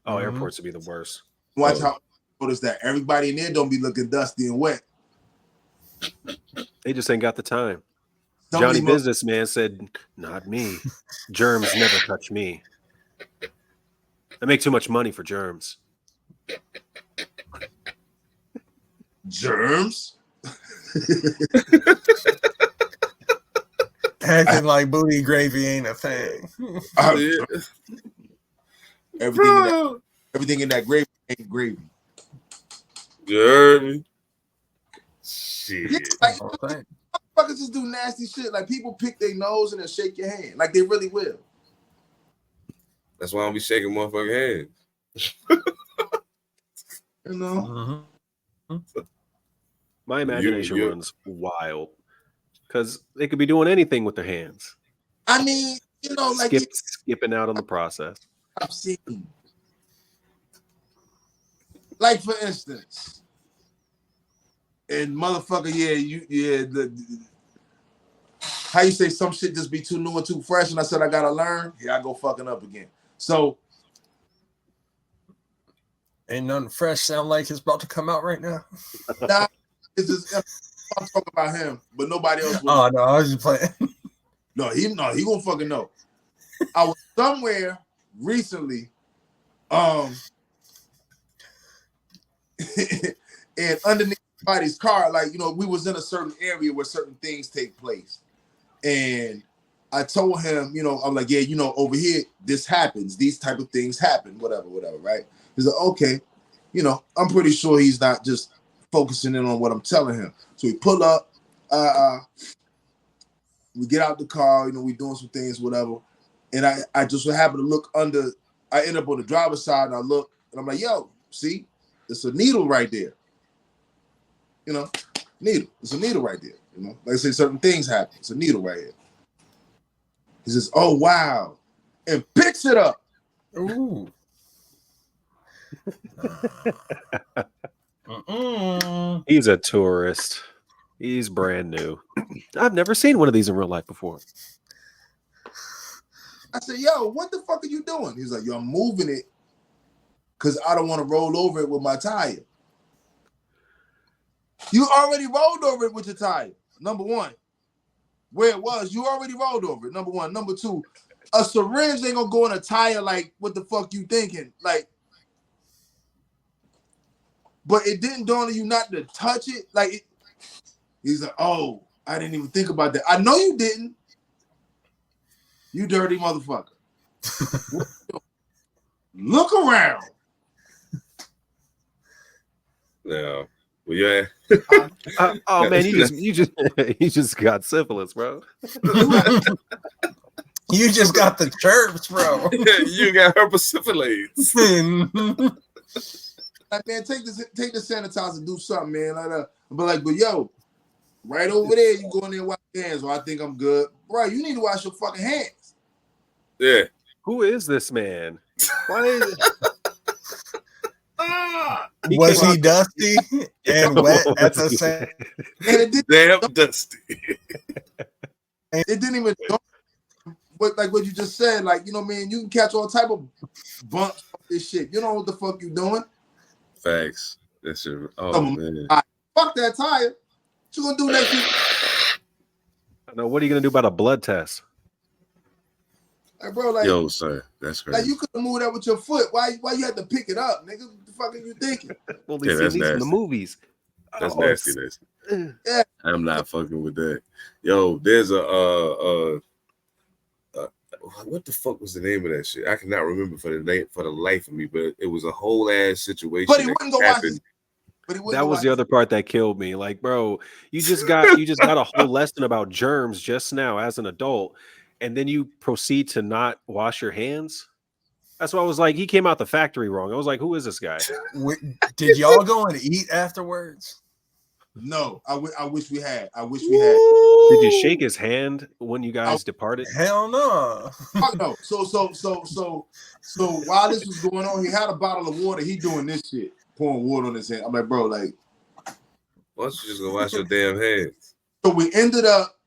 S2: Oh, airports would be the worst.
S4: Watch how notice that everybody in there don't be looking dusty and wet.
S2: They just ain't got the time. Johnny Businessman said, "Not me. Germs never touch me. I make too much money for germs."
S4: Germs?
S3: Acting like booty gravy ain't a thing.
S4: Everything in that gravy ain't gravy.
S1: You heard me? Shit.
S4: Yeah, like, motherfuckers just do nasty shit. Like, people pick their nose and then shake your hand. Like, they really will.
S1: That's why I don't be shaking motherfucking hands.
S4: You know?
S2: My imagination runs wild. Because they could be doing anything with their hands.
S4: I mean, you know, like
S2: skipping out on the process.
S4: I've seen. Like, for instance, and motherfucker, how you say some shit just be too new and too fresh, and I said I gotta learn. Here I go fucking up again. So
S3: ain't nothing fresh sound like it's about to come out right now.
S4: Nah, it's just I'm talking about him, but nobody else.
S3: Oh no, I was just playing.
S4: No, he gonna fucking know. I was somewhere recently, and underneath somebody's car, like, you know, we was in a certain area where certain things take place, and I told him, you know, I'm like, yeah, you know, over here this happens, these type of things happen, whatever, right? He's like, okay, you know, I'm pretty sure he's not just focusing in on what I'm telling him. So we pull up, we get out the car, you know, we doing some things, whatever. And I just so happen to look under, I end up on the driver's side and I look and I'm like, yo, see, it's a needle right there. You know, needle. It's a needle right there. You know, like I say, certain things happen. It's a needle right here. He says, oh, wow. And picks it up.
S3: Ooh.
S2: He's a tourist. He's brand new. I've never seen one of these in real life before.
S4: I said, yo, what the fuck are you doing? He's like, yo, I'm moving it because I don't want to roll over it with my tire. You already rolled over it with your tire. Number one, where it was, you already rolled over it. Number one. Number two, a syringe ain't gonna go in a tire like what the fuck you thinking? Like, but it didn't dawn on you not to touch it. Like, he's like, oh, I didn't even think about that. I know you didn't. You dirty motherfucker. Look around.
S1: Yeah. Well, yeah.
S2: Oh man, you just got syphilis, bro.
S3: You just got the chirps, bro.
S1: You got herpes.
S4: Like, man, take the sanitizer and do something, man. But yo, right over there, you go in there and wash your hands. Well, I think I'm good. Bro, you need to wash your fucking hands.
S1: Yeah.
S2: Who is this man? Why is
S3: Was he dusty and wet at the same?
S4: And it
S1: damn dusty.
S4: It didn't even. But like what you just said, like, you know, man, you can catch all type of bumps off this shit. You know what the fuck you doing?
S1: Facts. That shit. Oh man.
S4: Fuck that tire. What you gonna do next week?
S2: I know. What are you gonna do about a blood test?
S4: Like, bro, like,
S1: yo, sir, that's crazy.
S4: Like, you could have moved that with your foot. Why you had to pick it up, nigga? What the fuck are you thinking?
S2: Well, they see these in the movies.
S1: That's nastiness. Yeah. I'm not fucking with that. Yo, there's a what the fuck was the name of that shit? I cannot remember for the life of me, but it was a whole ass situation.
S4: But he wouldn't go watch it.
S2: That was the other part that killed me. Like, bro, you just got a whole lesson about germs just now as an adult, and then you proceed to not wash your hands. That's why I was like, he came out the factory wrong. I was like, who is this guy?
S3: Did y'all go and eat afterwards?
S4: No, I wish we had.
S2: Did you shake his hand when you guys departed?
S3: Hell no.
S4: No. So while this was going on, he had a bottle of water. He doing this shit, pouring water on his hand. I'm like, bro, like,
S1: why don't you just go wash your damn hands?
S4: So we ended up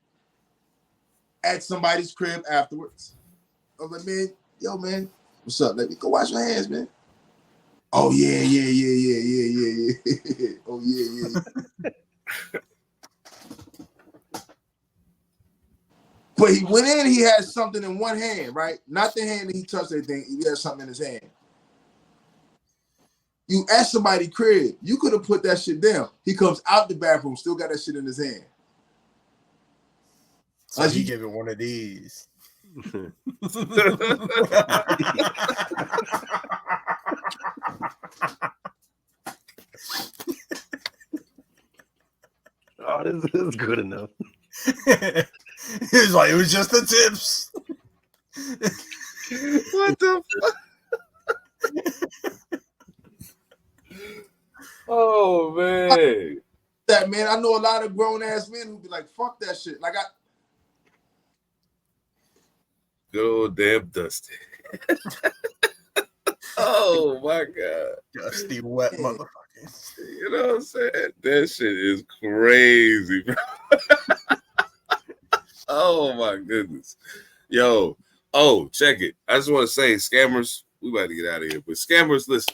S4: at somebody's crib afterwards. I was like, man, yo, man, what's up? Like, go wash your hands, man. Oh yeah. Oh yeah. But he went in, he had something in one hand, right? Not the hand that he touched anything. He had something in his hand. You at somebody's crib, you could have put that shit down. He comes out the bathroom, still got that shit in his hand.
S3: So he give it one of these.
S2: Oh, this is good enough.
S3: He was like, it was just the tips.
S1: What the fuck? Oh man.
S4: That man, I know a lot of grown ass men who be like, fuck that shit. Like,
S1: good old damn Dusty. Oh my god.
S3: Dusty wet motherfucker.
S1: You know what I'm saying? That shit is crazy, bro. Oh my goodness. Yo, check it. I just want to say, scammers, we about to get out of here. But scammers, listen.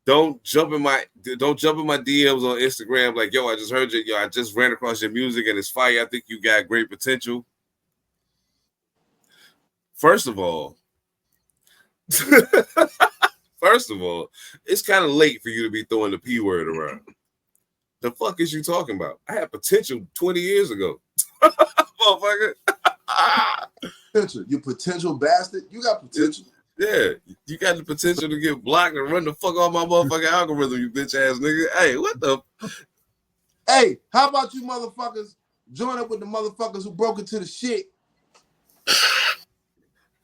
S1: Don't jump in my DMs on Instagram like, yo, I just heard you, yo, I just ran across your music and it's fire. I think you got great potential. First of all, it's kind of late for you to be throwing the P word around. The fuck is you talking about? I had potential 20 years ago. Motherfucker.
S4: potential. You potential bastard. You got potential.
S1: Yeah, you got the potential to get blocked and run the fuck off my motherfucking algorithm, you bitch ass nigga. Hey, what the?
S4: Hey, how about you motherfuckers join up with the motherfuckers who broke into the shit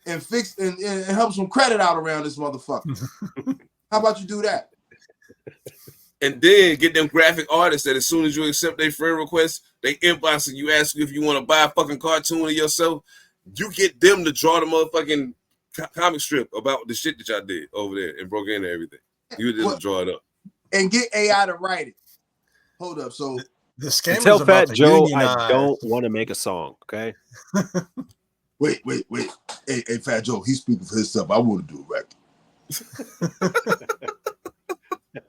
S4: and fix and help some credit out around this motherfucker? How about you do that?
S1: And then get them graphic artists that as soon as you accept their friend request, they inbox and you ask you if you want to buy a fucking cartoon of yourself. You get them to draw the motherfucking comic strip about the shit that y'all did over there and broke into everything. You just draw it up
S4: and get AI to write it. Hold up, so
S3: the scam.
S2: Tell Fat Joe I don't want to make a song. Okay.
S4: Wait. Hey, Fat Joe, he's speaking for himself. I want to do a record.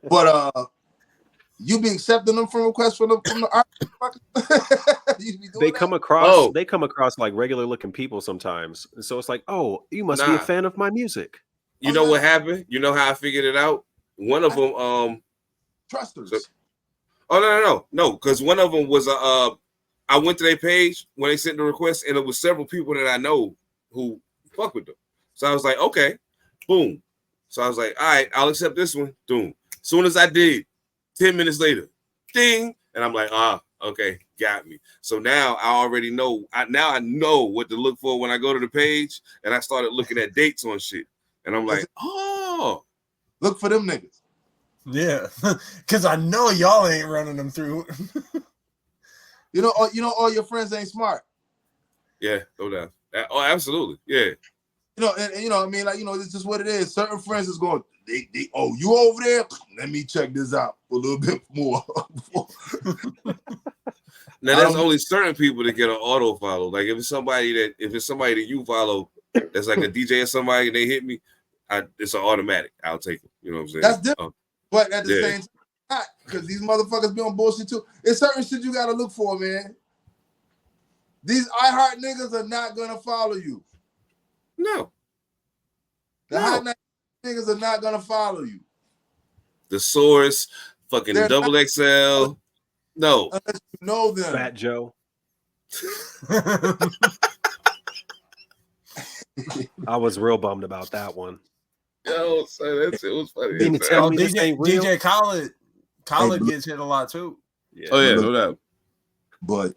S4: But you be accepting them from requests from the art?
S2: They come across like regular looking people sometimes. So it's like, oh, you must be a fan of my music.
S1: You know what happened? You know how I figured it out? One of them
S4: trusters.
S1: No, because one of them was I went to their page when they sent the request, and it was several people that I know who fuck with them. So I was like, okay, boom. So I was like, all right, I'll accept this one. Boom. As soon as I did, 10 minutes later, ding, and I'm like, okay, got me. So now I already know. I know what to look for when I go to the page, and I started looking at dates on shit, and I'm like, oh,
S4: look for them niggas.
S3: Yeah, because I know y'all ain't running them through.
S4: You know, all your friends ain't smart.
S1: Yeah, no doubt. Oh, absolutely. Yeah.
S4: And you know, I mean, like, this is what it is. Certain friends is going, they you over there? Let me check this out a little bit more.
S1: Now there's only certain people that get an auto follow. Like if it's somebody that you follow, that's like a DJ or somebody, and they hit me, it's an automatic. I'll take it. You know what I'm saying?
S4: That's different. But at the same time, because these motherfuckers be on bullshit too. It's certain shit you gotta look for, man. These iHeart niggas are not gonna follow you.
S1: No.
S4: The hot niggas are not gonna follow you.
S1: The Source, fucking Double XL. No.
S4: Unless you know them.
S2: Fat Joe. I was real bummed about that one.
S1: Yo, son, that shit was funny.
S3: DJ Khaled gets hit a lot too.
S1: Yeah. Oh yeah, no doubt.
S4: But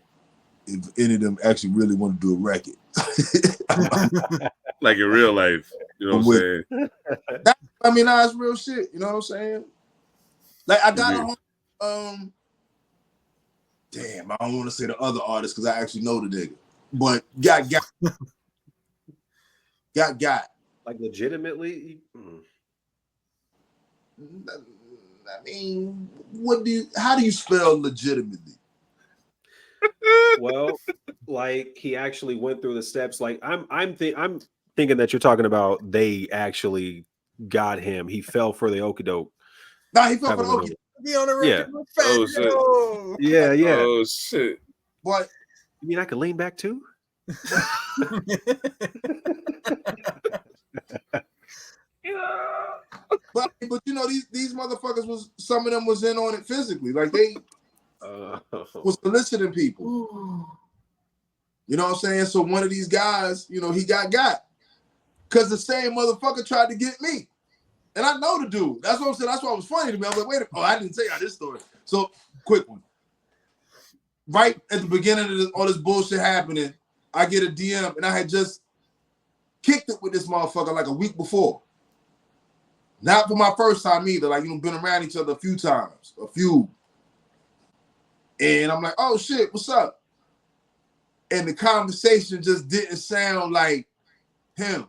S4: if any of them actually really want to do a record,
S1: like in real life, you know what I'm saying?
S4: That's real shit. You know what I'm saying? Like I got damn, I don't want to say the other artist because I actually know the nigga, but got.
S2: Like legitimately?
S4: I mean, how do you spell legitimately?
S2: Well, like he actually went through the steps. Like I'm thinking that you're talking about they actually got him. He fell for the okie doke.
S4: Nah, he fell for the okie doke.
S3: Be on a record.
S1: Oh
S2: shit. Yeah.
S1: Oh shit.
S4: What?
S2: You mean I could lean back too?
S4: But these motherfuckers some of them was in on it physically, like they was soliciting people. You know what I'm saying? So one of these guys, he got because the same motherfucker tried to get me, and I know the dude. That's what I'm saying. That's why it was funny to me. I was like, wait a minute, I didn't tell y'all this story. So quick one. Right at the beginning of all this bullshit happening, I get a DM, and I had just kicked it with this motherfucker like a week before. Not for my first time either. Like, been around each other a few times. And I'm like, oh shit, what's up? And the conversation just didn't sound like him.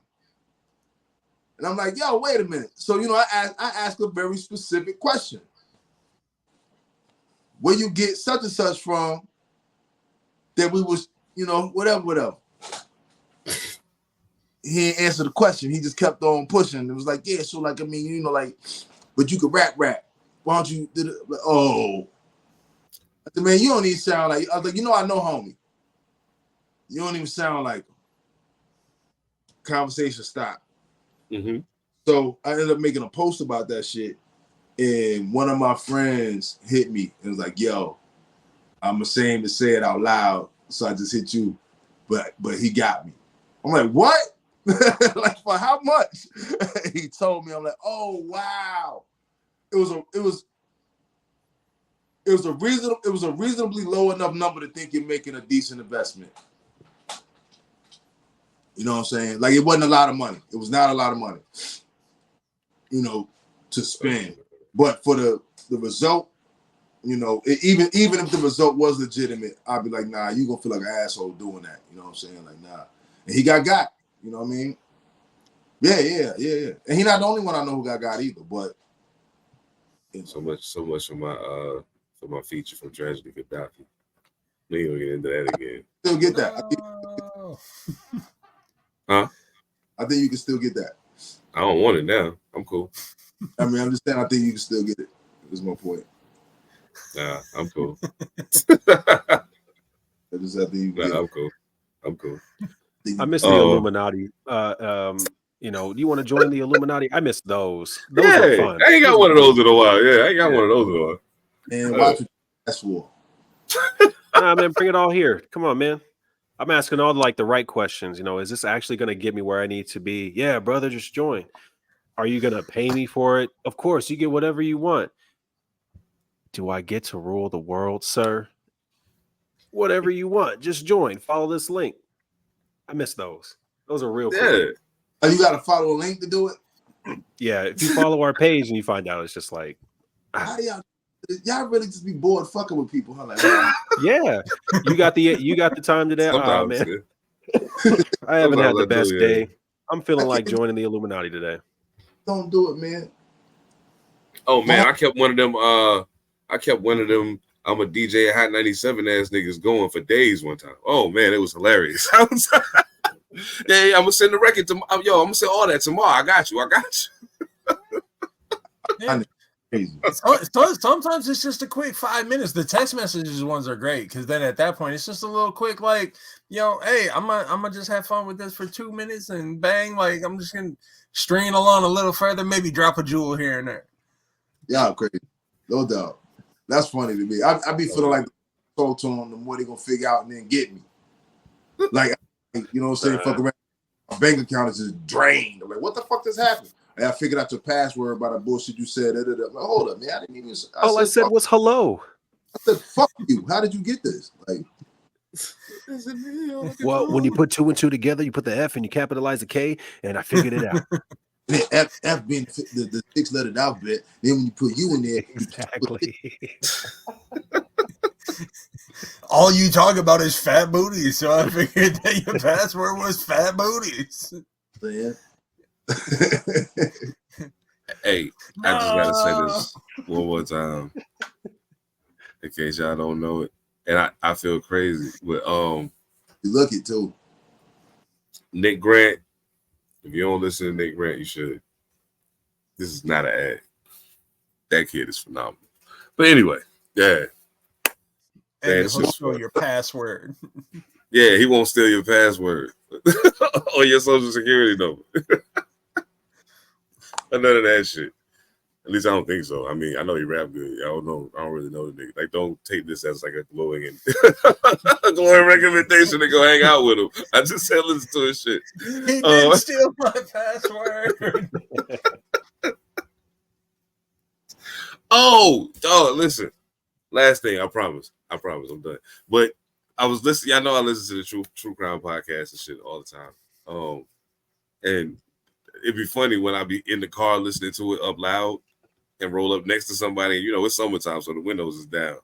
S4: And I'm like, yo, wait a minute. So, I asked a very specific question. Where you get such and such from that we was, whatever. He didn't answer the question. He just kept on pushing. It was like, yeah, so like, but you could rap. Why don't you do it? Like, oh. I said, man, you don't even sound like, I was like, I know homie. You don't even sound like him. Conversation stopped.
S1: Mm-hmm.
S4: So I ended up making a post about that shit. And one of my friends hit me and was like, yo, I'm ashamed to say it out loud. So I just hit you. But he got me. I'm like, what? Like, for how much? He told me. I'm like, oh wow. It was a reasonably low enough number to think you're making a decent investment. You know what I'm saying? Like, it wasn't a lot of money. It was not a lot of money, to spend. But for the result, even if the result was legitimate, I'd be like, nah, you gonna feel like an asshole doing that. You know what I'm saying? Like, nah. And he got. You know what I mean? Yeah. And he not the only one I know who got either. But
S1: so much for my feature from Tragedy Gaddafi. We ain't gonna get into that again.
S4: Still get that.
S1: Huh?
S4: I think you can still get that.
S1: I don't want it now. I'm cool.
S4: I mean, I'm just saying. I think you can still get it. Is my point.
S1: Nah, I'm cool.
S4: I just have to get
S1: I'm cool. I'm cool.
S2: I miss the Illuminati. You know, do you want to join the Illuminati? I miss those. Those are fun.
S1: I ain't got one of those in a while. Yeah, I ain't got one of those in a while.
S4: And watch what you ask for.
S2: Nah, man, bring it all here. Come on, man. I'm asking all the right questions. You know, is this actually going to get me where I need to be? Yeah, brother, just join. Are you going to pay me for it? Of course, you get whatever you want. Do I get to rule the world, sir? Whatever you want, just join. Follow this link. I miss those. Those are real cool.
S4: Oh, you got to follow a link to do it?
S2: Yeah, if you follow our page and you find out, it's just like,
S4: how y'all really just be bored fucking with people, huh? Like,
S2: yeah, you got the time today. Oh man, I haven't had the best day. I'm feeling like joining the Illuminati today.
S4: Don't do it, man.
S1: Oh man, I kept one of them. I'm a DJ at Hot 97 ass niggas going for days one time. Oh man, it was hilarious. Yeah, I'm gonna send the record to I'm gonna send all that tomorrow. I got you.
S3: Yeah. Sometimes it's just a quick 5 minutes. The text messages ones are great because then at that point it's just a little quick, like, hey, I'm gonna just have fun with this for 2 minutes and bang, like I'm just gonna string along a little further, maybe drop a jewel here and there.
S4: Yeah, crazy, no doubt. That's funny to me. I be feeling like the soul tone, the more they gonna figure out and then get me. Like, you know what I'm saying? Fuck around. My bank account is just drained. I'm like, what the fuck just happened? And I figured out your password by the bullshit you said. I'm like, hold up, man. I didn't even.
S2: All I said was hello.
S4: I said, fuck you. How did you get this? Like,
S2: well, when you put 2 and 2 together, you put the F and you capitalize the K, and I figured it out.
S4: F being the 6-lettered alphabet. Then when you put U in there,
S2: exactly.
S3: All you talk about is fat booties, so I figured that your password was fat booties.
S4: Yeah.
S1: Hey, I just gotta say this one more time, in case y'all don't know it, and I feel crazy with
S4: you lucky too.
S1: Nick Grant. If you don't listen to Nick Grant, you should. This is not an ad. That kid is phenomenal. But anyway, yeah.
S3: And he'll steal your password.
S1: Yeah, he won't steal your password or your social security number. None of that shit. At least I don't think so. I mean, I know he rap good. I don't know. I don't really know the nigga. Like, don't take this as like a glowing recommendation to go hang out with him. I just said listen to his shit.
S3: He didn't steal my password.
S1: Oh, listen. Last thing, I promise, I'm done. But I was listening. Y'all know I listen to the True Crime podcast and shit all the time. And it'd be funny when I be in the car listening to it up loud and roll up next to somebody. You know, it's summertime, so the windows is down.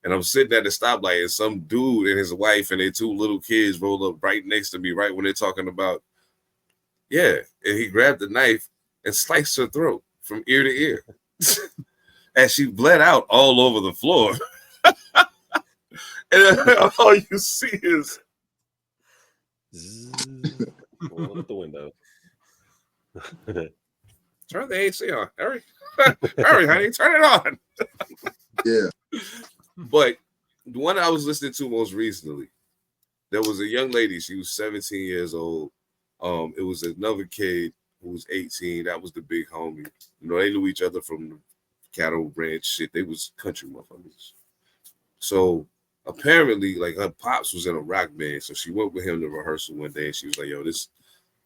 S1: And I'm sitting at the stoplight, and some dude and his wife and their 2 little kids roll up right next to me, right when they're talking about, and he grabbed the knife and sliced her throat from ear to ear. And she bled out all over the floor. And all you see is
S2: roll up the window.
S1: Turn the AC on. Hurry. Hurry, honey. Turn it on.
S4: Yeah.
S1: But the one I was listening to most recently, there was a young lady. She was 17 years old. It was another kid who was 18. That was the big homie. You know, they knew each other from the cattle ranch shit. They was country motherfuckers. So apparently, like, her pops was in a rock band. So she went with him to rehearsal one day, and she was like, yo, this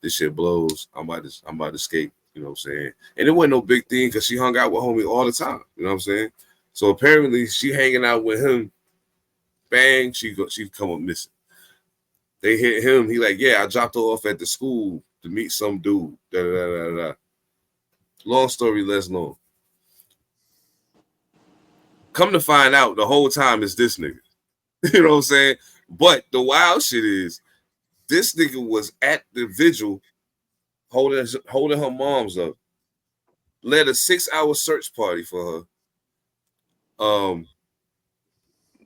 S1: shit blows. I'm about to skate. You know what I'm saying? And it wasn't no big thing because she hung out with homie all the time. You know what I'm saying? So apparently she hanging out with him. Bang, she come up missing. They hit him. He like, yeah, I dropped her off at the school to meet some dude. Da, da, da, da, da. Long story less long. Come to find out, the whole time it's this nigga. You know what I'm saying? But the wild shit is, this nigga was at the vigil holding her moms up. Led a 6-hour search party for her.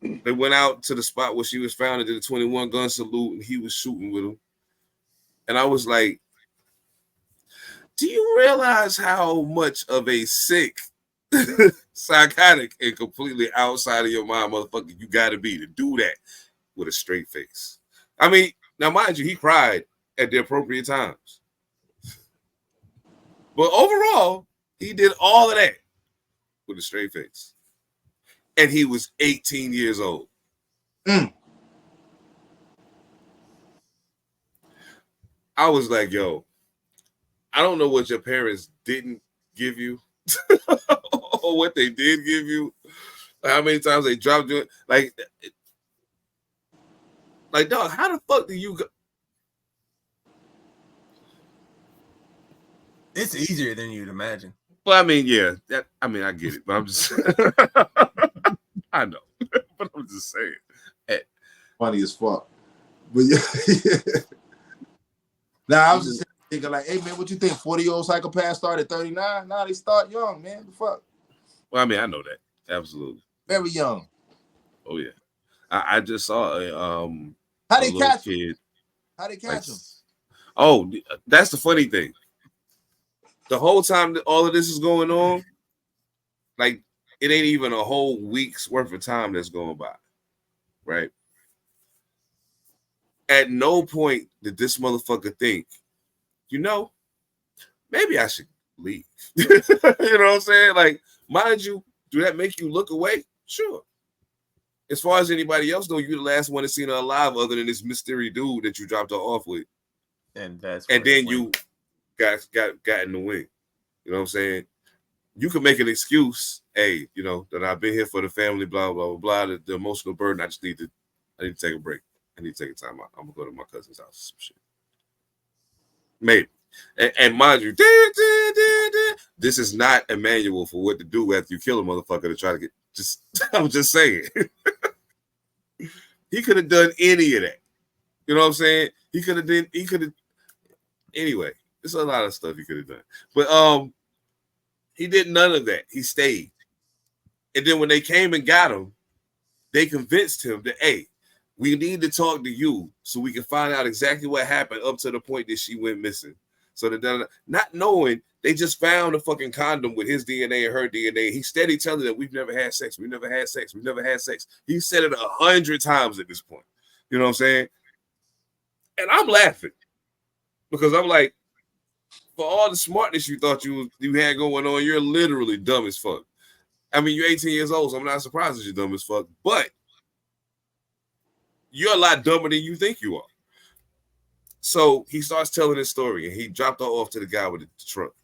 S1: They went out to the spot where she was found and did a 21 gun salute, and he was shooting with them. And I was like, do you realize how much of a sick, psychotic, and completely outside of your mind motherfucker you got to be to do that with a straight face? I mean, now mind you, he cried at the appropriate times. But overall, he did all of that with a straight face. And he was 18 years old. I was like, yo, I don't know what your parents didn't give you or what they did give you. How many times they dropped you. Like, dog, how the fuck do you go?
S3: It's easier than you'd imagine.
S1: Well, I mean, yeah. I get it, but I'm just I know. But I'm just saying.
S4: Funny as fuck. But yeah. Now I was just thinking like, hey man, what you think? 40-year-old psychopaths start at 39? Nah, they start young, man. The fuck?
S1: Well, I mean, I know that. Absolutely.
S4: Very young.
S1: Oh yeah. I just saw
S4: how they catch him? How they catch him?
S1: Oh, that's the funny thing. The whole time that all of this is going on, like it ain't even a whole week's worth of time that's going by, right? At no point did this motherfucker think, maybe I should leave. You know what I'm saying? Like, mind you, do that make you look away? Sure. As far as anybody else know, you're the last one to see her alive other than this mystery dude that you dropped her off with.
S3: And then
S1: you got in the wing. You know what I'm saying? You can make an excuse, hey, that I've been here for the family, blah, blah, blah, blah, the emotional burden. I need to take a break. I need to take a time out. I'm gonna go to my cousin's house or some shit. Maybe. And mind you, this is not a manual for what to do after you kill a motherfucker to try to get I'm just saying. He could have done any of that. You know what I'm saying? Anyway, there's a lot of stuff he could have done. But he did none of that. He stayed. And then when they came and got him, they convinced him that, hey, we need to talk to you so we can find out exactly what happened up to the point that she went missing. So that not knowing, they just found a fucking condom with his DNA and her DNA. He's steady telling them, we've never had sex. We've never had sex. We've never had sex. He said it 100 times at this point. You know what I'm saying? And I'm laughing because I'm like, for all the smartness you thought you had going on, you're literally dumb as fuck. I mean, you're 18 years old, so I'm not surprised that you're dumb as fuck. But you're a lot dumber than you think you are. So he starts telling his story, and he dropped her off to the guy with the truck.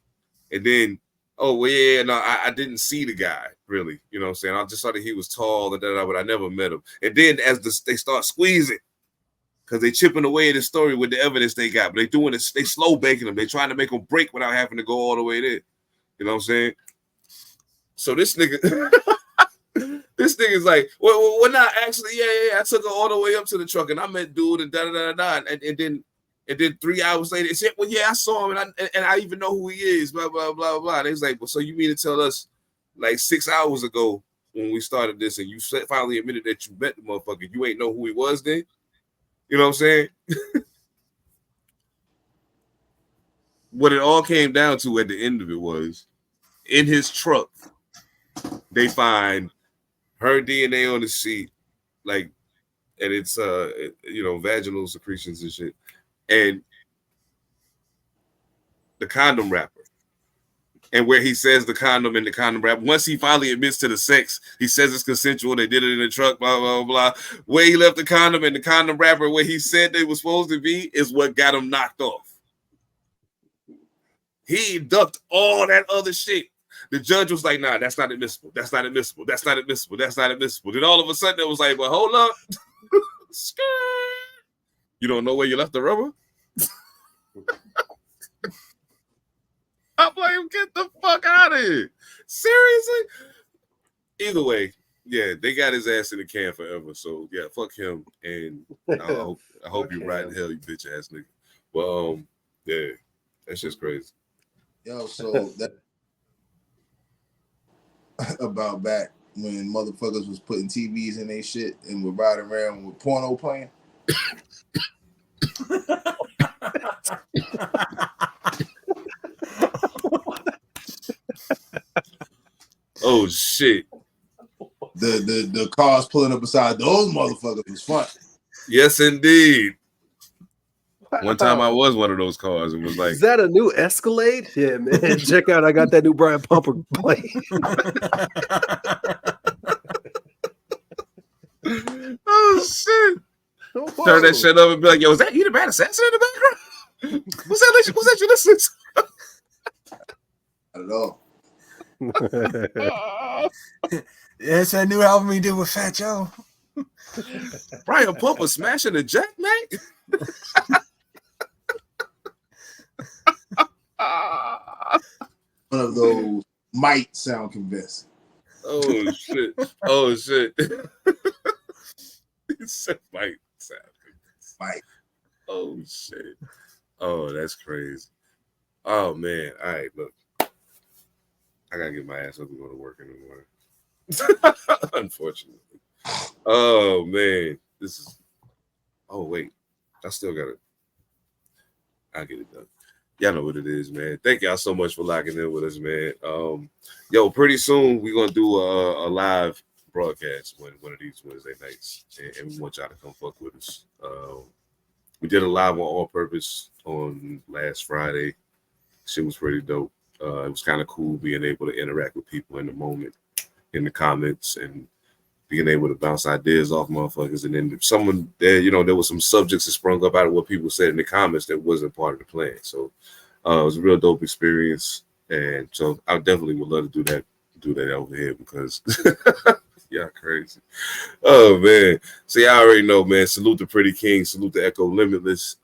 S1: And then, I didn't see the guy, really. You know what I'm saying? I just saw that he was tall, but I never met him. And then as they start squeezing, because they chipping away at his story with the evidence they got, but they doing this, they slow baking him. They trying to make him break without having to go all the way there. You know what I'm saying? So this nigga, this nigga's like, well, not actually, I took her all the way up to the truck, and I met dude, and da-da-da-da-da, and then 3 hours later, they said, well, yeah, I saw him, and I even know who he is, blah, blah, blah, blah. And they was like, well, so you mean to tell us, like 6 hours ago when we started this, and you finally admitted that you met the motherfucker, you ain't know who he was then? You know what I'm saying? What it all came down to at the end of it was, in his truck, they find her DNA on the seat, like, and it's vaginal secretions and shit, and the condom wrapper, and where he says the condom and the condom wrapper. Once he finally admits to the sex, he says it's consensual. They did it in the truck, blah blah blah. Where he left the condom and the condom wrapper, where he said they were supposed to be, is what got him knocked off. He ducked all that other shit. The judge was like, nah, that's not admissible. That's not admissible. That's not admissible. That's not admissible. Then all of a sudden it was like, well, hold up. You don't know where you left the rubber? I'm like, get the fuck out of here. Seriously? Either way, yeah, they got his ass in the can forever. So yeah, fuck him. And I hope you ride in hell, you bitch ass nigga. Well, yeah, that's just crazy.
S4: Yo, so that about back when motherfuckers was putting TVs in their shit and were riding around with porno playing.
S1: Oh shit!
S4: The cars pulling up beside those motherfuckers was fun.
S1: Yes, indeed. One time I was one of those cars and was like,
S2: "Is that a new Escalade?" Yeah, man. Check out, I got that new Brian Pumper plate.
S1: "Oh shit!" Turn that shit up and be like, "Yo, is that ethemadassassin in the background? What's that you listening to?"
S4: Not at all.
S3: Yeah, it's that new album he did with Fat Joe.
S1: Brian Pumper smashing the jackknife.
S4: One of those might sound convincing.
S1: Oh shit! Oh shit! He said might sound convincing.
S4: Might.
S1: Oh shit! Oh, that's crazy. Oh man! All right, look, I gotta get my ass up and go to work in the morning. Unfortunately. Oh man, this is. Oh wait, I still got it. I'll get it done. Y'all know what it is, man. Thank y'all so much for locking in with us, man. Yo, pretty soon we're gonna do a live broadcast one of these Wednesday nights, and we want y'all to come fuck with us. We did a live on All Purpose on last Friday. Shit was pretty dope. It was kind of cool being able to interact with people in the moment, in the comments, and being able to bounce ideas off motherfuckers. And then someone there, there was some subjects that sprung up out of what people said in the comments that wasn't part of the plan. So it was a real dope experience. And so I definitely would love to do that over here because y'all crazy. Oh man. So y'all already know, man. Salute the Pretty King, salute the Echo Limitless.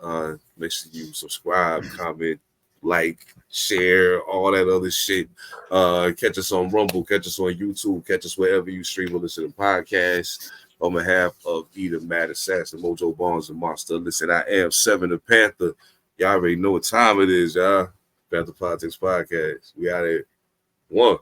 S1: Make sure you subscribe, comment, like, share, all that other shit. Catch us on Rumble, catch us on YouTube, catch us wherever you stream or listen to podcasts. On behalf of ethemadassassin, Mojo Barnes, and Monster, listen, I am 7 the Panther. Y'all already know what time it is, y'all. Pantha Politix Podcast. We out here. 1.